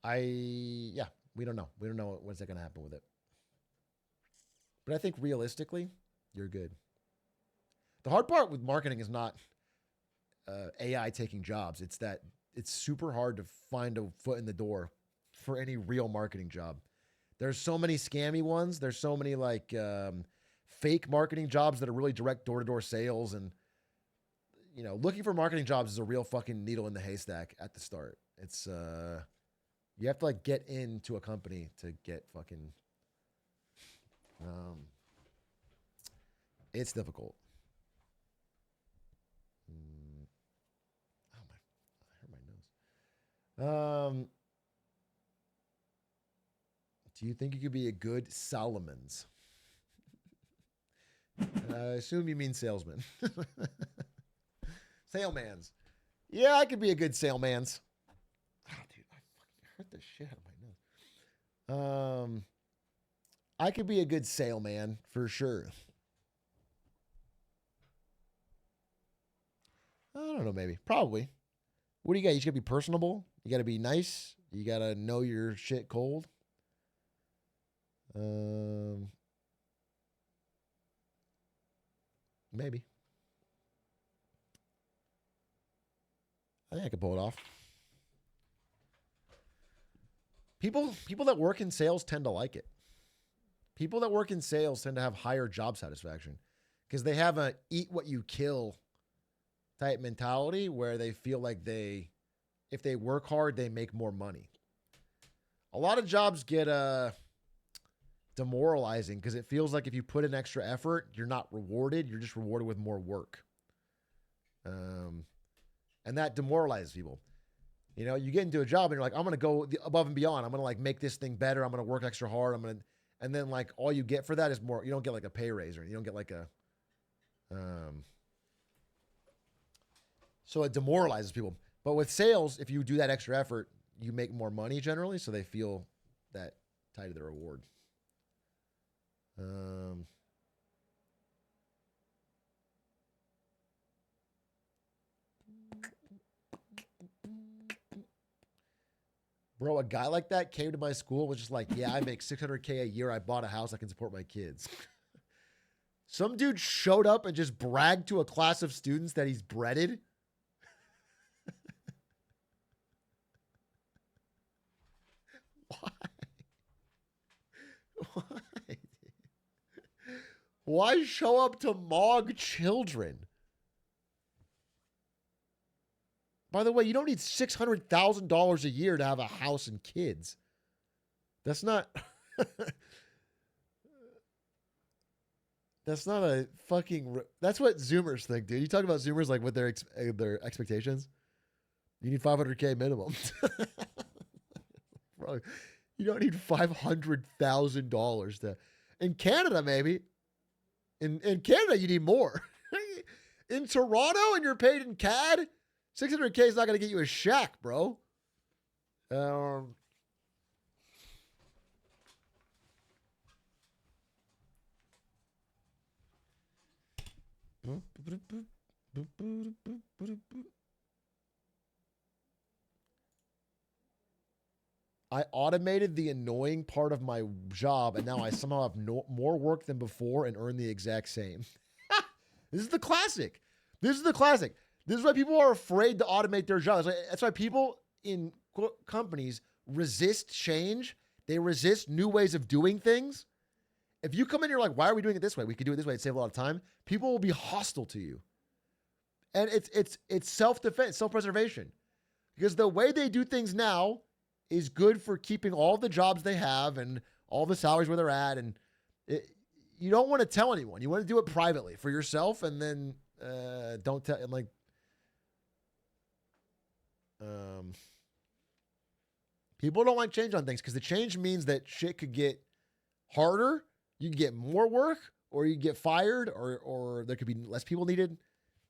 Speaker 1: we don't know. We don't know what's going to happen with it. But I think realistically, you're good. The hard part with marketing is not AI taking jobs. It's that it's super hard to find a foot in the door for any real marketing job. There's so many scammy ones. There's so many fake marketing jobs that are really direct door-to-door sales. And, looking for marketing jobs is a real fucking needle in the haystack at the start. It's, you have to get into a company to get fucking, it's difficult. I hurt my nose. Do you think you could be a good Solomons? I assume you mean salesman. Salemans. Yeah, I could be a good salemans. Oh, dude, I fucking hurt the shit out of my nose. I could be a good saleman for sure. I don't know, maybe. Probably. What do you got? You just got to be personable. You got to be nice. You got to know your shit cold. Maybe. I think I could pull it off. People that work in sales tend to like it. People that work in sales tend to have higher job satisfaction because they have a eat what you kill type mentality where they feel like if they work hard, they make more money. A lot of jobs get demoralizing because it feels like if you put in extra effort, you're not rewarded. You're just rewarded with more work. And that demoralizes people. You get into a job and you're like, I'm going to go above and beyond. I'm going to make this thing better. I'm going to work extra hard. And then all you get for that is more. You don't get a pay raise or you don't get so it demoralizes people. But with sales, if you do that extra effort, you make more money generally. So they feel that tied to the reward. Bro, a guy like that came to my school and was just like, yeah, I make $600K a year. I bought a house. I can support my kids. Some dude showed up and just bragged to a class of students that he's breaded. Why? Why? Why show up to mog children? By the way, you don't need $600,000 a year to have a house and kids. That's not... That's not a fucking... That's what Zoomers think, dude. You talk about Zoomers like with their expectations. You need $500K minimum. Bro, you don't need $500,000 to... In Canada, maybe. In Canada, you need more. In Toronto, and you're paid in CAD, $600K is not going to get you a shack, bro. I automated the annoying part of my job, and now I somehow have more work than before and earn the exact same. This is the classic. This is the classic. This is why people are afraid to automate their jobs. That's why people in companies resist change. They resist new ways of doing things. If you come in and you're like, why are we doing it this way? We could do it this way. It'd save a lot of time. People will be hostile to you. And it's self-defense, self-preservation. Because the way they do things now is good for keeping all the jobs they have and all the salaries where they're at. And you don't want to tell anyone. You want to do it privately for yourself, and then don't tell. And people don't like change on things because the change means that shit could get harder. You can get more work, or you get fired, or there could be less people needed.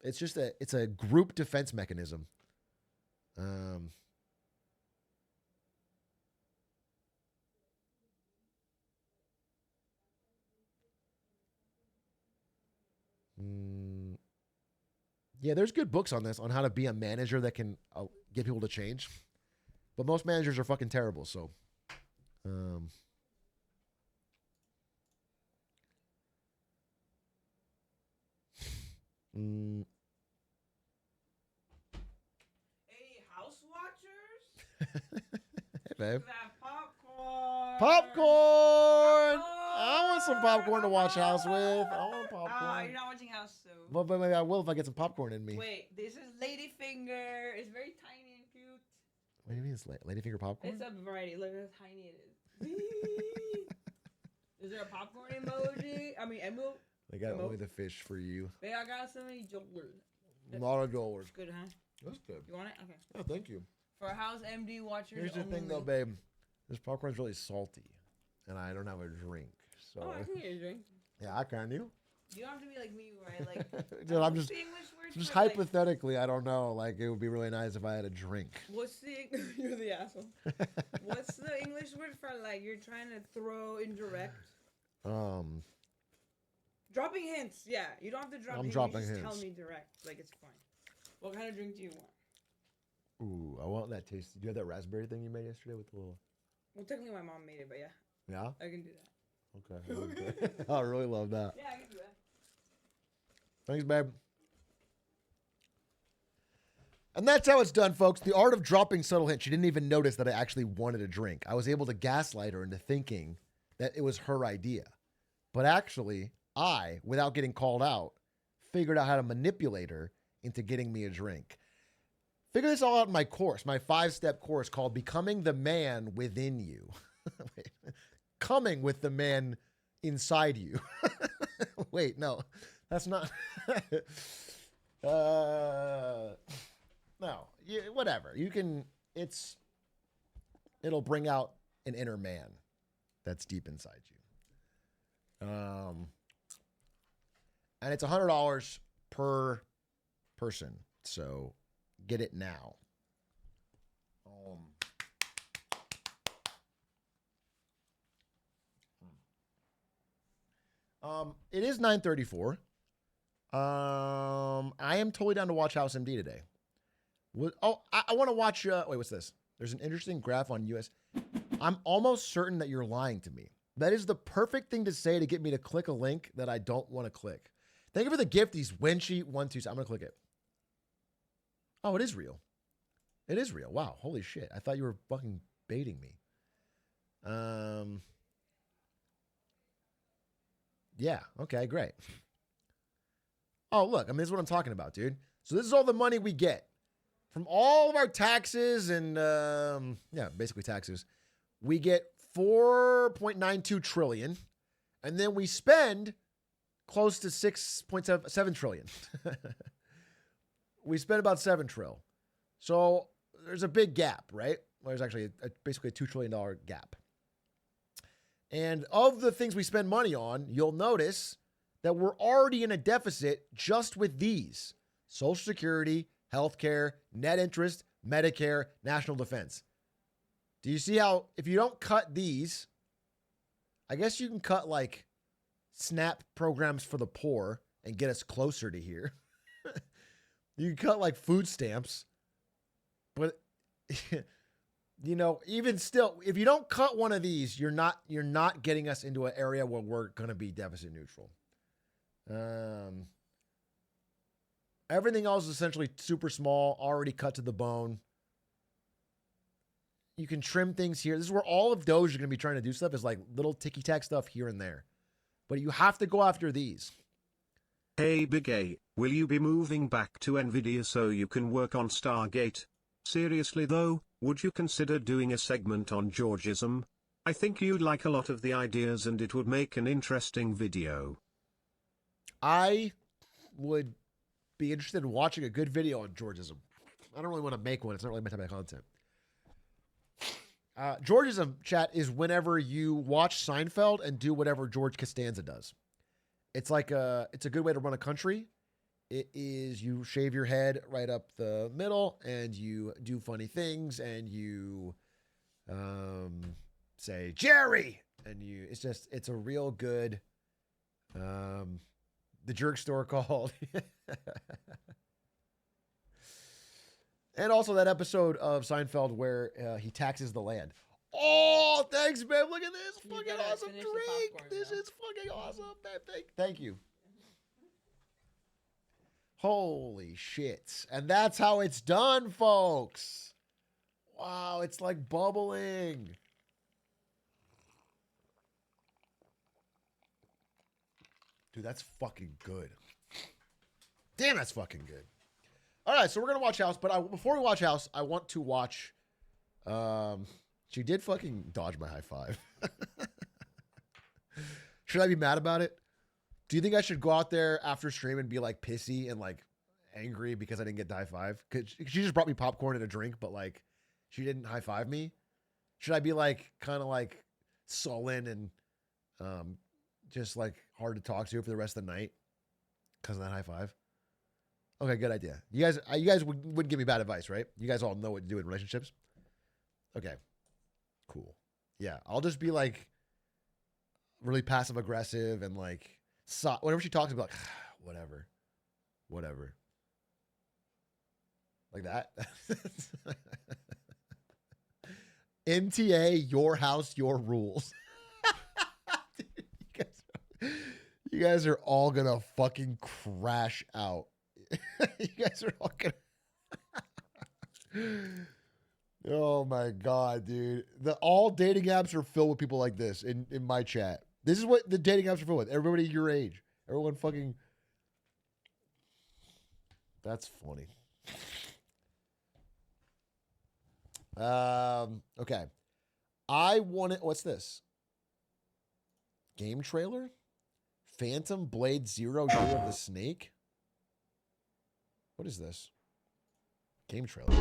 Speaker 1: It's just it's a group defense mechanism. Yeah, there's good books on this, on how to be a manager that can get people to change. But most managers are fucking terrible, so.
Speaker 12: Hey, house watchers.
Speaker 1: Hey, babe.
Speaker 12: Have popcorn.
Speaker 1: Popcorn! I want some popcorn to watch House with. I want popcorn.
Speaker 12: You're not watching House, so.
Speaker 1: Well, but maybe I will if I get some popcorn in me.
Speaker 12: Wait, this is Ladyfinger. It's very tiny and cute.
Speaker 1: What do you mean it's Ladyfinger popcorn?
Speaker 12: It's a variety. Look how tiny it is. Is there a popcorn emoji? I mean, emoji.
Speaker 1: They got only the fish for you.
Speaker 12: Hey, I got so many dollars.
Speaker 1: A lot of dollars.
Speaker 12: Good, huh?
Speaker 1: That's good.
Speaker 12: You want it? Okay.
Speaker 1: Oh, thank you.
Speaker 12: For House MD watchers.
Speaker 1: Here's the thing, though, babe. This popcorn's really salty, and I don't have a drink. So.
Speaker 12: Oh, I can get a drink.
Speaker 1: Yeah, I can. You?
Speaker 12: You don't have to be like me, where I like.
Speaker 1: Dude, I'm just hypothetically. I don't know. Like, it would be really nice if I had a drink.
Speaker 12: What's the? You're the asshole. What's the English word for like you're trying to throw indirect? Dropping hints. Yeah, you don't have to drop.
Speaker 1: I'm
Speaker 12: hints.
Speaker 1: dropping
Speaker 12: you just
Speaker 1: hints.
Speaker 12: Tell me direct. Like it's fine. What kind of drink do you want?
Speaker 1: Ooh, I want that taste. Do you have that raspberry thing you made yesterday with the little?
Speaker 12: Well, technically my mom made it, but yeah.
Speaker 1: Yeah.
Speaker 12: I can do that.
Speaker 1: Okay. I really love that.
Speaker 12: Yeah, I can do that.
Speaker 1: Thanks, babe. And that's how it's done, folks. The art of dropping subtle hints. She didn't even notice that I actually wanted a drink. I was able to gaslight her into thinking that it was her idea. But actually, I, without getting called out, figured out how to manipulate her into getting me a drink. Figure this all out in my course, my 5-step course called Becoming the Man Within You. Wait, coming with the man inside you. Wait, no, that's not. No, whatever. You can, it'll bring out an inner man that's deep inside you. And it's $100 per person. So get it now. It is 9:34. I am totally down to watch House MD today. I want to watch. Wait, what's this? There's an interesting graph on US. I'm almost certain that you're lying to me. That is the perfect thing to say to get me to click a link that I don't want to click. Thank you for the gift, these Wenchi 1, 2. I'm going to click it. Oh, it is real. It is real. Wow. Holy shit. I thought you were fucking baiting me. Yeah. Okay, great. Oh, look. I mean, this is what I'm talking about, dude. So this is all the money we get from all of our taxes and, yeah, basically taxes. We get 4.92 trillion, and then we spend close to 6.7 trillion. We spend about 7 trill. So there's a big gap, right? Well, there's actually basically a $2 trillion gap. And of the things we spend money on, you'll notice that we're already in a deficit just with these: Social Security, healthcare, net interest, Medicare, national defense. Do you see how if you don't cut these, I guess you can cut like SNAP programs for the poor and get us closer to here. You can cut like food stamps, but you know, even still, if you don't cut one of these, you're not getting us into an area where we're going to be deficit neutral. Everything else is essentially super small, already cut to the bone. You can trim things here. This is where all of DOGE is going to be trying to do stuff, is like little ticky-tack stuff here and there. But you have to go after these.
Speaker 11: Hey Big A, will you be moving back to Nvidia so you can work on Stargate? Seriously though, would you consider doing a segment on Georgism? I think you'd like a lot of the ideas and it would make an interesting video.
Speaker 1: I would be interested in watching a good video on Georgism. I don't really want to make one. It's not really my type of content. Georgism, chat, is whenever you watch Seinfeld and do whatever George Costanza does. It's like it's a good way to run a country. It is, you shave your head right up the middle and you do funny things and you say Jerry, and it's a real good the jerk store called. And also that episode of Seinfeld where he taxes the land. Oh, thanks, man. Look at this fucking awesome drink. This is fucking awesome, man. Thank you. Holy shit. And that's how it's done, folks. Wow, it's like bubbling. Dude, that's fucking good. Damn, that's fucking good. All right, so we're going to watch House, but before we watch House, I want to watch... she did fucking dodge my high five. Should I be mad about it? Do you think I should go out there after stream and be like pissy and like angry because I didn't get the high five? Cause she just brought me popcorn and a drink, but like she didn't high five me. Should I be like kind of like sullen and just like hard to talk to for the rest of the night because of that high five? Okay, good idea. You guys wouldn't give me bad advice, right? You guys all know what to do in relationships. Okay, cool. Yeah, I'll just be like really passive aggressive and like whenever she talks about like, whatever, like that. MTA, your house, your rules. Dude, you guys are all gonna fucking crash out. You guys are all gonna. Oh my god, dude! All dating apps are filled with people like this. In my chat, this is what the dating apps are filled with. Everybody your age, everyone fucking. That's funny. Okay, I want it. What's this? Game trailer? Phantom Blade Zero Year of the Snake. What is this? Game trailer.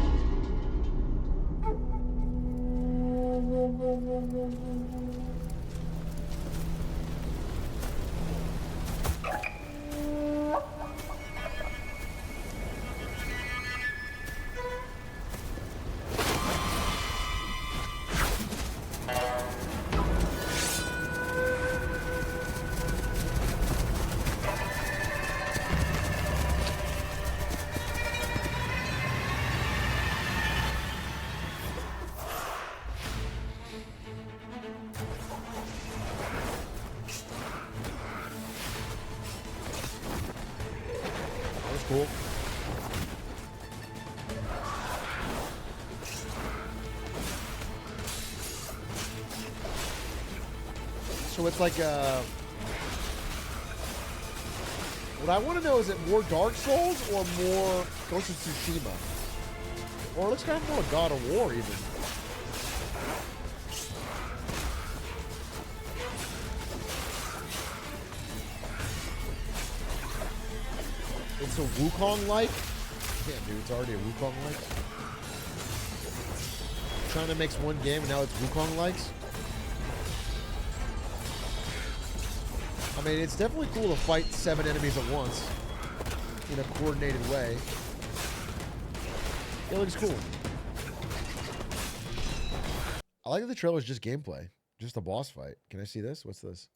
Speaker 1: cool. So it's like what I want to know is it more Dark Souls or more Ghost of Tsushima? Or let's kind of more God of War even. It's a Wukong-like? Damn, dude, it's already a Wukong-like. China makes one game and now it's Wukong-likes. I mean, it's definitely cool to fight 7 enemies at once in a coordinated way. It looks cool. I like that the trailer's just gameplay. Just a boss fight. Can I see this? What's this?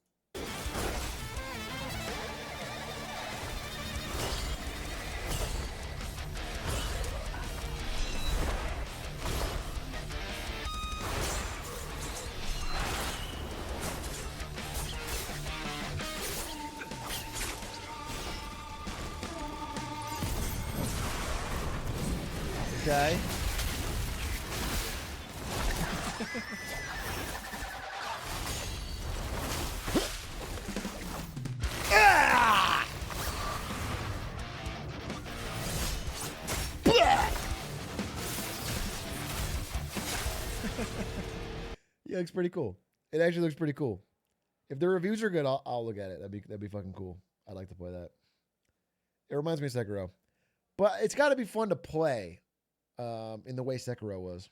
Speaker 1: Okay. Ah! Yeah, it looks pretty cool. It actually looks pretty cool. If the reviews are good, I'll look at it. That'd be fucking cool. I'd like to play that. It reminds me of Sekiro. But it's got to be fun to play in the way Sekiro was.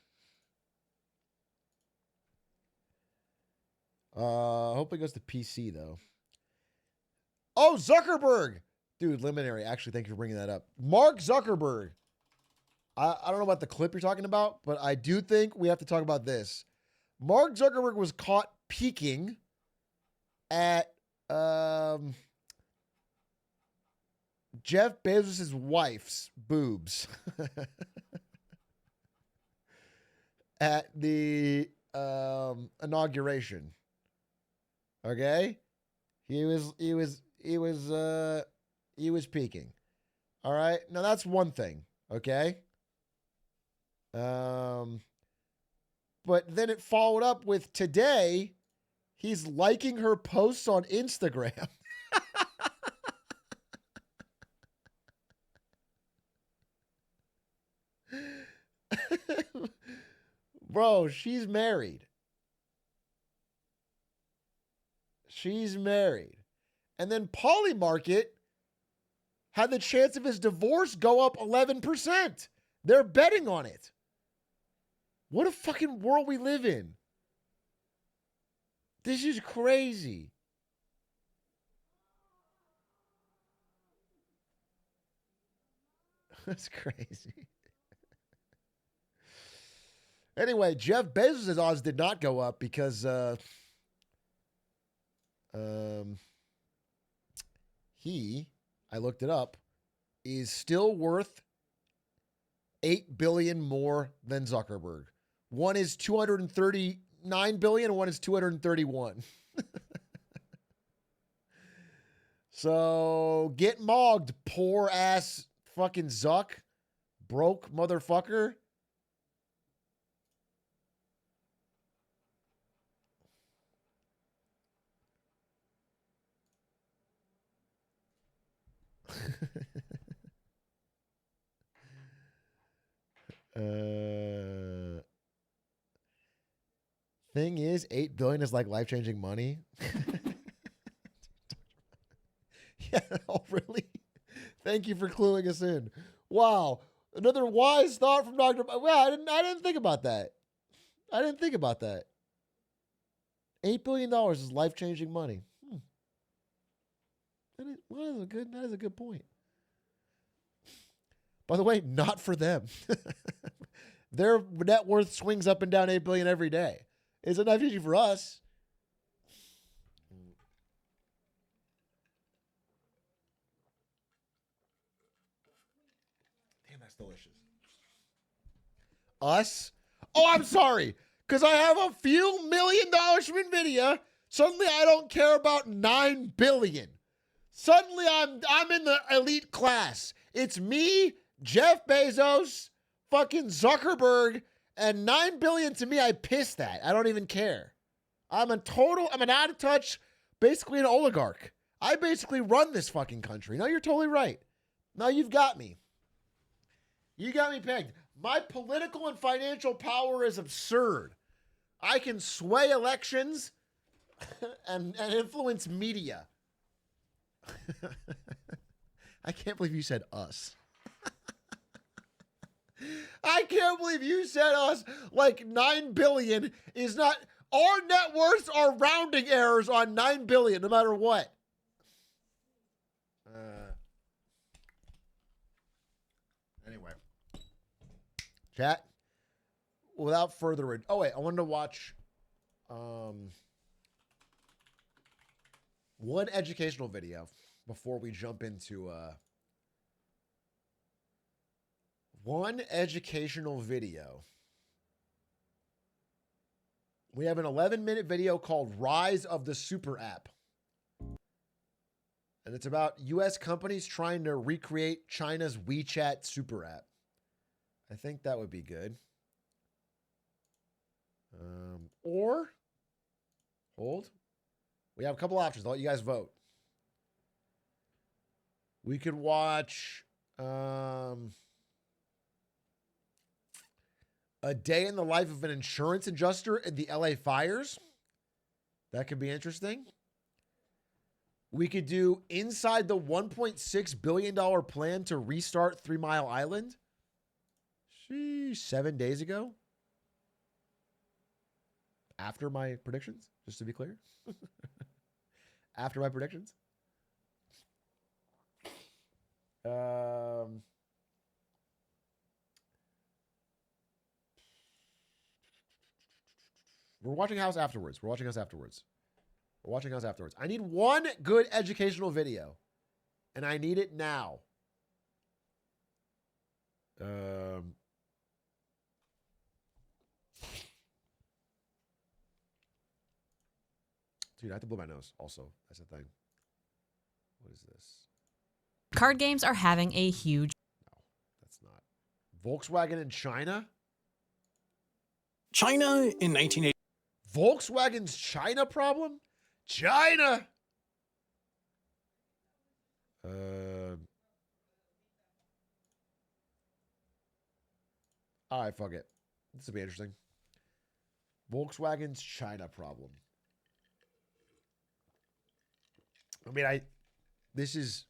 Speaker 1: Hopefully it goes to PC, though. Oh, Zuckerberg! Dude, Luminary, actually, thank you for bringing that up. Mark Zuckerberg. I don't know about the clip you're talking about, but I do think we have to talk about this. Mark Zuckerberg was caught peeking at Jeff Bezos' wife's boobs at the inauguration. Okay? He was peeking. All right? Now that's one thing, okay? But then it followed up with today he's liking her posts on Instagram. Bro, she's married. She's married. And then Polymarket had the chance of his divorce go up 11%. They're betting on it. What a fucking world we live in. This is crazy. That's crazy. Anyway, Jeff Bezos' odds did not go up because he, I looked it up, is still worth $8 billion more than Zuckerberg. One is 239 billion and one is 231. So get mogged, poor ass fucking Zuck, broke motherfucker. Thing is, 8 billion is like life-changing money. Yeah, oh, really? Thank you for cluing us in. Wow. Another wise thought from Dr. Well, I didn't think about that. I didn't think about that. $8 billion is life-changing money. That is a good point. By the way, not for them. Their net worth swings up and down 8 billion every day. It's a life-changing for us. Damn, that's delicious. Us? Oh, I'm sorry. Because I have a few $1 million from NVIDIA. Suddenly I don't care about 9 billion. Suddenly I'm in the elite class. It's me, Jeff Bezos, fucking Zuckerberg, and $9 billion to me. I piss that. I don't even care. I'm an out of touch, basically an oligarch. I basically run this fucking country. No, you're totally right. No, you've got me. You got me pegged. My political and financial power is absurd. I can sway elections and influence media. I can't believe you said us. I can't believe you said us like 9 billion is not. Our net worths are rounding errors on 9 billion, no matter what. Anyway. Chat. Without further ado. Oh, wait. I wanted to watch one educational video before we jump into one educational video. We have an 11-minute video called Rise of the Super App. And it's about U.S. companies trying to recreate China's WeChat Super App. I think that would be good. Or, hold. We have a couple options. I'll let you guys vote. We could watch A Day in the Life of an Insurance Adjuster in the LA Fires. That could be interesting. We could do Inside the $1.6 billion plan to restart 3 Mile Island. 7 days ago. After my predictions, just to be clear. After my predictions. We're watching House afterwards. I need one good educational video. And I need it now. Dude, I have to blow my nose also. That's the thing. What is this?
Speaker 13: Card games are having a huge...
Speaker 1: No, that's not. Volkswagen in China?
Speaker 14: China in 1980.
Speaker 1: Volkswagen's China problem? China! All right, fuck it. This will be interesting. Volkswagen's China problem. I mean, this is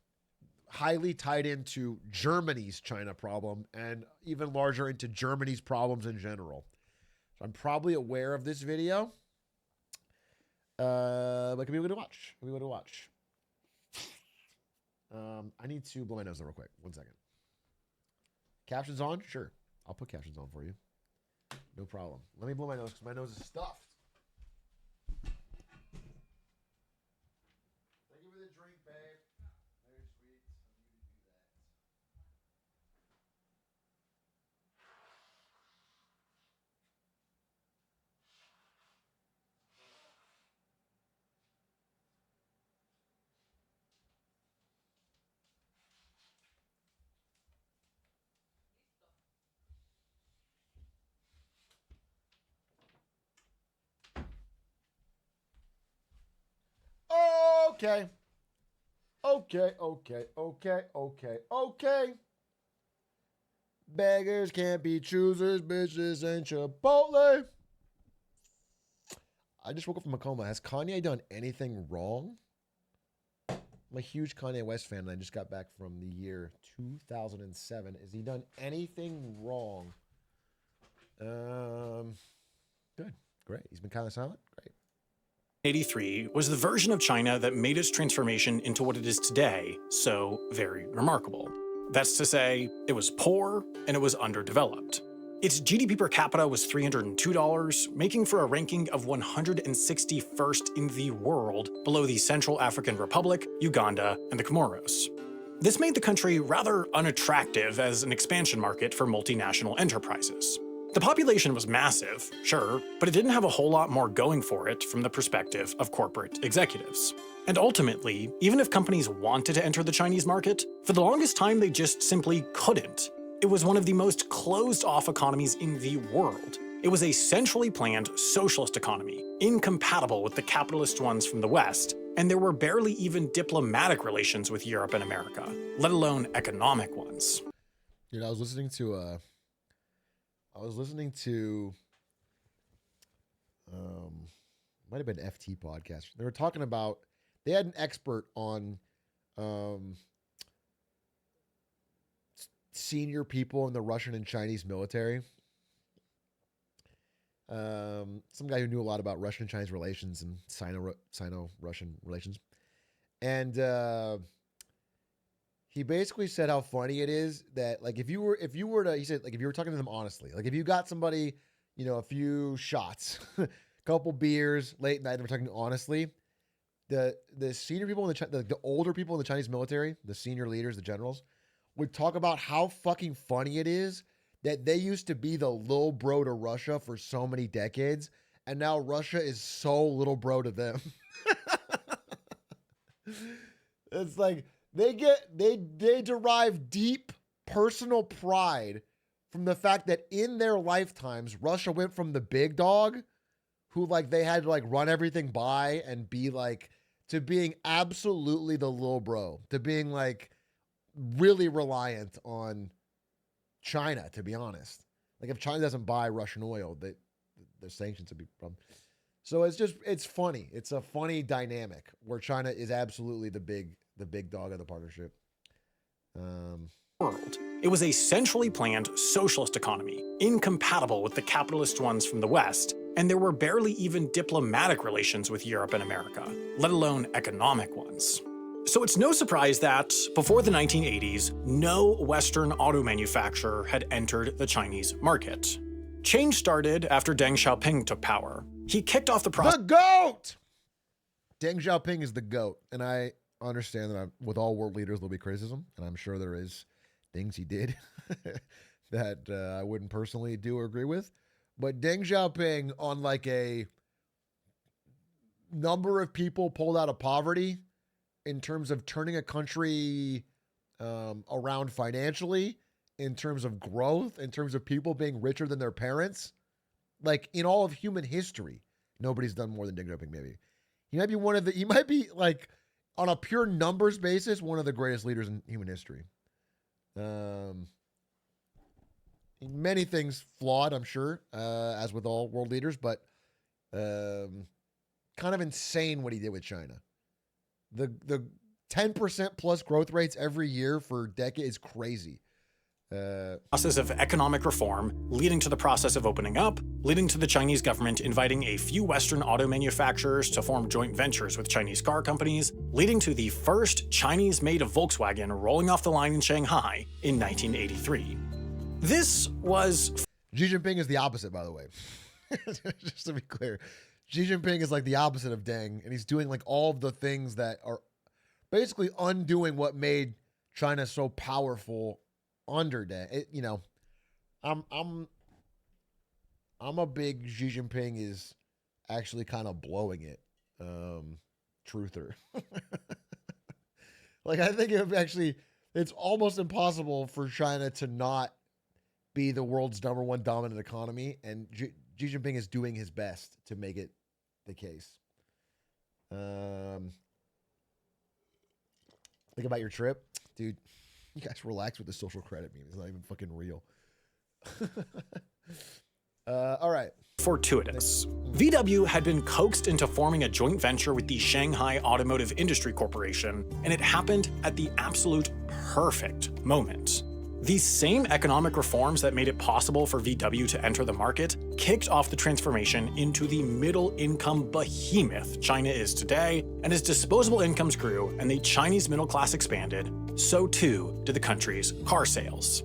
Speaker 1: highly tied into Germany's China problem and even larger into Germany's problems in general. So I'm probably aware of this video. But can be able to watch. I need to blow my nose real quick. 1 second. Captions on? Sure. I'll put captions on for you. No problem. Let me blow my nose because my nose is stuffed. Thank you for the drink, babe. Very sweet. Okay. Beggars can't be choosers, bitches ain't Chipotle. I just woke up from a coma. Has Kanye done anything wrong? I'm a huge Kanye West fan, and I just got back from the year 2007. Has he done anything wrong? Good. Great. He's been kind of silent. Great.
Speaker 14: 1983 was the version of China that made its transformation into what it is today so very remarkable. That's to say, it was poor and it was underdeveloped. Its GDP per capita was $302, making for a ranking of 161st in the world, below the Central African Republic, Uganda, and the Comoros. This made the country rather unattractive as an expansion market for multinational enterprises. The population was massive, sure, but it didn't have a whole lot more going for it from the perspective of corporate executives. And ultimately, even if companies wanted to enter the Chinese market, for the longest time they just simply couldn't. It was one of the most closed-off economies in the world. It was a centrally planned socialist economy, incompatible with the capitalist ones from the West, and there were barely even diplomatic relations with Europe and America, let alone economic ones.
Speaker 1: You know, I was listening to might have been FT podcast. They were talking about, they had an expert on senior people in the Russian and Chinese military. Some guy who knew a lot about Russian and Chinese relations and Sino-Russian relations. And he basically said how funny it is that, like, if you were to, he said, like, if you were talking to them honestly, like if you got somebody, you know, a few shots, a couple beers late night, and we're talking honestly, the senior people in the older people in the Chinese military, the senior leaders, the generals, would talk about how fucking funny it is that they used to be the little bro to Russia for so many decades, and now Russia is so little bro to them. It's like they derive deep personal pride from the fact that in their lifetimes, Russia went from the big dog, who like they had to like run everything by and be like, to being absolutely the little bro, to being like really reliant on China, to be honest. Like if China doesn't buy Russian oil, the sanctions would be a problem. So it's funny. It's a funny dynamic where China is absolutely the big dog of the partnership.
Speaker 14: World. It was a centrally planned socialist economy, incompatible with the capitalist ones from the West, and there were barely even diplomatic relations with Europe and America, let alone economic ones. So it's no surprise that, before the 1980s, no Western auto manufacturer had entered the Chinese market. Change started after Deng Xiaoping took power. He kicked off the process.
Speaker 1: The GOAT! Deng Xiaoping is the GOAT, and I understand that with all world leaders there'll be criticism, and I'm sure there is things he did that I wouldn't personally do or agree with. But Deng Xiaoping, on like a number of people pulled out of poverty in terms of turning a country around financially, in terms of growth, in terms of people being richer than their parents, like in all of human history, nobody's done more than Deng Xiaoping. Maybe he might be like, on a pure numbers basis, one of the greatest leaders in human history. Many things flawed, I'm sure, as with all world leaders, but kind of insane what he did with China. The 10% plus growth rates every year for decades is crazy.
Speaker 14: Process of economic reform, leading to the process of opening up, leading to the Chinese government inviting a few Western auto manufacturers to form joint ventures with Chinese car companies, leading to the first Chinese-made Volkswagen rolling off the line in Shanghai in 1983. This was...
Speaker 1: Xi Jinping is the opposite, by the way. Just to be clear. Xi Jinping is like the opposite of Deng, and he's doing like all of the things that are basically undoing what made China so powerful under Deng. You know, I'm a big Xi Jinping is actually kind of blowing it truther. Like, I think it's almost impossible for China to not be the world's #1 dominant economy, and Xi Jinping is doing his best to make it the case. Think about your trip, dude. You guys relax with the social credit meme. It's not even fucking real. All right.
Speaker 14: Fortuitous. VW had been coaxed into forming a joint venture with the Shanghai Automotive Industry Corporation, and it happened at the absolute perfect moment. These same economic reforms that made it possible for VW to enter the market kicked off the transformation into the middle-income behemoth China is today, and as disposable incomes grew and the Chinese middle class expanded, so too did the country's car sales.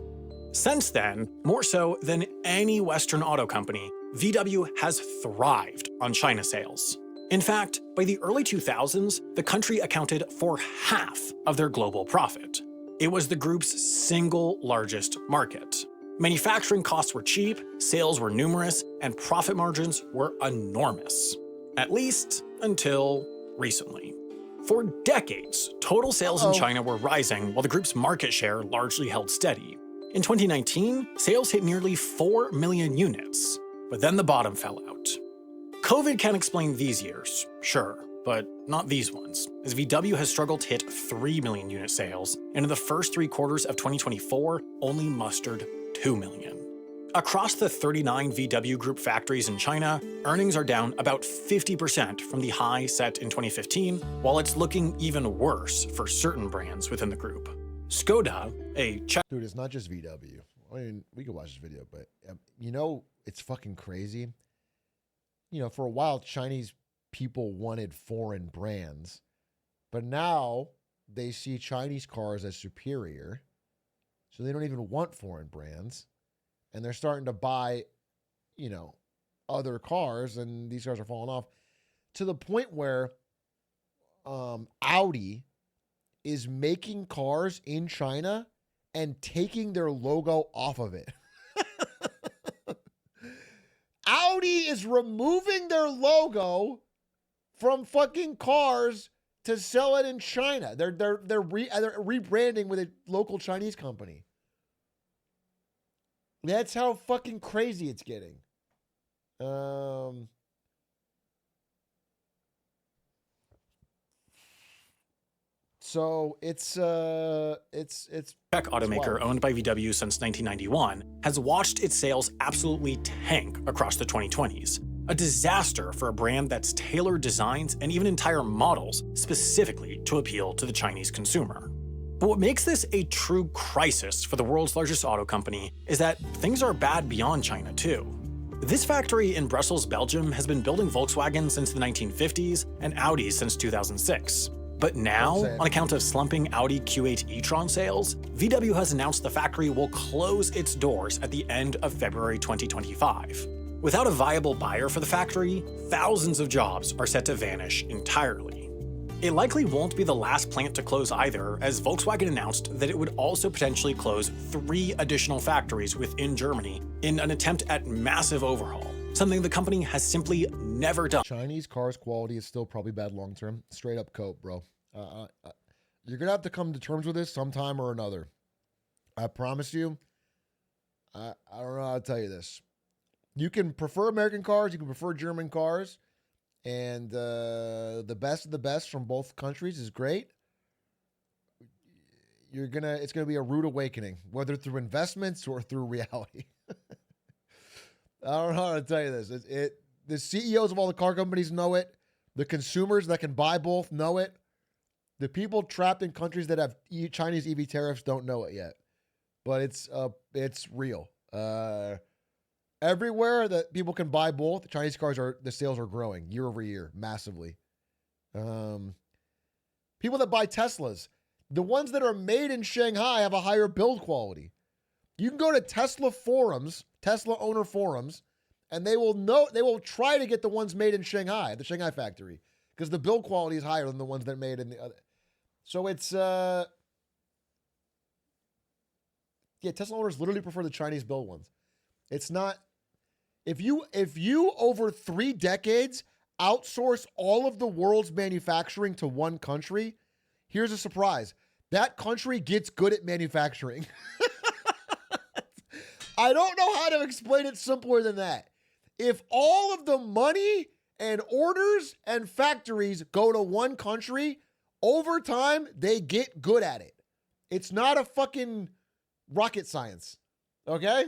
Speaker 14: Since then, more so than any Western auto company, VW has thrived on China sales. In fact, by the early 2000s, the country accounted for half of their global profit. It was the group's single largest market. Manufacturing costs were cheap, sales were numerous, and profit margins were enormous. At least until recently. For decades, total sales in China were rising while the group's market share largely held steady. In 2019, sales hit nearly 4 million units, but then the bottom fell out. COVID can explain these years, sure, but not these ones, as VW has struggled to hit 3 million unit sales, and in the first 3 quarters of 2024, only mustered 2 million. Across the 39 VW Group factories in China, earnings are down about 50% from the high set in 2015, while it's looking even worse for certain brands within the group. Skoda, a Czech...
Speaker 1: Dude, it's not just VW. I mean, we could watch this video, but you know, it's fucking crazy. You know, for a while, Chinese people wanted foreign brands, but now they see Chinese cars as superior, so they don't even want foreign brands. And they're starting to buy, you know, other cars, and these cars are falling off to the point where Audi is making cars in China and taking their logo off of it. Audi is removing their logo from fucking cars to sell it in China. They're rebranding with a local Chinese company. That's how fucking crazy it's getting. So it's
Speaker 14: Czech automaker owned by VW since 1991 has watched its sales absolutely tank across the 2020s. A disaster for a brand that's tailored designs and even entire models specifically to appeal to the Chinese consumer. But what makes this a true crisis for the world's largest auto company is that things are bad beyond China too. This factory in Brussels, Belgium has been building Volkswagen since the 1950s and Audi since 2006. But now, on account of slumping Audi Q8 e-tron sales, VW has announced the factory will close its doors at the end of February 2025. Without a viable buyer for the factory, thousands of jobs are set to vanish entirely. It likely won't be the last plant to close either, as Volkswagen announced that it would also potentially close 3 additional factories within Germany in an attempt at massive overhaul, something the company has simply never done.
Speaker 1: Chinese cars quality is still probably bad long term. Straight up cope, bro. You're gonna have to come to terms with this sometime or another. I promise you. I don't know how to tell you this. You can prefer American cars, you can prefer German cars, and the best of the best from both countries is great. It's gonna be a rude awakening, whether through investments or through reality. I don't know how to tell you this. The CEOs of all the car companies know it. The consumers that can buy both know it. The people trapped in countries that have Chinese EV tariffs don't know it yet. But it's real. Everywhere that people can buy both, Chinese cars the sales are growing year over year massively. People that buy Teslas, the ones that are made in Shanghai have a higher build quality. You can go to Tesla forums, Tesla owner forums, and they will try to get the ones made in Shanghai, the Shanghai factory, because the build quality is higher than the ones that are made in the other. So it's Tesla owners literally prefer the Chinese build ones. It's not if you over 3 decades outsource all of the world's manufacturing to one country, here's a surprise. That country gets good at manufacturing. I don't know how to explain it simpler than that. If all of the money and orders and factories go to one country, over time, they get good at it. It's not a fucking rocket science. Okay?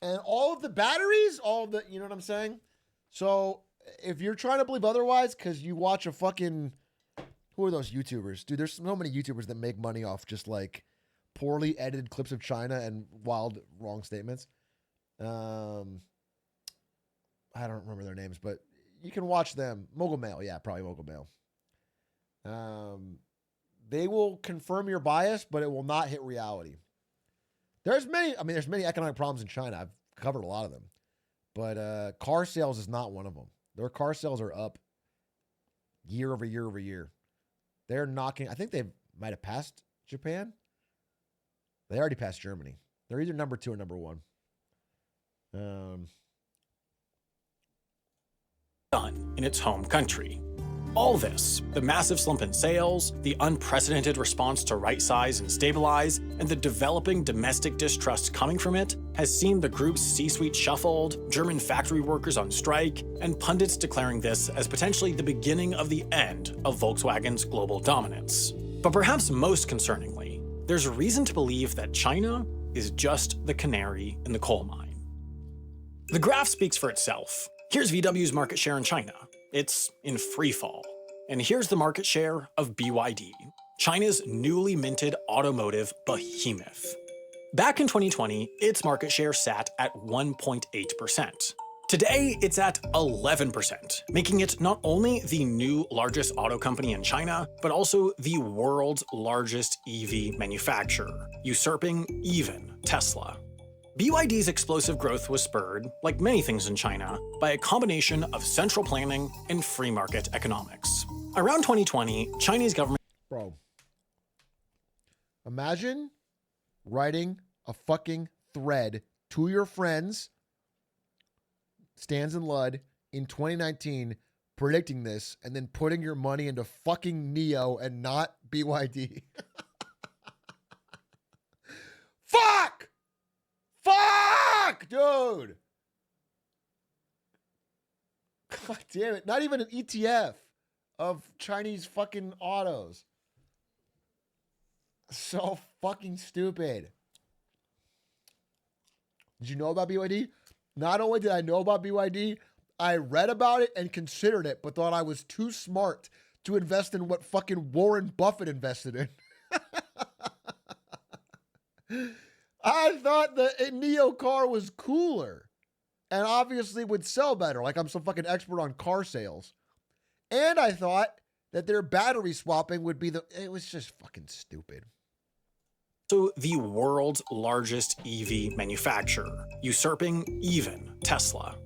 Speaker 1: And all of the batteries, you know what I'm saying? So if you're trying to believe otherwise because you watch a fucking, who are those YouTubers? Dude, there's so many YouTubers that make money off just like poorly edited clips of China and wild wrong statements. I don't remember their names, but you can watch them. Mogul Mail, yeah, probably Mogul Mail. They will confirm your bias, but it will not hit reality. There's many economic problems in China. I've covered a lot of them, but car sales is not one of them. Their car sales are up year over year over year. They're knocking. I think they might have passed Japan. They already passed Germany. They're either number 2 or number 1.
Speaker 14: Done in its home country. All this, the massive slump in sales, the unprecedented response to right-size and stabilize, and the developing domestic distrust coming from it, has seen the group's C-suite shuffled, German factory workers on strike, and pundits declaring this as potentially the beginning of the end of Volkswagen's global dominance. But perhaps most concerningly, there's reason to believe that China is just the canary in the coal mine. The graph speaks for itself. Here's VW's market share in China. It's in free fall. And here's the market share of BYD, China's newly minted automotive behemoth. Back in 2020, its market share sat at 1.8%. Today, it's at 11%, making it not only the new largest auto company in China, but also the world's largest EV manufacturer, usurping even Tesla. BYD's explosive growth was spurred, like many things in China, by a combination of central planning and free market economics. Around 2020, Chinese government—
Speaker 1: Bro, imagine writing a fucking thread to your friends, Stans and Lud, in 2019, predicting this, and then putting your money into fucking Neo and not BYD. Fuck! Fuck, dude. God damn it. Not even an ETF of Chinese fucking autos. So fucking stupid. Did you know about BYD? Not only did I know about BYD, I read about it and considered it, but thought I was too smart to invest in what fucking Warren Buffett invested in. I thought the Neo car was cooler and obviously would sell better, like I'm some fucking expert on car sales. And I thought that their battery swapping would be it was just fucking stupid.
Speaker 14: So the world's largest EV manufacturer, usurping even Tesla.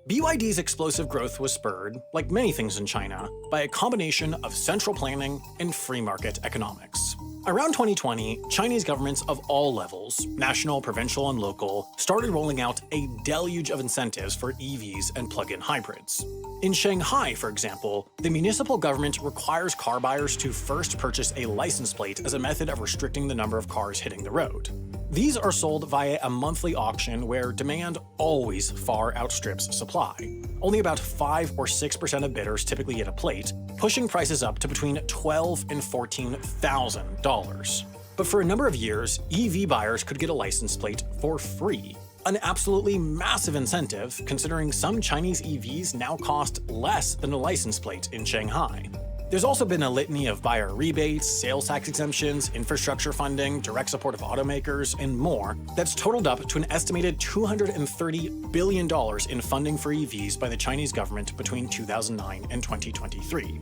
Speaker 14: BYD's explosive growth was spurred, like many things in China, by a combination of central planning and free market economics. Around 2020, Chinese governments of all levels, national, provincial, and local, started rolling out a deluge of incentives for EVs and plug-in hybrids. In Shanghai, for example, the municipal government requires car buyers to first purchase a license plate as a method of restricting the number of cars hitting the road. These are sold via a monthly auction where demand always far outstrips supply. Only about 5 or 6% of bidders typically get a plate, pushing prices up to between $12,000 and $14,000. But for a number of years, EV buyers could get a license plate for free. An absolutely massive incentive, considering some Chinese EVs now cost less than a license plate in Shanghai. There's also been a litany of buyer rebates, sales tax exemptions, infrastructure funding, direct support of automakers, and more that's totaled up to an estimated $230 billion in funding for EVs by the Chinese government between 2009 and 2023.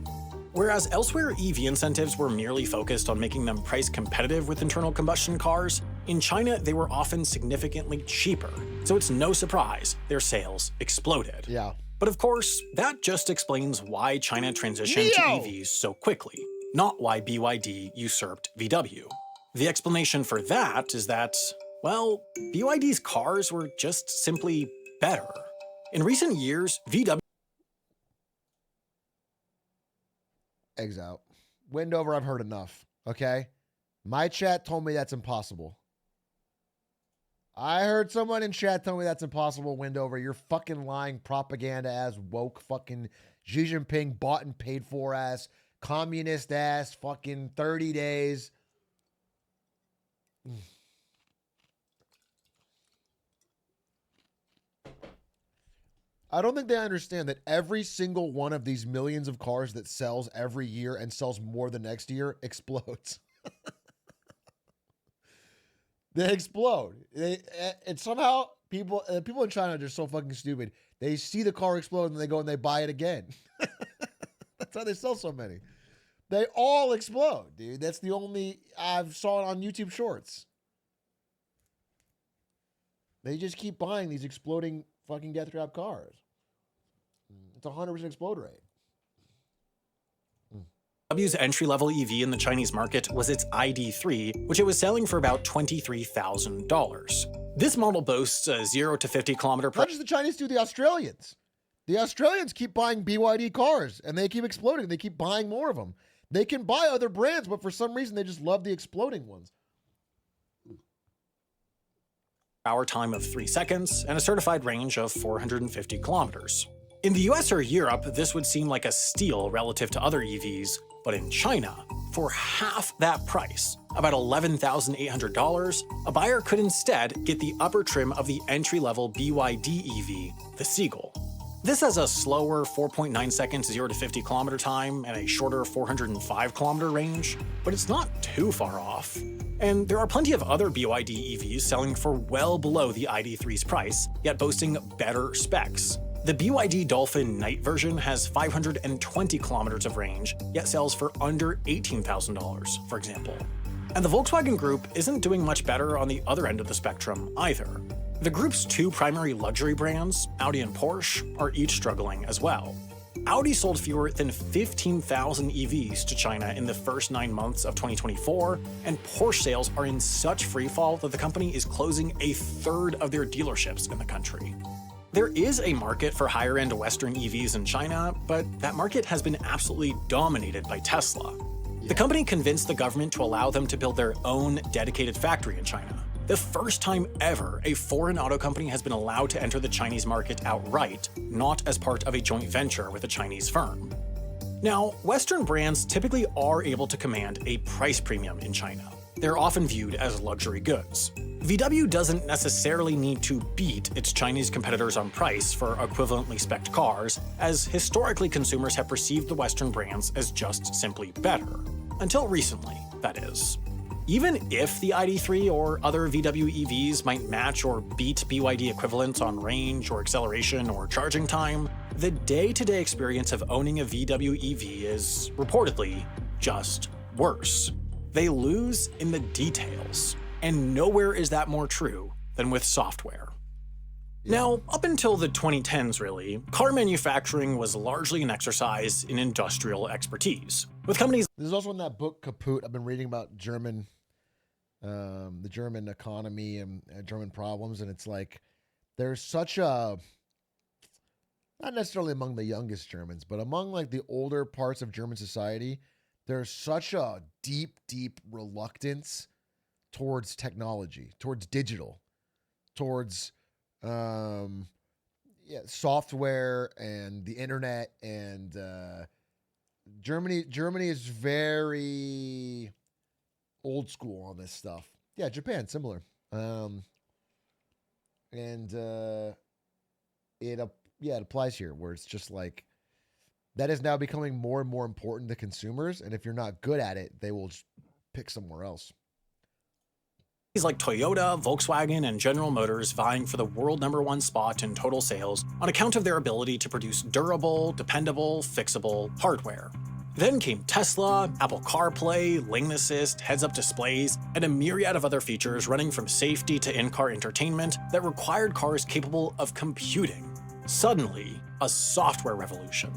Speaker 14: Whereas elsewhere EV incentives were merely focused on making them price competitive with internal combustion cars, in China they were often significantly cheaper, so it's no surprise their sales exploded.
Speaker 1: Yeah.
Speaker 14: But of course, that just explains why China transitioned to EVs so quickly, not why BYD usurped VW. The explanation for that is that, well, BYD's cars were just simply better. In recent years, VW—
Speaker 1: Eggs out. Windover, I've heard enough, okay? My chat told me that's impossible. I heard someone in chat tell me that's impossible, Windover. You're fucking lying propaganda ass, woke fucking Xi Jinping bought and paid for ass, communist ass, fucking 30 days. I don't think they understand that every single one of these millions of cars that sells every year and sells more the next year explodes. They explode. And somehow people in China are just so fucking stupid. They see the car explode and they go and they buy it again. That's how they sell so many. They all explode, dude. That's the only I've saw it on YouTube Shorts. They just keep buying these exploding fucking death trap cars. It's 100% explode rate.
Speaker 14: BMW's entry-level EV in the Chinese market was its ID.3, which it was selling for about $23,000. This model boasts a 0 to 50 kilometer per—
Speaker 1: How does the Chinese do the Australians? The Australians keep buying BYD cars, and they keep exploding. They keep buying more of them. They can buy other brands, but for some reason, they just love the exploding ones.
Speaker 14: Hour time of 3 seconds and a certified range of 450 kilometers. In the US or Europe, this would seem like a steal relative to other EVs, but in China, for half that price, about $11,800, a buyer could instead get the upper trim of the entry-level BYD EV, the Seagull. This has a slower 4.9 seconds 0 to 50 kilometer time and a shorter 405 kilometer range, but it's not too far off. And there are plenty of other BYD EVs selling for well below the ID.3's price, yet boasting better specs. The BYD Dolphin Night version has 520 kilometers of range, yet sells for under $18,000, for example. And the Volkswagen Group isn't doing much better on the other end of the spectrum either. The group's two primary luxury brands, Audi and Porsche, are each struggling as well. Audi sold fewer than 15,000 EVs to China in the first 9 months of 2024, and Porsche sales are in such freefall that the company is closing a third of their dealerships in the country. There is a market for higher-end Western EVs in China, but that market has been absolutely dominated by Tesla. The company convinced the government to allow them to build their own dedicated factory in China. The first time ever a foreign auto company has been allowed to enter the Chinese market outright, not as part of a joint venture with a Chinese firm. Now, Western brands typically are able to command a price premium in China. They're often viewed as luxury goods. VW doesn't necessarily need to beat its Chinese competitors on price for equivalently spec'd cars, as historically consumers have perceived the Western brands as just simply better. Until recently, that is. Even if the ID.3 or other VW EVs might match or beat BYD equivalents on range or acceleration or charging time, the day-to-day experience of owning a VW EV is reportedly just worse. They lose in the details, and nowhere is that more true than with software. Now, up until the 2010s really, car manufacturing was largely an exercise in industrial expertise, with companies—
Speaker 1: There's also in that book, Kaput, I've been reading about the German economy and German problems, and it's like there's such a, not necessarily among the youngest Germans, but among like the older parts of German society, there's such a deep reluctance towards technology, towards digital, towards software and the internet, and Germany is very old school on this stuff. Yeah, Japan, similar. It applies here, where it's just like, that is now becoming more and more important to consumers, and if you're not good at it, they will just pick somewhere else.
Speaker 14: Like Toyota, Volkswagen, and General Motors vying for the world #1 spot in total sales on account of their ability to produce durable, dependable, fixable hardware. Then came Tesla, Apple CarPlay, lane assist, heads-up displays, and a myriad of other features running from safety to in-car entertainment that required cars capable of computing. Suddenly, a software revolution.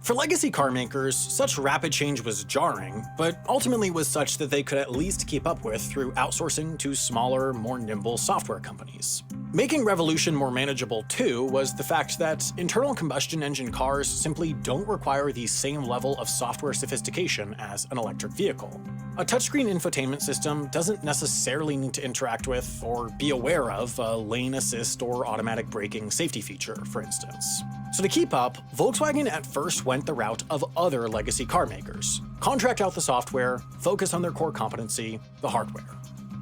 Speaker 14: For legacy car makers, such rapid change was jarring, but ultimately was such that they could at least keep up with through outsourcing to smaller, more nimble software companies. Making revolution more manageable too was the fact that internal combustion engine cars simply don't require the same level of software sophistication as an electric vehicle. A touchscreen infotainment system doesn't necessarily need to interact with or be aware of a lane assist or automatic braking safety feature, for instance. So to keep up, Volkswagen at first went the route of other legacy car makers. Contract out the software, focus on their core competency, the hardware.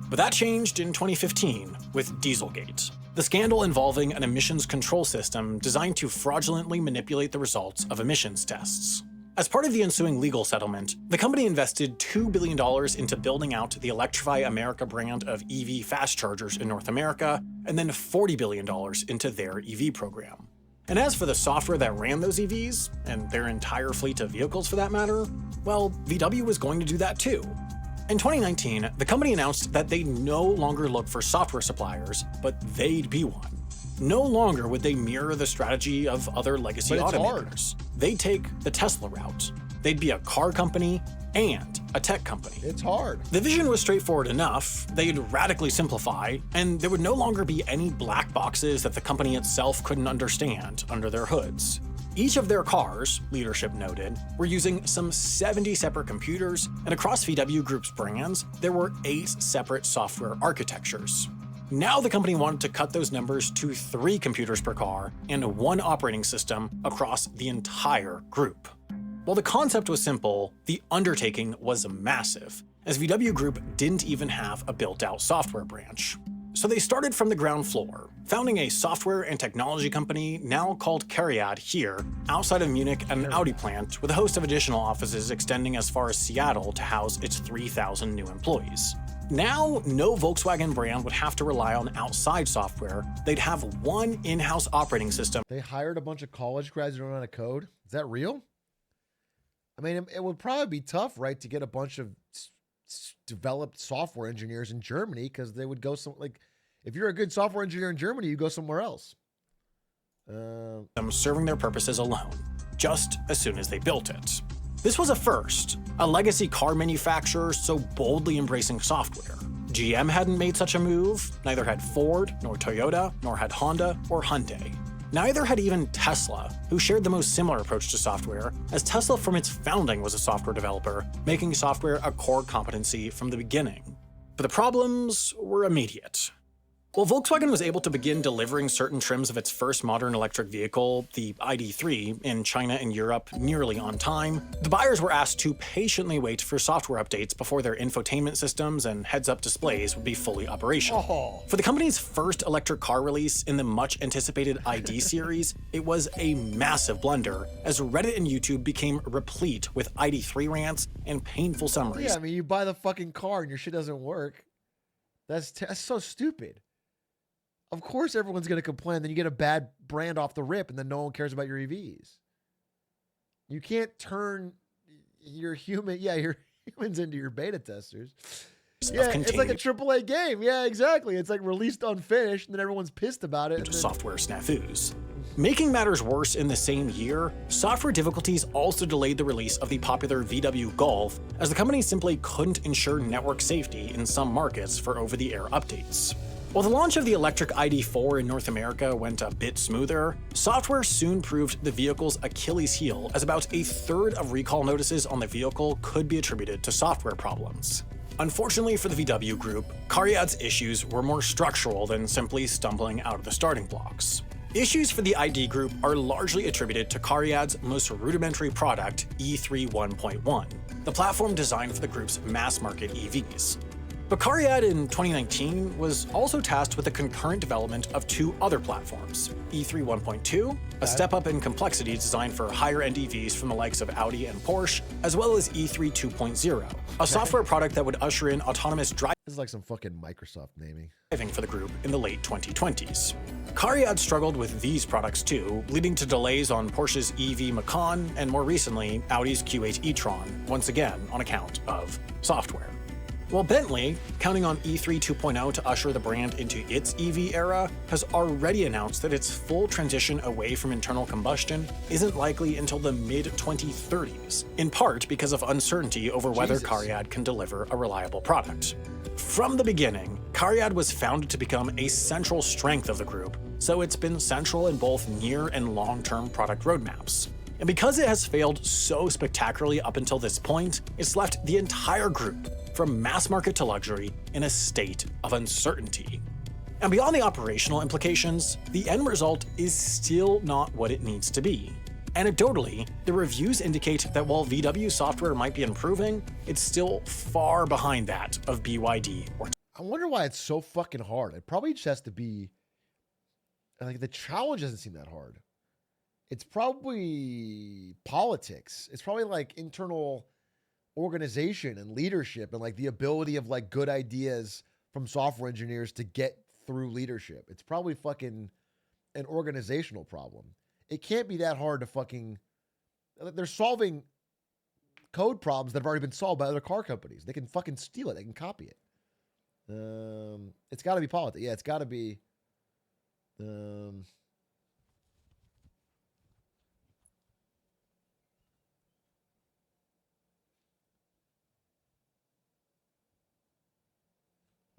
Speaker 14: But that changed in 2015 with Dieselgate, the scandal involving an emissions control system designed to fraudulently manipulate the results of emissions tests. As part of the ensuing legal settlement, the company invested $2 billion into building out the Electrify America brand of EV fast chargers in North America, and then $40 billion into their EV program. And as for the software that ran those EVs, and their entire fleet of vehicles for that matter, well, VW was going to do that too. In 2019, the company announced that they no longer look for software suppliers, but they'd be one. No longer would they mirror the strategy of other legacy automakers. They take the Tesla route. they'd be a car company and a tech company.
Speaker 1: It's hard.
Speaker 14: The vision was straightforward enough. They'd radically simplify, and there would no longer be any black boxes that the company itself couldn't understand under their hoods. Each of their cars, leadership noted, were using some 70 separate computers, and across VW Group's brands, there were 8 separate software architectures. Now the company wanted to cut those numbers to 3 computers per car and 1 operating system across the entire group. While the concept was simple, the undertaking was massive, as VW Group didn't even have a built-out software branch. So they started from the ground floor, founding a software and technology company now called Cariad here, outside of Munich at an Audi plant, with a host of additional offices extending as far as Seattle to house its 3,000 new employees. Now, no Volkswagen brand would have to rely on outside software. They'd have one in-house operating system.
Speaker 1: They hired a bunch of college grads who don't know how to code? Is that real? I mean, it would probably be tough, right, to get a bunch of developed software engineers in Germany, because they would go if you're a good software engineer in Germany, you go somewhere else.
Speaker 14: Serving their purposes alone, just as soon as they built it. This was a first, a legacy car manufacturer so boldly embracing software. GM hadn't made such a move, neither had Ford, nor Toyota, nor had Honda or Hyundai. Neither had even Tesla, who shared the most similar approach to software, as Tesla from its founding was a software developer, making software a core competency from the beginning. But the problems were immediate. While Volkswagen was able to begin delivering certain trims of its first modern electric vehicle, the ID.3, in China and Europe nearly on time, the buyers were asked to patiently wait for software updates before their infotainment systems and heads-up displays would be fully operational. For the company's first electric car release in the much-anticipated ID series, it was a massive blunder, as Reddit and YouTube became replete with ID.3 rants and painful summaries.
Speaker 1: Yeah, I mean, you buy the fucking car and your shit doesn't work. That's so stupid. Of course everyone's going to complain. Then you get a bad brand off the rip and then no one cares about your EVs. You can't turn your humans into your beta testers. Yeah, it's like a AAA game. Yeah, exactly. It's like released unfinished and then everyone's pissed about it.
Speaker 14: Software snafus. Making matters worse, in the same year, software difficulties also delayed the release of the popular VW Golf, as the company simply couldn't ensure network safety in some markets for over-the-air updates. While the launch of the electric ID.4 in North America went a bit smoother, software soon proved the vehicle's Achilles heel, as about a third of recall notices on the vehicle could be attributed to software problems. Unfortunately for the VW Group, Cariad's issues were more structural than simply stumbling out of the starting blocks. Issues for the ID Group are largely attributed to Cariad's most rudimentary product, E3 1.1, the platform designed for the group's mass-market EVs. But Cariad in 2019 was also tasked with the concurrent development of 2 other platforms, E3 1.2, a step up in complexity designed for higher-end EVs from the likes of Audi and Porsche, as well as E3 2.0, a software product that would usher in autonomous driving.
Speaker 1: This is like some fucking Microsoft naming.
Speaker 14: For the group in the late 2020s. Cariad struggled with these products too, leading to delays on Porsche's EV Macan and more recently Audi's Q8 e-tron, once again on account of software. While Bentley, counting on E3 2.0 to usher the brand into its EV era, has already announced that its full transition away from internal combustion isn't likely until the mid-2030s, in part because of uncertainty over whether Cariad can deliver a reliable product. From the beginning, Cariad was founded to become a central strength of the group, so it's been central in both near and long-term product roadmaps. And because it has failed so spectacularly up until this point, it's left the entire group, from mass market to luxury, in a state of uncertainty. And beyond the operational implications, the end result is still not what it needs to be. Anecdotally, the reviews indicate that while VW software might be improving, it's still far behind that of BYD or.
Speaker 1: I wonder why it's so fucking hard. It probably just has to be, like, the challenge doesn't seem that hard. It's probably politics. It's probably like internal organization and leadership and like the ability of like good ideas from software engineers to get through leadership. It's probably fucking an organizational problem. It can't be that hard to fucking, they're solving code problems that have already been solved by other car companies. They can fucking steal it. They can copy it. It's got to be politics. Yeah, it's got to be.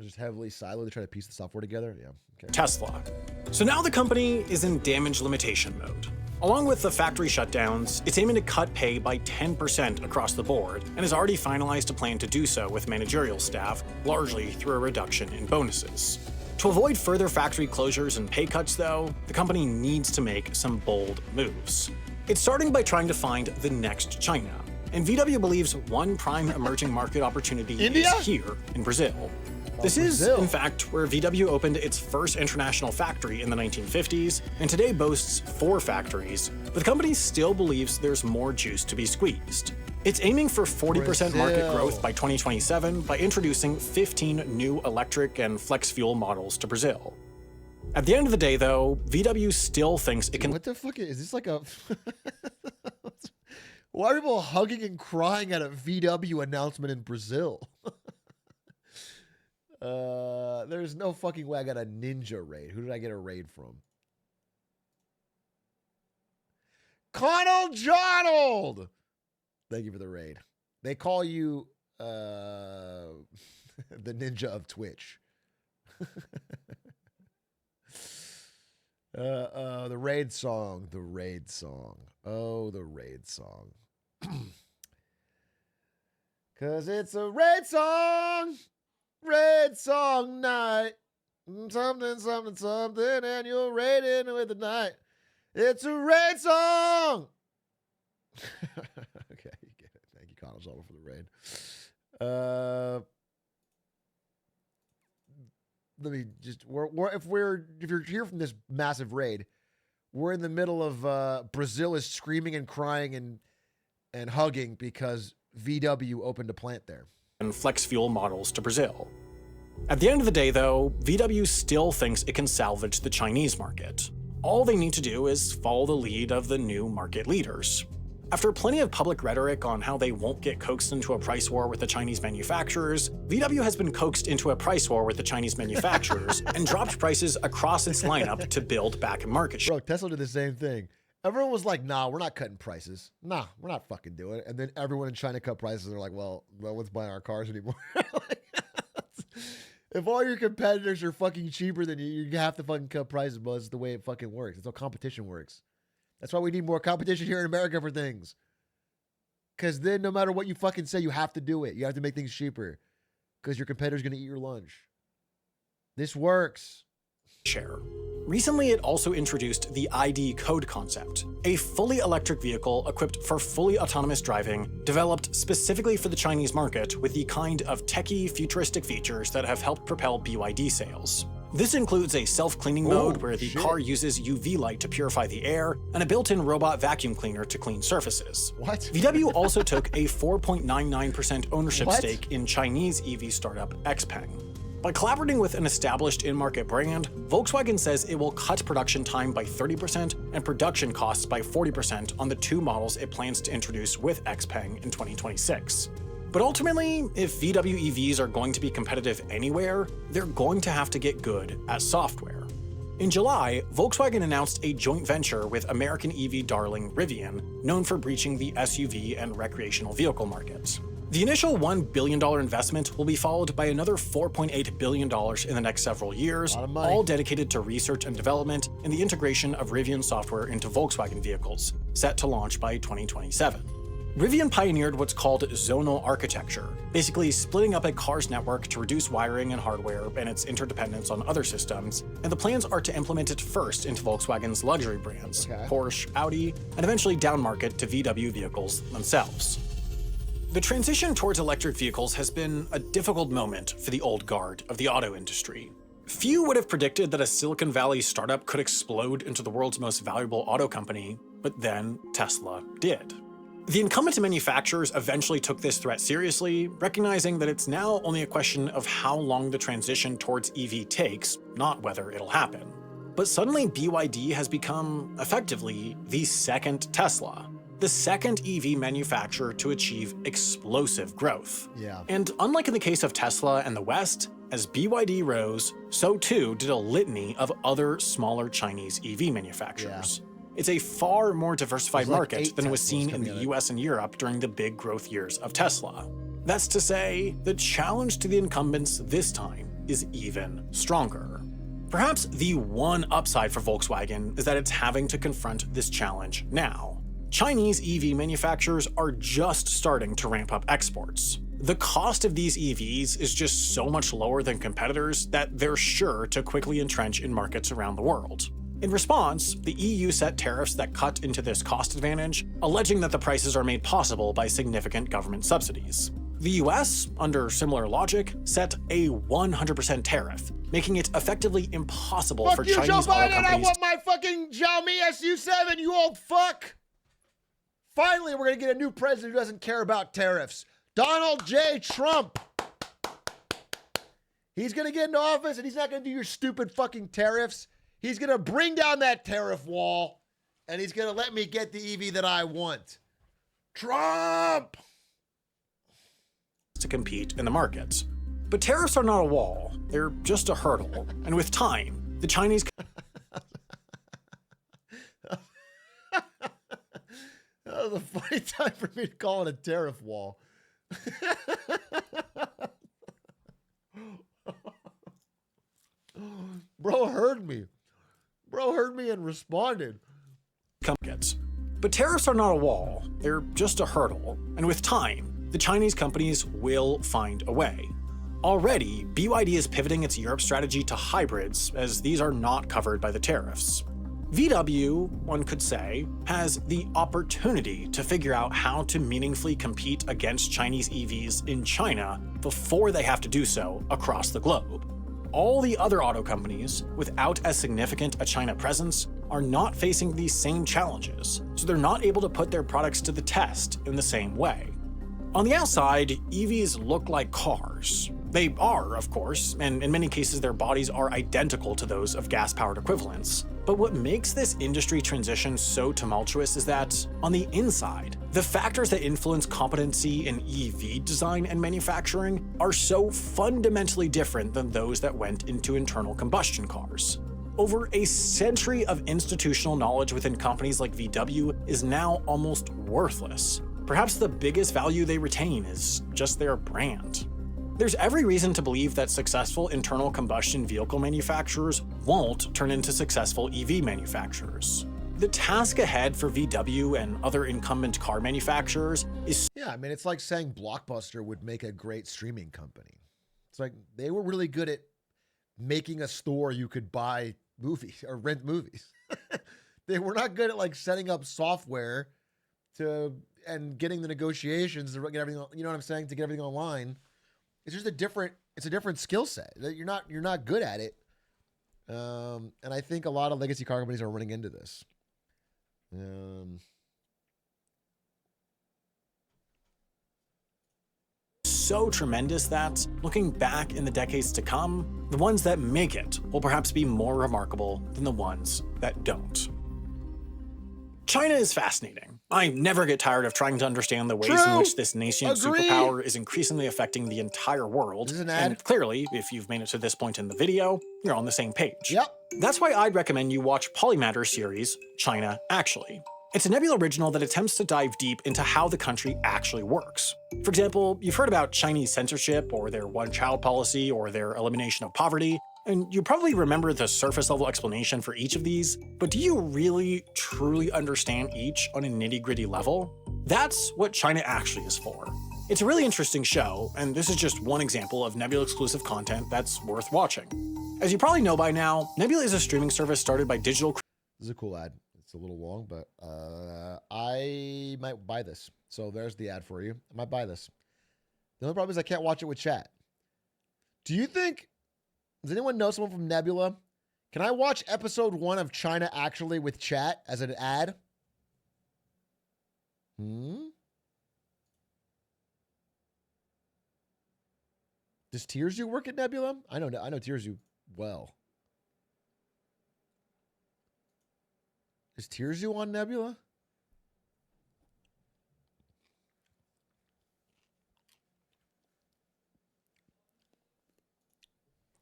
Speaker 1: Just heavily siloed to try to piece the software together. Yeah. Okay.
Speaker 14: Tesla. So now the company is in damage limitation mode. Along with the factory shutdowns, it's aiming to cut pay by 10% across the board and has already finalized a plan to do so with managerial staff, largely through a reduction in bonuses. To avoid further factory closures and pay cuts, though, the company needs to make some bold moves. It's starting by trying to find the next China, and VW believes one prime emerging market opportunity is here in Brazil. This is, in fact, where VW opened its first international factory in the 1950s, and today boasts 4 factories, but the company still believes there's more juice to be squeezed. It's aiming for 40% market growth by 2027 by introducing 15 new electric and flex fuel models to Brazil. At the end of the day, though, VW still thinks it can—
Speaker 1: What the fuck is this, like a... Why are people hugging and crying at a VW announcement in Brazil? There's no fucking way I got a ninja raid. Who did I get a raid from? Conald Jonald! Thank you for the raid. They call you the ninja of Twitch. The raid song. The raid song. Oh, the raid song. 'Cause it's a raid song. Raid song night. Something, something, something, and you're raiding with the night. It's a raid song. Okay, you get it. Thank you, Connell Zolder, for the raid. Let me just, if you're here from this massive raid, we're in the middle of Brazil is screaming and crying and hugging because VW opened a plant there.
Speaker 14: And flex fuel models to Brazil. At the end of the day, though, VW still thinks it can salvage the Chinese market. All they need to do is follow the lead of the new market leaders. After plenty of public rhetoric on how they won't get coaxed into a price war with the Chinese manufacturers, VW has been coaxed into a price war with the Chinese manufacturers and dropped prices across its lineup to build back market share.
Speaker 1: Bro, Tesla did the same thing. Everyone was like, nah, we're not cutting prices. Nah, we're not fucking doing it. And then everyone in China cut prices and they're like, well, no one's buying our cars anymore. If all your competitors are fucking cheaper than you have to fucking cut prices, but it's the way it fucking works. That's how competition works. That's why we need more competition here in America for things. Because then no matter what you fucking say, you have to do it. You have to make things cheaper. Because your competitor's going to eat your lunch. This works.
Speaker 14: Share. Recently, it also introduced the ID code concept, a fully electric vehicle equipped for fully autonomous driving, developed specifically for the Chinese market with the kind of techie, futuristic features that have helped propel BYD sales. This includes a self-cleaning mode where the car uses UV light to purify the air, and a built-in robot vacuum cleaner to clean surfaces.
Speaker 1: What?
Speaker 14: VW also took a 4.99% ownership stake in Chinese EV startup XPeng. By collaborating with an established in-market brand, Volkswagen says it will cut production time by 30% and production costs by 40% on the 2 models it plans to introduce with XPeng in 2026. But ultimately, if VW EVs are going to be competitive anywhere, they're going to have to get good at software. In July, Volkswagen announced a joint venture with American EV darling Rivian, known for breaching the SUV and recreational vehicle markets. The initial $1 billion investment will be followed by another $4.8 billion in the next several years, all dedicated to research and development and the integration of Rivian software into Volkswagen vehicles, set to launch by 2027. Rivian pioneered what's called zonal architecture, basically splitting up a car's network to reduce wiring and hardware and its interdependence on other systems, and the plans are to implement it first into Volkswagen's luxury brands, Porsche, Audi, and eventually downmarket to VW vehicles themselves. The transition towards electric vehicles has been a difficult moment for the old guard of the auto industry. Few would have predicted that a Silicon Valley startup could explode into the world's most valuable auto company, but then Tesla did. The incumbent manufacturers eventually took this threat seriously, recognizing that it's now only a question of how long the transition towards EV takes, not whether it'll happen. But suddenly BYD has become, effectively, the second Tesla. The second EV manufacturer to achieve explosive growth.
Speaker 1: Yeah.
Speaker 14: And unlike in the case of Tesla and the West, as BYD rose, so too did a litany of other smaller Chinese EV manufacturers. It's a far more diversified market than was seen in the US and Europe during the big growth years of Tesla. That's to say, the challenge to the incumbents this time is even stronger. Perhaps the one upside for Volkswagen is that it's having to confront this challenge now. Chinese EV manufacturers are just starting to ramp up exports. The cost of these EVs is just so much lower than competitors that they're sure to quickly entrench in markets around the world. In response, the EU set tariffs that cut into this cost advantage, alleging that the prices are made possible by significant government subsidies. The US, under similar logic, set a 100% tariff, making it effectively impossible for Chinese auto companies.
Speaker 1: I want my fucking Xiaomi SU7, you old fuck! Finally, we're gonna get a new president who doesn't care about tariffs. Donald J. Trump. He's gonna get into office and he's not gonna do your stupid fucking tariffs. He's gonna bring down that tariff wall and he's gonna let me get the EV that I want. Trump!
Speaker 14: To compete in the market. But tariffs are not a wall, they're just a hurdle. And with time, the Chinese
Speaker 1: That was a funny time for me to call it a tariff wall. Bro heard me. Bro heard me and responded.
Speaker 14: But tariffs are not a wall, they're just a hurdle. And with time, the Chinese companies will find a way. Already, BYD is pivoting its Europe strategy to hybrids, as these are not covered by the tariffs. VW, one could say, has the opportunity to figure out how to meaningfully compete against Chinese EVs in China before they have to do so across the globe. All the other auto companies, without as significant a China presence, are not facing these same challenges, so they're not able to put their products to the test in the same way. On the outside, EVs look like cars. They are, of course, and in many cases their bodies are identical to those of gas-powered equivalents. But what makes this industry transition so tumultuous is that, on the inside, the factors that influence competency in EV design and manufacturing are so fundamentally different than those that went into internal combustion cars. Over a century of institutional knowledge within companies like VW is now almost worthless. Perhaps the biggest value they retain is just their brand. There's every reason to believe that successful internal combustion vehicle manufacturers won't turn into successful EV manufacturers. The task ahead for VW and other incumbent car manufacturers is—
Speaker 1: Yeah, I mean, it's like saying Blockbuster would make a great streaming company. It's like they were really good at making a store you could buy movies or rent movies. They were not good at like setting up software and getting the negotiations to get everything, you know what I'm saying, to get everything online. It's just a different skill set. You're not good at it. And I think a lot of legacy car companies are running into this.
Speaker 14: So tremendous that, looking back in the decades to come, the ones that make it will perhaps be more remarkable than the ones that don't. China is fascinating. I never get tired of trying to understand the ways in which this nascent superpower is increasingly affecting the entire world. And clearly, if you've made it to this point in the video, you're on the same page.
Speaker 1: Yep.
Speaker 14: That's why I'd recommend you watch Polymatter's series, China Actually. It's a Nebula original that attempts to dive deep into how the country actually works. For example, you've heard about Chinese censorship, or their one-child policy, or their elimination of poverty, and you probably remember the surface-level explanation for each of these, but do you really, truly understand each on a nitty-gritty level? That's what China Actually is for. It's a really interesting show, and this is just one example of Nebula-exclusive content that's worth watching. As you probably know by now, Nebula is a streaming service started by digital—
Speaker 1: This is a cool ad. It's a little long, but I might buy this. So there's the ad for you. I might buy this. The only problem is I can't watch it with chat. Do you think... Does anyone know someone from Nebula? Can I watch episode 1 of China Actually with chat as an ad? Does Tears You work at Nebula? I know Tears You well. Is Tears You on Nebula?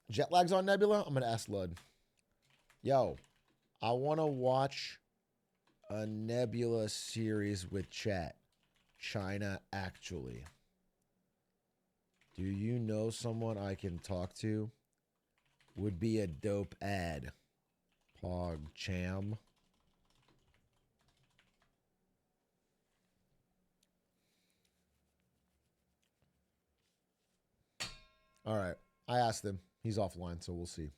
Speaker 1: Jet lag's on Nebula? I'm going to ask Lud. Yo, I want to watch a Nebula series with chat. China Actually. Do you know someone I can talk to? would be a dope ad. PogChamp. All right. I asked him. He's offline, so we'll see.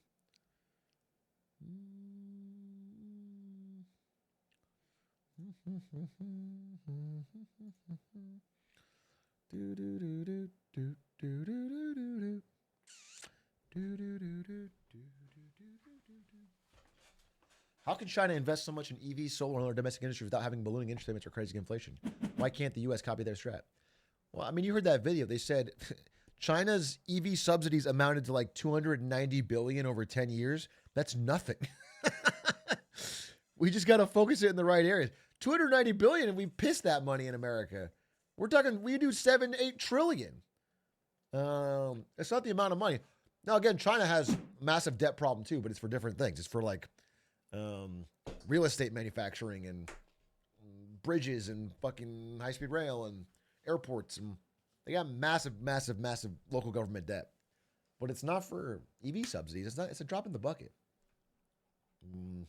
Speaker 1: How can China invest so much in EVs, solar, and other domestic industry without having ballooning interest payments or crazy inflation? Why can't the U.S. copy their strat? Well, I mean, you heard that video. They said China's EV subsidies amounted to like $290 billion over 10 years. That's nothing. We just got to focus it in the right areas. $290 billion, and we piss that money in America. We're talking, we do 7-8 trillion. It's not the amount of money. Now, again, China has a massive debt problem too, but it's for different things. It's for like real estate manufacturing and bridges and fucking high-speed rail and airports, and they got massive local government debt. But it's not for EV subsidies. It's a drop in the bucket. Do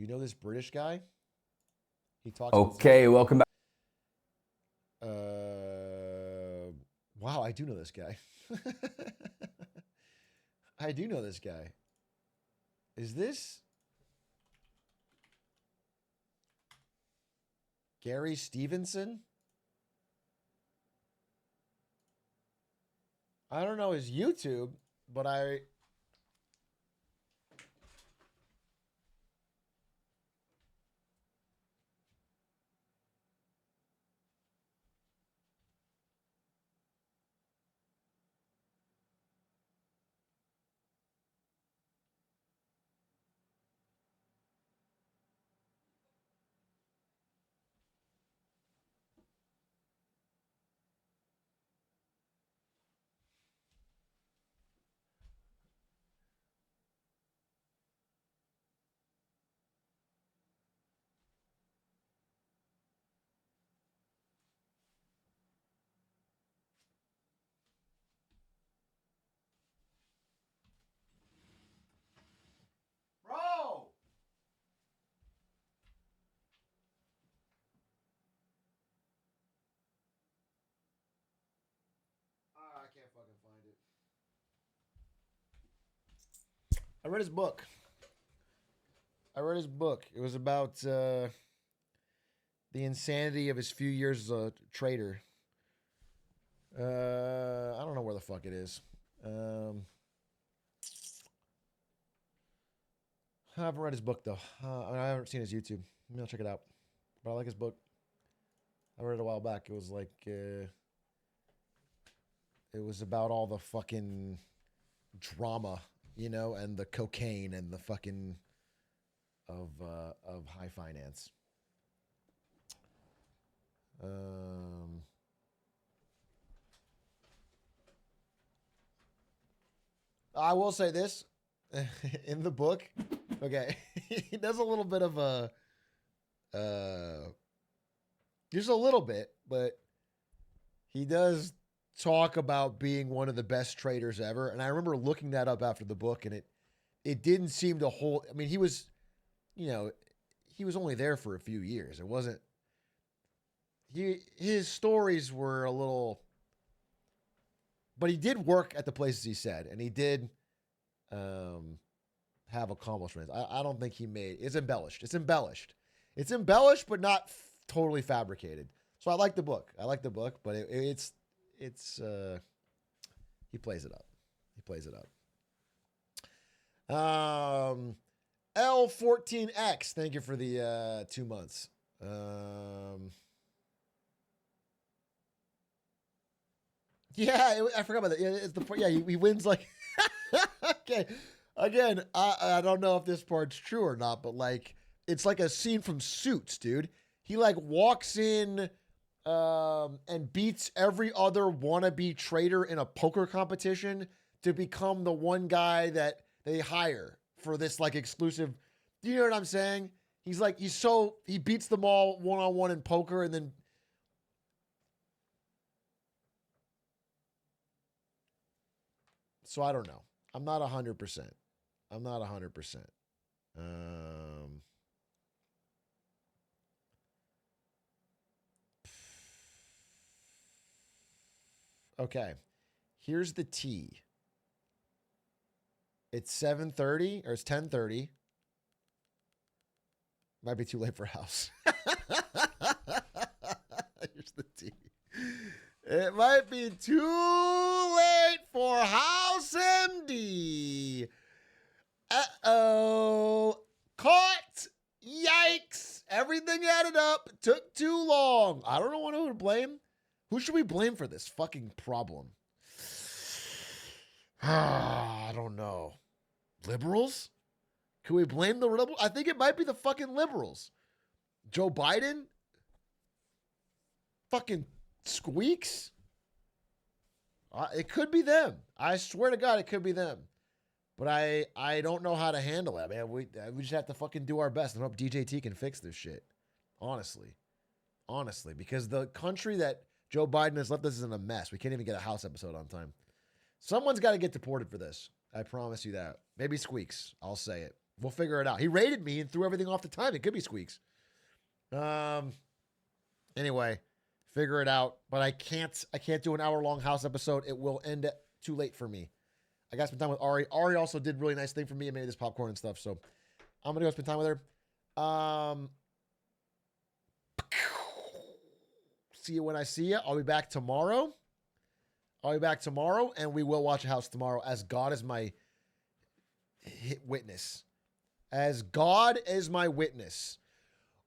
Speaker 1: you know this British guy? He talks.
Speaker 15: Okay, welcome back.
Speaker 1: Wow, I do know this guy. I do know this guy. Is this Gary Stevenson? I don't know his YouTube, but I... Bro! I can't fucking find it. I read his book. It was about the insanity of his few years as a trader. I don't know where the fuck it is. I haven't read his book, though. I haven't seen his YouTube. Maybe I'll check it out. But I like his book. I read it a while back. It was like... it was about all the fucking drama, you know, and the cocaine and the fucking... of high finance. I will say this. In the book, okay, he does a little bit of a, just a little bit, but he does talk about being one of the best traders ever. And I remember looking that up after the book, and it didn't seem to hold. I mean, he was, you know, he was only there for a few years. It wasn't, his stories were a little, but he did work at the places he said, and he did, have accomplishments. I don't think he made, it's embellished. It's embellished, but not totally fabricated. So I like the book. But it's he plays it up. L14X, thank you for the 2 months. Yeah, I forgot about that. Yeah, it's the he wins like okay. Again, I don't know if this part's true or not, but like it's like a scene from Suits, dude. He like walks in and beats every other wannabe trader in a poker competition to become the one guy that they hire for this like exclusive. Do you know what I'm saying? He beats them all one-on-one in poker and then. So I don't know. I'm not 100%. I'm not 100%. Okay. Here's the T. It's 7:30 or it's 10:30. Might be too late for house. Here's the T. It might be too late for House MD. Uh-oh. Caught. Yikes. Everything added up. Took too long. I don't know who to blame. Who should we blame for this fucking problem? I don't know. Liberals? Can we blame the liberals? I think it might be the fucking liberals. Joe Biden? Fucking squeaks? It could be them. I swear to God, it could be them. But I don't know how to handle it, man. We just have to fucking do our best and hope DJT can fix this shit. Honestly. Because the country that Joe Biden has left us is in a mess. We can't even get a House episode on time. Someone's got to get deported for this. I promise you that. Maybe Squeaks. I'll say it. We'll figure it out. He raided me and threw everything off the time. It could be Squeaks. Anyway, figure it out. But I can't do an hour-long House episode. It will end too late for me. I got to spend time with Ari. Ari also did really nice thing for me and made this popcorn and stuff. So I'm going to go spend time with her. See you when I see you. I'll be back tomorrow. And we will watch a House tomorrow as God is my witness. As God is my witness.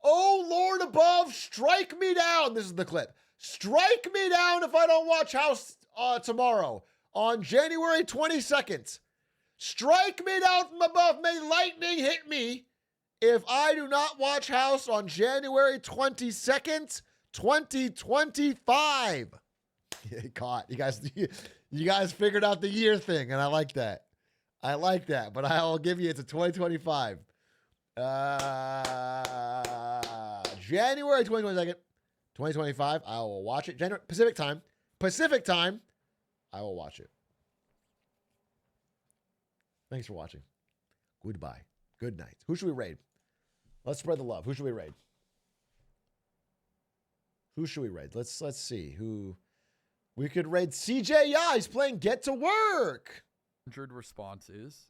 Speaker 1: Oh, Lord above, strike me down. This is the clip. Strike me down if I don't watch House tomorrow on January 22nd. Strike me down from above. May lightning hit me if I do not watch House on January 22nd, 2025. Caught. You guys figured out the year thing, and I like that. But I'll give you it's a 2025. January 22nd, 2025. I will watch it. Pacific time. I will watch it. Thanks for watching. Goodbye. Good night. Who should we raid? Let's spread the love. Who should we raid? Let's see who. We could raid CJ. Yeah, he's playing Get to Work.
Speaker 15: 100 responses.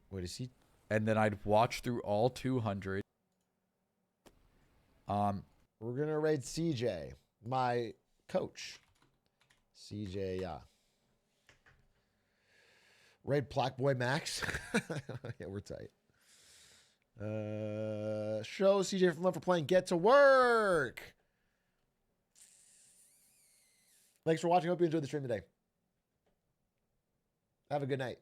Speaker 1: What is he?
Speaker 15: And then I'd watch through all 200.
Speaker 1: We're gonna raid CJ, my coach. CJ, yeah. Raid Black Boy Max. Yeah, we're tight. Show CJ from love for playing Get to Work. Thanks for watching. Hope you enjoyed the stream today. Have a good night.